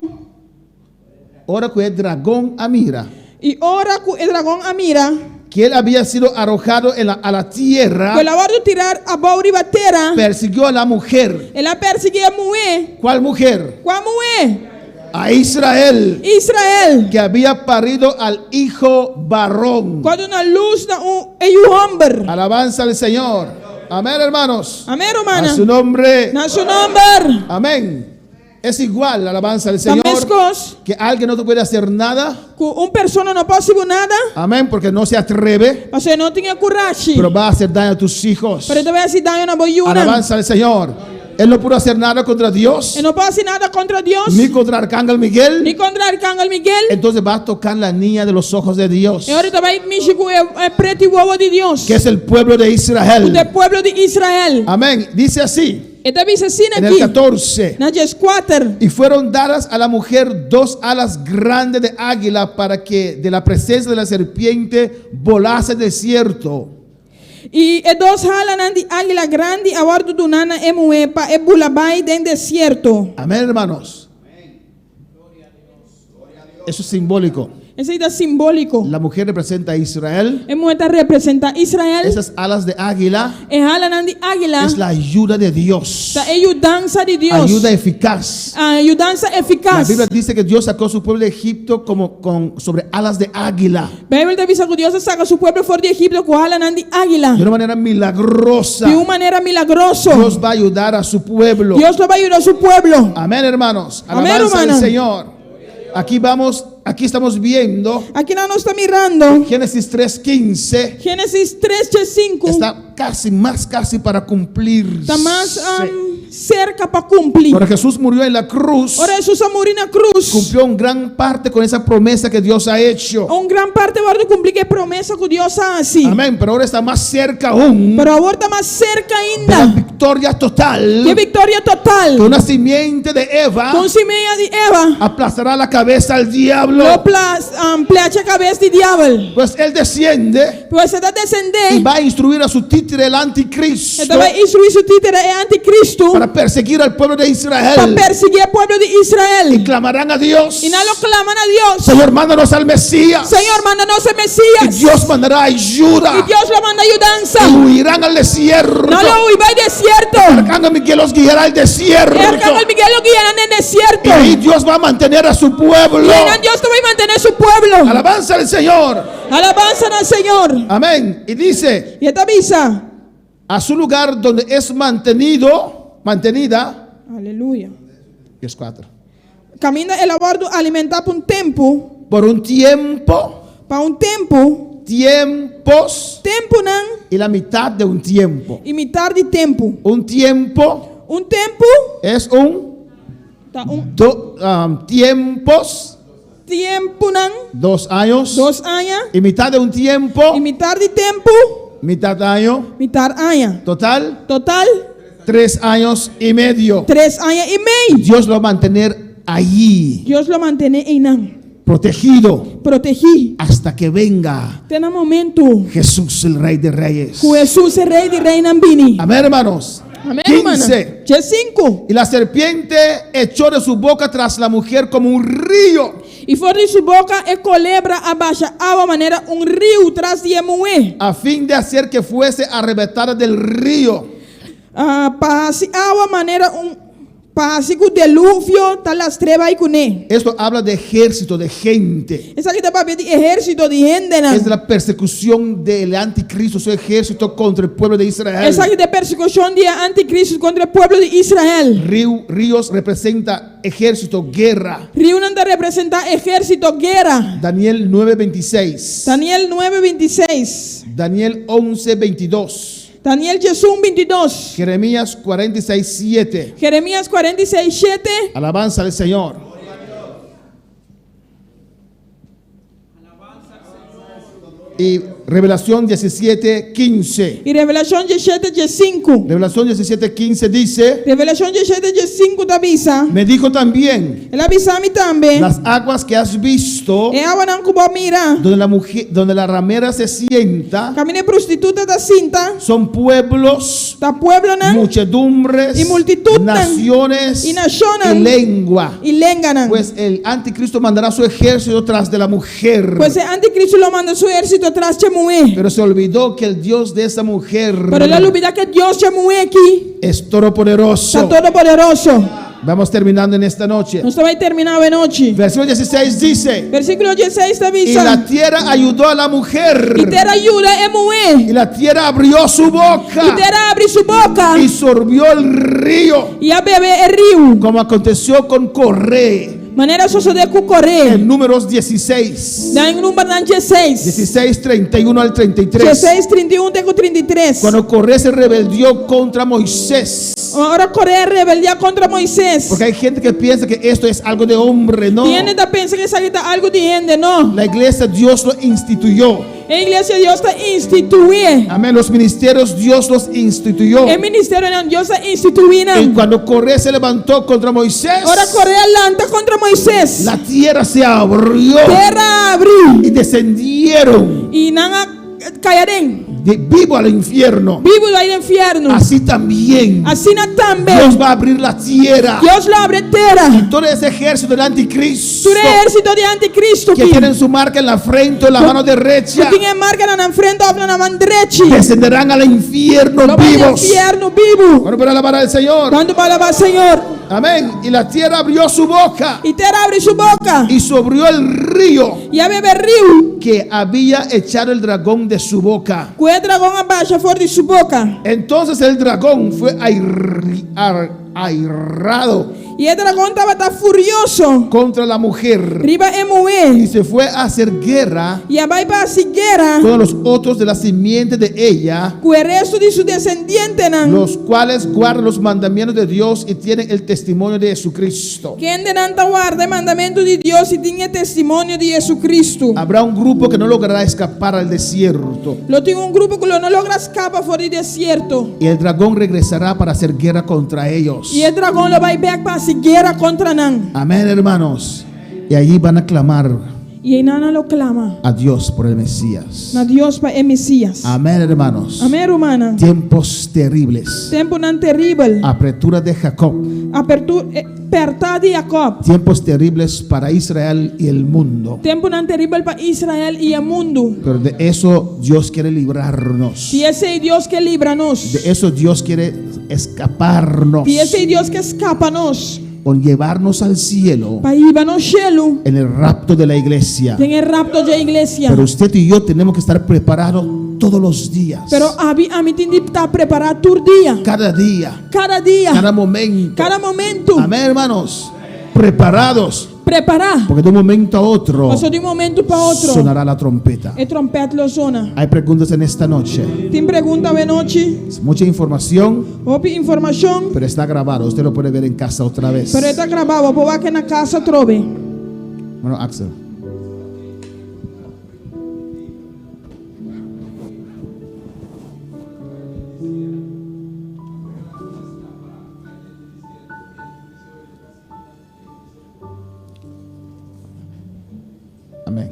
[SPEAKER 6] ahora que el dragón mira,
[SPEAKER 7] E ora que o dragão a mira.
[SPEAKER 6] que él había sido arrojado a la tierra,
[SPEAKER 7] Com a tirar a bauri batera.
[SPEAKER 6] persiguió a la mujer.
[SPEAKER 7] Ela perseguia a mulher.
[SPEAKER 6] ¿Cuál mujer?
[SPEAKER 7] Qual mulher?
[SPEAKER 6] A Israel,
[SPEAKER 7] Israel.
[SPEAKER 6] que había parido al hijo varón.
[SPEAKER 7] Quando na luz da homem.
[SPEAKER 6] Alabanza al Señor. Amén, hermanos.
[SPEAKER 7] Amém,
[SPEAKER 6] A
[SPEAKER 7] romana.
[SPEAKER 6] su nombre.
[SPEAKER 7] Na seu nome.
[SPEAKER 6] Amén. Es igual la alabanza del Señor,
[SPEAKER 7] Tamescos.
[SPEAKER 6] que alguien no te puede hacer nada.
[SPEAKER 7] Que pessoa não pode fazer nada.
[SPEAKER 6] Amén, porque no se atreve,
[SPEAKER 7] Você não tinha coragem.
[SPEAKER 6] pero va a hacer daño a tus hijos.
[SPEAKER 7] Pero te vai fazer daño na boiuna.
[SPEAKER 6] Alabanza al Señor. Él no pudo hacer nada contra Dios,
[SPEAKER 7] Eu não posso fazer nada contra Deus.
[SPEAKER 6] ni contra Arcángel Miguel.
[SPEAKER 7] Ni contra Arcángel Miguel.
[SPEAKER 6] Entonces va a tocar la niña de los ojos de Dios,
[SPEAKER 7] E ahorita vai mexer com o preto e o ovo de Deus.
[SPEAKER 6] que es el pueblo de
[SPEAKER 7] Do
[SPEAKER 6] Israel.
[SPEAKER 7] pueblo de Israel.
[SPEAKER 6] Amén. Dice así
[SPEAKER 7] E te diz assim
[SPEAKER 6] en el
[SPEAKER 7] aqui.
[SPEAKER 6] 14.
[SPEAKER 7] Na 4.
[SPEAKER 6] Y fueron dadas a la mujer 2 alas grandes de águila para que de la presencia de la serpiente volase el desierto.
[SPEAKER 7] E dos halan de águila grande a bordo do nana emuepa e bulabai den desierto.
[SPEAKER 6] Amén, hermanos. Eso es simbólico.
[SPEAKER 7] Esse é simbólico.
[SPEAKER 6] La mujer representa a Israel.
[SPEAKER 7] Emueta representa Israel.
[SPEAKER 6] Esas alas de águila
[SPEAKER 7] E halan de águila.
[SPEAKER 6] es la ayuda de Dios.
[SPEAKER 7] Da ajudança de Deus.
[SPEAKER 6] Ayuda eficaz.
[SPEAKER 7] A ajudança
[SPEAKER 6] La
[SPEAKER 7] eficaz.
[SPEAKER 6] Biblia dice que Dios sacó a su pueblo de Egipto sobre alas de águila.
[SPEAKER 7] A Bíblia diz que Deus saca seu povo fora de Egipto com halan de águila.
[SPEAKER 6] De una manera milagrosa.
[SPEAKER 7] De uma maneira milagrosa.
[SPEAKER 6] Dios va a ayudar a su pueblo.
[SPEAKER 7] Deus vai ajudar seu povo.
[SPEAKER 6] Amén, hermanos.
[SPEAKER 7] Amén,
[SPEAKER 6] Alabanza al
[SPEAKER 7] hermano.
[SPEAKER 6] Señor. Aquí estamos viendo
[SPEAKER 7] Aqui nós estamos mirando
[SPEAKER 6] Génesis 3:15.
[SPEAKER 7] Gênesis 3:5.
[SPEAKER 6] Está casi para cumplir.
[SPEAKER 7] Está mais cerca para cumprir.
[SPEAKER 6] Cuando Jesús murió en la cruz,
[SPEAKER 7] Ora Jesus morreu na cruz.
[SPEAKER 6] cumplió en gran parte con esa promesa que Dios ha hecho.
[SPEAKER 7] Gran parte agora de cumprir que promessa que Deus hace.
[SPEAKER 6] Amén, pero ahora está más cerca aún
[SPEAKER 7] Pero agora está mais cerca
[SPEAKER 6] de la
[SPEAKER 7] ainda.
[SPEAKER 6] victoria total.
[SPEAKER 7] Que vitória
[SPEAKER 6] Que
[SPEAKER 7] total.
[SPEAKER 6] una simiente de Eva
[SPEAKER 7] Com semeia de Eva.
[SPEAKER 6] aplastará la cabeza al diablo.
[SPEAKER 7] Lo pleache a cabeça de diabo.
[SPEAKER 6] Pues él desciende
[SPEAKER 7] Pois você está
[SPEAKER 6] y
[SPEAKER 7] descendendo.
[SPEAKER 6] va a instruir a su títere el anticristo
[SPEAKER 7] Então vai instruir seu títere é anticristo.
[SPEAKER 6] para perseguir al pueblo de
[SPEAKER 7] Para
[SPEAKER 6] Israel.
[SPEAKER 7] perseguir o povo de Israel.
[SPEAKER 6] Y clamarán a Dios:
[SPEAKER 7] E não lo claman a Deus.
[SPEAKER 6] Señor, mándanos al Mesías.
[SPEAKER 7] Senhor, manda-nos o
[SPEAKER 6] Y
[SPEAKER 7] Messias.
[SPEAKER 6] Dios mandará ayuda.
[SPEAKER 7] E Deus lo manda ajudança.
[SPEAKER 6] Y huirán al desierto.
[SPEAKER 7] Não lo vai desierto.
[SPEAKER 6] Arcángel Miguel los guiará al desierto.
[SPEAKER 7] E Arcángel Miguel lo guiará no desierto.
[SPEAKER 6] Y ahí Dios va a mantener a su pueblo.
[SPEAKER 7] E aí Deus também manter seu povo.
[SPEAKER 6] Alabanza al Señor.
[SPEAKER 7] Alabanza al Senhor.
[SPEAKER 6] Amén. Y dice:
[SPEAKER 7] E esta avisa.
[SPEAKER 6] a su lugar donde es mantenida.
[SPEAKER 7] Aleluia.
[SPEAKER 6] Es 4.
[SPEAKER 7] Caminha elaborado alimentar por tempo.
[SPEAKER 6] Por un tiempo.
[SPEAKER 7] Para tempo.
[SPEAKER 6] Tiempos.
[SPEAKER 7] Tempo não.
[SPEAKER 6] Y la mitad de un tiempo.
[SPEAKER 7] E metade de tempo.
[SPEAKER 6] Un tiempo
[SPEAKER 7] Tempo.
[SPEAKER 6] es un
[SPEAKER 7] Tá
[SPEAKER 6] tiempos.
[SPEAKER 7] tempo não.
[SPEAKER 6] 2 años.
[SPEAKER 7] 2 anos.
[SPEAKER 6] Y mitad de un tiempo.
[SPEAKER 7] E metade de tempo.
[SPEAKER 6] Mitad año.
[SPEAKER 7] Metade ano.
[SPEAKER 6] Total.
[SPEAKER 7] Total.
[SPEAKER 6] 3 años y medio.
[SPEAKER 7] 3 anos e meio.
[SPEAKER 6] Dios lo va a mantener allí,
[SPEAKER 7] Deus lo mantém em não.
[SPEAKER 6] protegido,
[SPEAKER 7] Proteger.
[SPEAKER 6] hasta que venga
[SPEAKER 7] Tem um momento.
[SPEAKER 6] Jesús, el Rey de Reyes.
[SPEAKER 7] Com Jesus é rei de rei não vini.
[SPEAKER 6] Amén, hermanos.
[SPEAKER 7] Amém,
[SPEAKER 6] 15.
[SPEAKER 7] hermano. 5.
[SPEAKER 6] Y la serpiente echó de su boca tras la mujer como un río.
[SPEAKER 7] E fora de sua boca e colebra abaixa água maneira rio traz de moer.
[SPEAKER 6] A fin de hacer que fuese arrebatada del río.
[SPEAKER 7] Para se água maneira para se o delúvio tá las treva e cune.
[SPEAKER 6] Esto habla de ejército, de gente.
[SPEAKER 7] Essa aqui tá para de exército de gente, né?
[SPEAKER 6] Es de la persecución del anticristo, su ejército contra el pueblo de Israel.
[SPEAKER 7] Essa aqui de persecução de anticristo contra o povo de Israel.
[SPEAKER 6] Ríos representa ejército, guerra.
[SPEAKER 7] Rio não representa exército, guerra.
[SPEAKER 6] Daniel 9:26.
[SPEAKER 7] Daniel 9:26.
[SPEAKER 6] Daniel 11:22.
[SPEAKER 7] Daniel 22.
[SPEAKER 6] Jeremías 46:7.
[SPEAKER 7] Jeremías 46:7.
[SPEAKER 6] Alabanza al Señor. Y Revelación 17:15.
[SPEAKER 7] E Revelação 17:5.
[SPEAKER 6] Revelación 17:15 dice:
[SPEAKER 7] Revelação 17:5 da avisa.
[SPEAKER 6] me dijo también,
[SPEAKER 7] Ela avisa-me também.
[SPEAKER 6] las aguas que has visto,
[SPEAKER 7] É água não cubo mira.
[SPEAKER 6] donde la ramera se sienta,
[SPEAKER 7] Caminhe prostituta da cinta.
[SPEAKER 6] son pueblos,
[SPEAKER 7] Da pueblo não.
[SPEAKER 6] muchedumbres,
[SPEAKER 7] Y multitud,
[SPEAKER 6] naciones
[SPEAKER 7] y naciones,
[SPEAKER 6] y lengua.
[SPEAKER 7] E lenga não.
[SPEAKER 6] Pues el anticristo mandará su ejército tras de la mujer.
[SPEAKER 7] Pois o anticristo lo manda su ejército atrás de moer.
[SPEAKER 6] Pero se olvidó que el Dios de esa mujer
[SPEAKER 7] Pero ele olvida que Deus te moer aqui.
[SPEAKER 6] es todopoderoso.
[SPEAKER 7] Está todo poderoso.
[SPEAKER 6] Vamos terminando en esta noche.
[SPEAKER 7] Nós vai terminar a noite.
[SPEAKER 6] Versículo 16 dice:
[SPEAKER 7] Versículo 16 da
[SPEAKER 6] y la
[SPEAKER 7] avisa.
[SPEAKER 6] tierra ayudó a la mujer,
[SPEAKER 7] E ter ajuda é
[SPEAKER 6] y
[SPEAKER 7] moer.
[SPEAKER 6] la tierra abrió su
[SPEAKER 7] E
[SPEAKER 6] boca
[SPEAKER 7] ter abre sua boca.
[SPEAKER 6] y sorbió el río,
[SPEAKER 7] E a beber é rio.
[SPEAKER 6] como aconteció con Coré.
[SPEAKER 7] Maneira só de correr.
[SPEAKER 6] En Números 16,
[SPEAKER 7] Dá em número 16.
[SPEAKER 6] 16, 31 al 33.
[SPEAKER 7] 16, 31 até 33.
[SPEAKER 6] Cuando Coré se rebeldió contra Moisés.
[SPEAKER 7] Agora correr rebeldia contra Moisés.
[SPEAKER 6] Porque hay gente que piensa que esto es algo de hombre, no.
[SPEAKER 7] Tiene da pensa que isso aqui tá algo de gente, não.
[SPEAKER 6] La iglesia Dios lo instituyó.
[SPEAKER 7] A igreja Deus está instituir.
[SPEAKER 6] Amén. Los ministerios Dios los instituyó.
[SPEAKER 7] O ministério não Deus está instituindo.
[SPEAKER 6] Y cuando Coré se levantó contra Moisés,
[SPEAKER 7] Agora correr lanta contra Moisés.
[SPEAKER 6] la tierra se abrió
[SPEAKER 7] Terra abriu
[SPEAKER 6] y descendieron
[SPEAKER 7] e não caiarem.
[SPEAKER 6] vivo al infierno,
[SPEAKER 7] vivo do inferno.
[SPEAKER 6] así también
[SPEAKER 7] Assim também,
[SPEAKER 6] Dios va a abrir la tierra.
[SPEAKER 7] Deus lo abre terra.
[SPEAKER 6] Todo ese ejército del anticristo
[SPEAKER 7] Tu exército de anticristo
[SPEAKER 6] que tienen su marca en la frente o en la mano derecha
[SPEAKER 7] Tu tinha marca na frente ou na mão direita.
[SPEAKER 6] descenderán al infierno
[SPEAKER 7] Lo vai
[SPEAKER 6] vivos.
[SPEAKER 7] inferno vivo.
[SPEAKER 6] Bueno, para alabar al Señor.
[SPEAKER 7] Quando vai lavar Senhor,
[SPEAKER 6] Amén. Y la tierra abrió su boca
[SPEAKER 7] e terra abre sua boca
[SPEAKER 6] y subió el río
[SPEAKER 7] e a beber rio.
[SPEAKER 6] que había echado el dragón de su boca.
[SPEAKER 7] Com o dragão abaixa fora de sua boca.
[SPEAKER 6] Entonces el dragón fue airado
[SPEAKER 7] E o dragão estava furioso.
[SPEAKER 6] contra la mujer
[SPEAKER 7] Riba
[SPEAKER 6] y
[SPEAKER 7] moer.
[SPEAKER 6] se fue a hacer guerra
[SPEAKER 7] E a vai para a guerra
[SPEAKER 6] con los otros de la simiente de ella,
[SPEAKER 7] com o resto de seu descendiente.
[SPEAKER 6] los cuales guardan los mandamientos de Dios y tienen el testimonio de Jesucristo.
[SPEAKER 7] Quem não guarda o mandamento de Deus e tinha testemunho de Jesucristo.
[SPEAKER 6] Habrá un grupo que no logrará escapar al desierto
[SPEAKER 7] Lo tem grupo que não logra escapar fora do deserto.
[SPEAKER 6] y el dragón regresará para hacer guerra contra ellos.
[SPEAKER 7] E o dragão lo vai back para guerra contra nan.
[SPEAKER 6] Amén, hermanos. Y allí van a clamar
[SPEAKER 7] E aí Nana lo clama
[SPEAKER 6] a Dios por el Mesías.
[SPEAKER 7] na Deus para o Messias.
[SPEAKER 6] Amén, hermanos.
[SPEAKER 7] Amém, romana.
[SPEAKER 6] Tiempos terribles.
[SPEAKER 7] Tempo não terrível.
[SPEAKER 6] Apertura de Jacob.
[SPEAKER 7] Apertada de Jacob.
[SPEAKER 6] Tiempos terribles para Israel y el mundo.
[SPEAKER 7] Tempo não terrível para Israel e o mundo.
[SPEAKER 6] Pero de eso Dios quiere librarnos.
[SPEAKER 7] E esse é Deus que livra-nos.
[SPEAKER 6] De eso Dios quiere escaparnos.
[SPEAKER 7] E esse é Deus que escapa-nos.
[SPEAKER 6] O llevarnos al cielo
[SPEAKER 7] Para ir no cielo.
[SPEAKER 6] en el rapto de la iglesia.
[SPEAKER 7] Tem o rapto da igreja.
[SPEAKER 6] Pero usted y yo tenemos que estar preparados todos los días.
[SPEAKER 7] Pero a mim tem de estar preparado todo dia.
[SPEAKER 6] Cada día.
[SPEAKER 7] Cada dia.
[SPEAKER 6] Cada momento.
[SPEAKER 7] Cada momento.
[SPEAKER 6] Amén, hermanos. Preparados.
[SPEAKER 7] Preparar.
[SPEAKER 6] Porque de un momento a otro
[SPEAKER 7] Passou de um momento para outro.
[SPEAKER 6] sonará la trompeta.
[SPEAKER 7] E trompete lo sona.
[SPEAKER 6] Hay preguntas en esta noche.
[SPEAKER 7] Tem pergunta de noite.
[SPEAKER 6] Es mucha información,
[SPEAKER 7] Houve informação.
[SPEAKER 6] pero está grabado. Usted lo puede ver en casa otra vez.
[SPEAKER 7] Pero está gravado. Vou aqui na casa trove.
[SPEAKER 6] Bueno, Axel. Amén.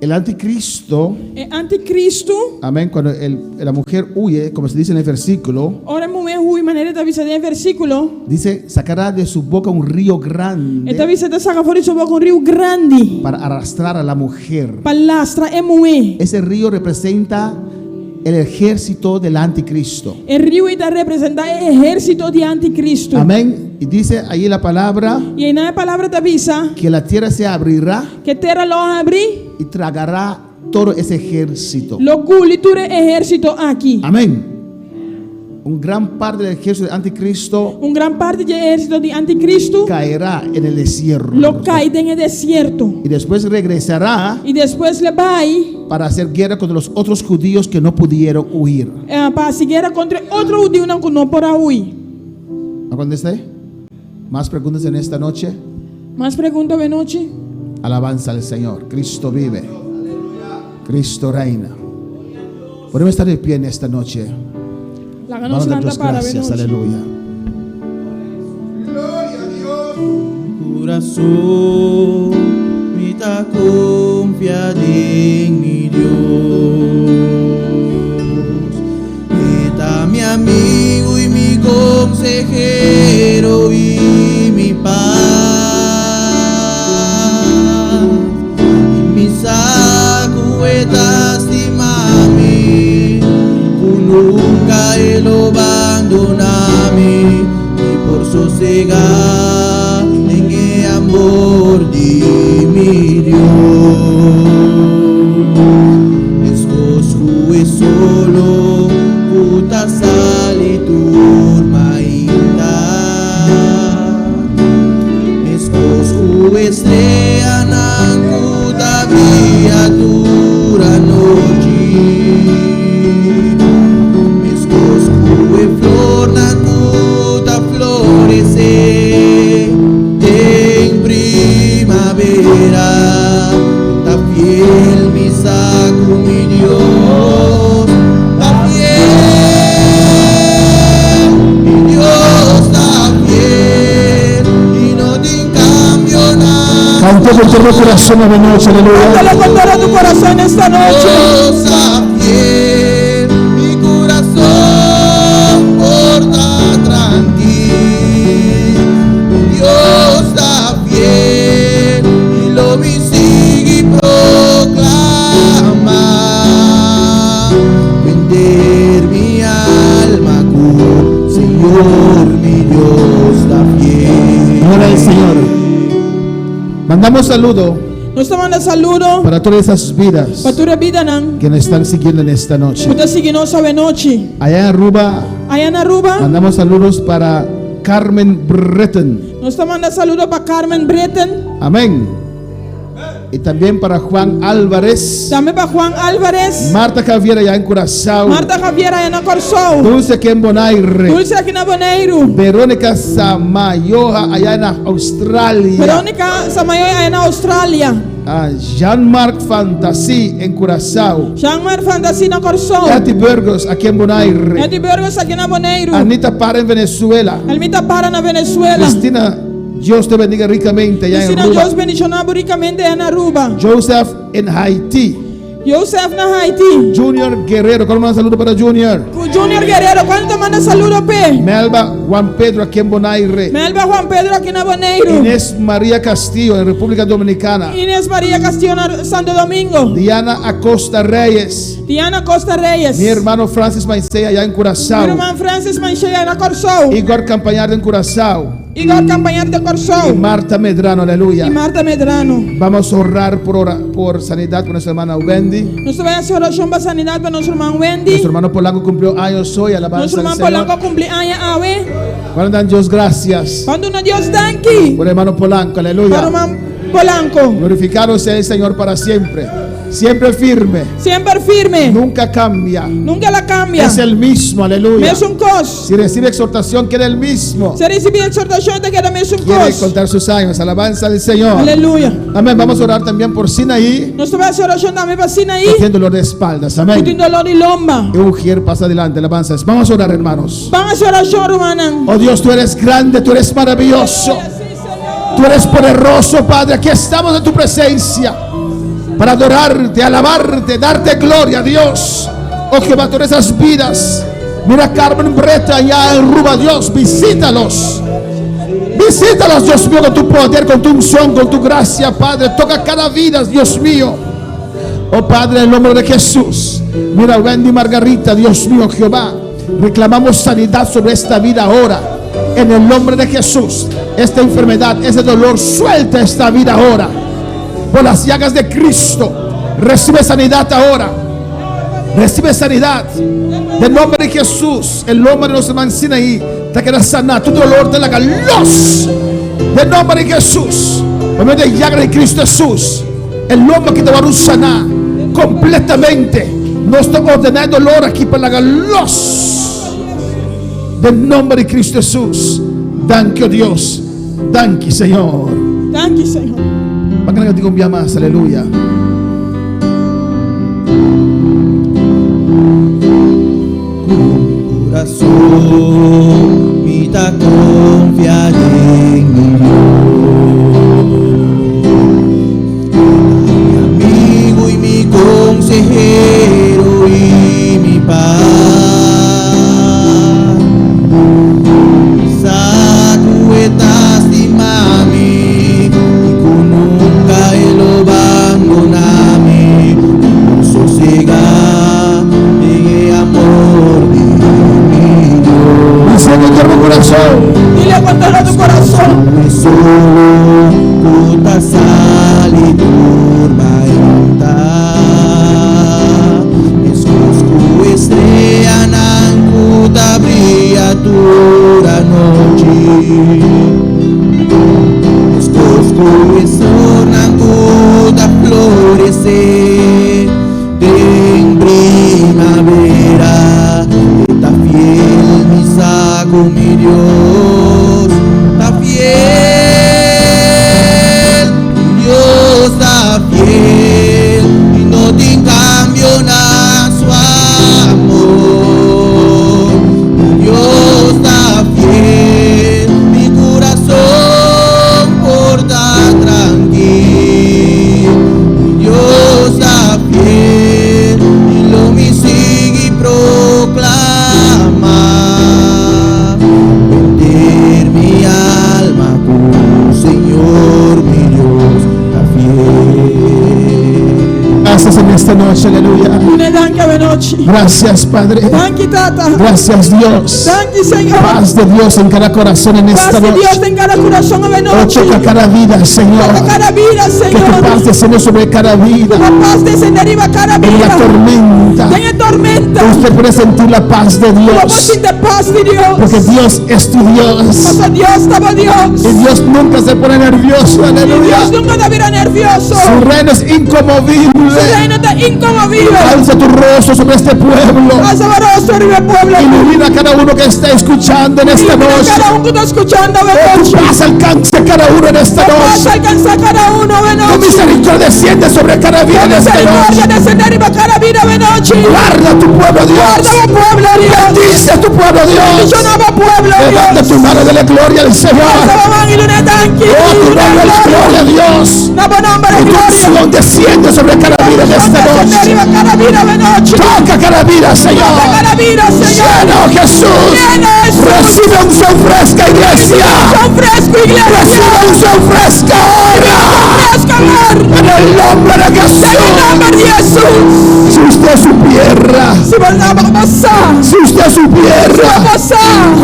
[SPEAKER 6] El anticristo,
[SPEAKER 7] Anticristo.
[SPEAKER 6] amén, cuando la mujer huye, como se dice en el versículo,
[SPEAKER 7] Ora mulher rui maneira da vista de versículo.
[SPEAKER 6] dice, sacará de su boca un río
[SPEAKER 7] Esta
[SPEAKER 6] grande
[SPEAKER 7] vista da saga fora sobre um rio grande.
[SPEAKER 6] para arrastrar a la mujer.
[SPEAKER 7] Palastra é moer.
[SPEAKER 6] Ese río representa el ejército del anticristo.
[SPEAKER 7] O rio está representa o exército de anticristo.
[SPEAKER 6] Amén. Y dice ahí la palabra
[SPEAKER 7] E aí na palavra da visa
[SPEAKER 6] que la tierra se abrirá
[SPEAKER 7] que terra lo abre,
[SPEAKER 6] y tragará todo ese ejército.
[SPEAKER 7] lo culiture exército aqui.
[SPEAKER 6] Amén. Un gran parte del ejército del anticristo
[SPEAKER 7] Gran parte do exército de anticristo
[SPEAKER 6] caerá en el desierto.
[SPEAKER 7] lo cai no deserto.
[SPEAKER 6] Y después regresará
[SPEAKER 7] E depois le vai
[SPEAKER 6] para hacer guerra contra los otros judíos que no pudieron huir.
[SPEAKER 7] para seguir contra outro judeu não para huir.
[SPEAKER 6] ¿A dónde está? ¿Más preguntas en esta noche?
[SPEAKER 7] Mais pergunta de noite.
[SPEAKER 6] Alabanza al Señor. Cristo vive. Cristo reina. Podemos estar de pie en esta noche.
[SPEAKER 7] La
[SPEAKER 6] Vamos a dar
[SPEAKER 7] ganos
[SPEAKER 6] Dios
[SPEAKER 7] para de
[SPEAKER 6] gracias.
[SPEAKER 7] noite.
[SPEAKER 6] Aleluya.
[SPEAKER 5] Corazón, mi ta confiar en mi Dios. Está mi amigo y mi consejero y mi paz. Y mi saco estás y mami, nunca él abandoname y por sosegar en el amor de mi Dios. Escojo solo puta sale turma inta. Escojo estrella nangu da viatura noche. Flor na tuta florecer en primavera, ta
[SPEAKER 6] con todo el corazón esta noche, aleluya.
[SPEAKER 7] Cántalo con todo tu corazón esta noche.
[SPEAKER 5] Dios está fiel, mi corazón porta tranquilo. Dios está fiel y lo vi sigue y proclama. Vender mi alma con Señor, mi Dios está fiel.
[SPEAKER 6] Ahora el Señor. Mandamos saludo
[SPEAKER 7] Nós estamos mandando saludo
[SPEAKER 6] para todas esas vidas
[SPEAKER 7] para toda a vida não.
[SPEAKER 6] que nos están siguiendo en esta noche.
[SPEAKER 7] Puta seguir nós essa noite.
[SPEAKER 6] Allá en Aruba,
[SPEAKER 7] Aí na Aruba,
[SPEAKER 6] mandamos saludos para Carmen Breton.
[SPEAKER 7] nós estamos mandando saludo para Carmen Breton,
[SPEAKER 6] Amén. Y también para Juan Álvarez,
[SPEAKER 7] também para Juan Álvarez,
[SPEAKER 6] Marta Javier allá en Curazao,
[SPEAKER 7] Marta Javier aí na Corsol,
[SPEAKER 6] Dulce aquí en Bonaire,
[SPEAKER 7] Dulce aqui na Bonaire,
[SPEAKER 6] Verónica Samayoa allá en Australia,
[SPEAKER 7] Verônica Samayoa aí na Austrália,
[SPEAKER 6] Jean-Marc Fantasy en Curazao,
[SPEAKER 7] Jean-Marc Fantasy na Corsol,
[SPEAKER 6] Katy Burgos aquí en Bonaire,
[SPEAKER 7] Eddie Burgos aqui na Bonaire,
[SPEAKER 6] Anita Para en Venezuela,
[SPEAKER 7] Almita Para na Venezuela,
[SPEAKER 6] Cristina, Dios te bendiga ricamente allá en
[SPEAKER 7] Cristina
[SPEAKER 6] Aruba,
[SPEAKER 7] Deus bendicionar ricamente aí na Aruba,
[SPEAKER 6] Joseph en Haití,
[SPEAKER 7] Joseph na Haiti,
[SPEAKER 6] Junior Guerrero, ¿cómo un saludo para Junior?
[SPEAKER 7] Junior Guerrero, ¿cuánto manda saludo pe?
[SPEAKER 6] Melba Juan Pedro aquí en Bonaire,
[SPEAKER 7] Melba Juan Pedro aqui na Bonaire,
[SPEAKER 6] Inés María Castillo en República Dominicana,
[SPEAKER 7] Inés María Castillo na Santo Domingo,
[SPEAKER 6] Diana Acosta Reyes,
[SPEAKER 7] Diana Costa Reyes,
[SPEAKER 6] mi hermano Francis Maicea allá en
[SPEAKER 7] mi
[SPEAKER 6] Curazao,
[SPEAKER 7] hermano Francis Manchega na Corsol,
[SPEAKER 6] Igor Campañar en Curazao
[SPEAKER 7] Igor Campañar de
[SPEAKER 6] y
[SPEAKER 7] Corsol
[SPEAKER 6] Marta Medrano, aleluya.
[SPEAKER 7] y Marta Medrano.
[SPEAKER 6] Vamos a orar por sanidad con nuestra hermana Wendy.
[SPEAKER 7] Nuestro vai hacer oración para sanidad para nuestro hermano Wendy.
[SPEAKER 6] Nuestro hermano Polanco cumplió años hoy, alabanza
[SPEAKER 7] Nuestro
[SPEAKER 6] al
[SPEAKER 7] hermano
[SPEAKER 6] Señor.
[SPEAKER 7] Polanco cumpleaños hoy.
[SPEAKER 6] Bueno, dan Dios gracias
[SPEAKER 7] Cuando uno Dios danki
[SPEAKER 6] por el hermano Polanco,
[SPEAKER 7] para
[SPEAKER 6] aleluya.
[SPEAKER 7] hermano Polanco.
[SPEAKER 6] Glorificado sea el Señor para siempre, siempre firme,
[SPEAKER 7] Siempre firme,
[SPEAKER 6] nunca cambia,
[SPEAKER 7] nunca la cambia.
[SPEAKER 6] es el mismo, aleluya.
[SPEAKER 7] Es un cos.
[SPEAKER 6] Si recibe exhortación, queda el mismo.
[SPEAKER 7] Se recibe exhortación te queda es un
[SPEAKER 6] Quiere
[SPEAKER 7] cos.
[SPEAKER 6] contar sus años, alabanza al Señor.
[SPEAKER 7] Aleluya.
[SPEAKER 6] Amén. Vamos a orar también por Sinaí,
[SPEAKER 7] Nuestro vai hacer oración también para Sinaí.
[SPEAKER 6] que tiene dolor de espaldas.
[SPEAKER 7] Que
[SPEAKER 6] Amén.
[SPEAKER 7] tiene dolor y lomba.
[SPEAKER 6] Y Ujier pasa adelante, alabanza. Vamos a orar, hermanos.
[SPEAKER 7] Van a hacer oración, hermana.
[SPEAKER 6] Oh Dios, tú eres grande, tú eres maravilloso, tú eres poderoso, Padre. Aquí estamos en tu presencia para adorarte, alabarte, darte gloria, Dios. Oh Jehová, tú eres esas vidas. Mira a Carmen Breta allá en Aruba, Dios, visítalos. Visítalos, Dios mío, con tu poder, con tu unción, con tu gracia, Padre. Toca cada vida, Dios mío. Oh Padre, en el nombre de Jesús. Mira a Wendy Margarita, Dios mío, Jehová. Reclamamos sanidad sobre esta vida ahora. En el nombre de Jesús. Esta enfermedad, ese dolor, suelta esta vida ahora. Por las llagas de Cristo. Recibe sanidad ahora. Recibe sanidad. En nombre de Jesús. El nombre de nuestra mancina ahí. Te queda sana. Tu dolor te la haga los. En nombre de Jesús. En nombre de llagas de Cristo Jesús. El nombre que te va a sanar completamente. No estoy ordenando dolor aquí para la los. Del nombre de Cristo Jesús. Danke, oh Dios. Danke, Señor.
[SPEAKER 7] Danke, Señor.
[SPEAKER 6] Van a cantar un día más. Aleluya.
[SPEAKER 5] Corazón, mita confiar en mi Dios, mi amigo y mi consejero y mi paz. Sacuetas y mami, y con nunca el abandoname, sosiega en el amor de mi Dios.
[SPEAKER 6] Dice con todo el corazón.
[SPEAKER 7] Dile con todo tu corazón.
[SPEAKER 5] Me solo puta sal y turbaenta. Escusco estrella nancuta brilla toda noche. Escusco eso nancuta florece en primavera. Está fiel mi saco, mi Dios. Está fiel, mi Dios está fiel. Y no te cambio nada su amor. Mi Dios está fiel, mi corazón porta tranquilo.
[SPEAKER 7] noche.
[SPEAKER 6] Gracias, Padre.
[SPEAKER 7] Thank you, Tata.
[SPEAKER 6] Gracias, Dios.
[SPEAKER 7] Thank you, Señor.
[SPEAKER 6] Paz de Dios en cada corazón en esta
[SPEAKER 7] Paz de Dios
[SPEAKER 6] noche.
[SPEAKER 7] en cada corazón de
[SPEAKER 6] Oh,
[SPEAKER 7] noche.
[SPEAKER 6] toca cada vida, Señor.
[SPEAKER 7] Toca cada vida,
[SPEAKER 6] Que tu
[SPEAKER 7] Señor.
[SPEAKER 6] paz descienda sobre cada vida.
[SPEAKER 7] La paz descender y va cada
[SPEAKER 6] En la
[SPEAKER 7] vida.
[SPEAKER 6] tormenta.
[SPEAKER 7] En la tormenta.
[SPEAKER 6] Usted puede sentir la paz de
[SPEAKER 7] Vamos
[SPEAKER 6] Dios.
[SPEAKER 7] sin de paz de Dios.
[SPEAKER 6] Porque Dios es tu Dios.
[SPEAKER 7] Porque Dios estaba Dios.
[SPEAKER 6] Y Dios nunca se pone nervioso.
[SPEAKER 7] Y
[SPEAKER 6] Aleluya.
[SPEAKER 7] Dios nunca te verá nervioso.
[SPEAKER 6] Su reino es
[SPEAKER 7] Su
[SPEAKER 6] inconmovible.
[SPEAKER 7] reino está inconmovible.
[SPEAKER 6] Alza tu rostro sobre este pueblo.
[SPEAKER 7] Alza el rostro sobre el pueblo.
[SPEAKER 6] Ilumina a cada uno que está escuchando en esta
[SPEAKER 7] Ilumina
[SPEAKER 6] noche.
[SPEAKER 7] cada uno que está escuchando de
[SPEAKER 6] Tu
[SPEAKER 7] noche.
[SPEAKER 6] paz alcance a cada uno en esta
[SPEAKER 7] Tu paz
[SPEAKER 6] noche.
[SPEAKER 7] alcanza a cada uno de
[SPEAKER 6] Tu
[SPEAKER 7] noche.
[SPEAKER 6] misericordia desciende sobre cada vida en esta
[SPEAKER 7] Misericordia
[SPEAKER 6] noche.
[SPEAKER 7] descender y va cada vida de noche.
[SPEAKER 6] Guarda a tu pueblo, Dios.
[SPEAKER 7] Guarda al pueblo, Dios.
[SPEAKER 6] Bendice a tu pueblo, Dios.
[SPEAKER 7] Yo no va pueblo,
[SPEAKER 6] Levanta
[SPEAKER 7] Dios.
[SPEAKER 6] tu mano de la gloria al Señor. Oh, tu nombre es gloria, Dios. Y tu unción desciende sobre cada vida en esta noche.
[SPEAKER 7] cada vida de noche.
[SPEAKER 6] Toca cada vida, Señor.
[SPEAKER 7] Cada vida, Señor.
[SPEAKER 6] Lleno, Jesús. Recibe unción fresca, iglesia.
[SPEAKER 7] Son fresco, iglesia.
[SPEAKER 6] Recibe unción fresca ahora.
[SPEAKER 7] Fresco, amor.
[SPEAKER 6] En el nombre de
[SPEAKER 7] En el
[SPEAKER 6] Jesús.
[SPEAKER 7] nombre de Jesús.
[SPEAKER 6] Si usted supiera,
[SPEAKER 7] Si vamos a pasar.
[SPEAKER 6] si usted supiera
[SPEAKER 7] Pasar.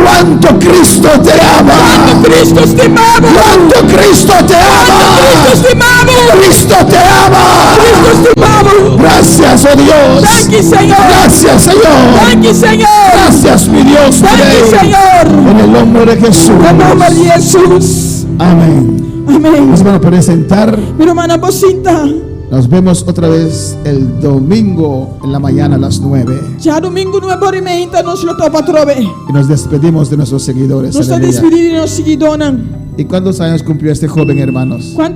[SPEAKER 6] cuánto Cristo te ama,
[SPEAKER 7] Cristo estimado.
[SPEAKER 6] cuánto Cristo te ama,
[SPEAKER 7] Cristo estimado.
[SPEAKER 6] Cristo te ama.
[SPEAKER 7] Cristo estimado.
[SPEAKER 6] Gracias, oh Dios.
[SPEAKER 7] Thank you, Señor.
[SPEAKER 6] Gracias, Señor.
[SPEAKER 7] Thank you, Señor.
[SPEAKER 6] Gracias, mi Dios.
[SPEAKER 7] Thank you,
[SPEAKER 6] Rey.
[SPEAKER 7] Señor.
[SPEAKER 6] En el nombre de Jesús.
[SPEAKER 7] En el nombre de Jesús.
[SPEAKER 6] Amén.
[SPEAKER 7] Amén.
[SPEAKER 6] Nos van a poder sentar.
[SPEAKER 7] Mi hermana Bocita.
[SPEAKER 6] Nos vemos otra vez el domingo en la mañana a las 9.
[SPEAKER 7] Ya domingo 9h30 nos lo topa trove.
[SPEAKER 6] Y nos despedimos de nuestros seguidores.
[SPEAKER 7] Nos está
[SPEAKER 6] Aleluya.
[SPEAKER 7] despediendo y nos sigue donan.
[SPEAKER 6] ¿Y cuántos años cumplió este joven, hermanos?
[SPEAKER 7] ¿Cuánto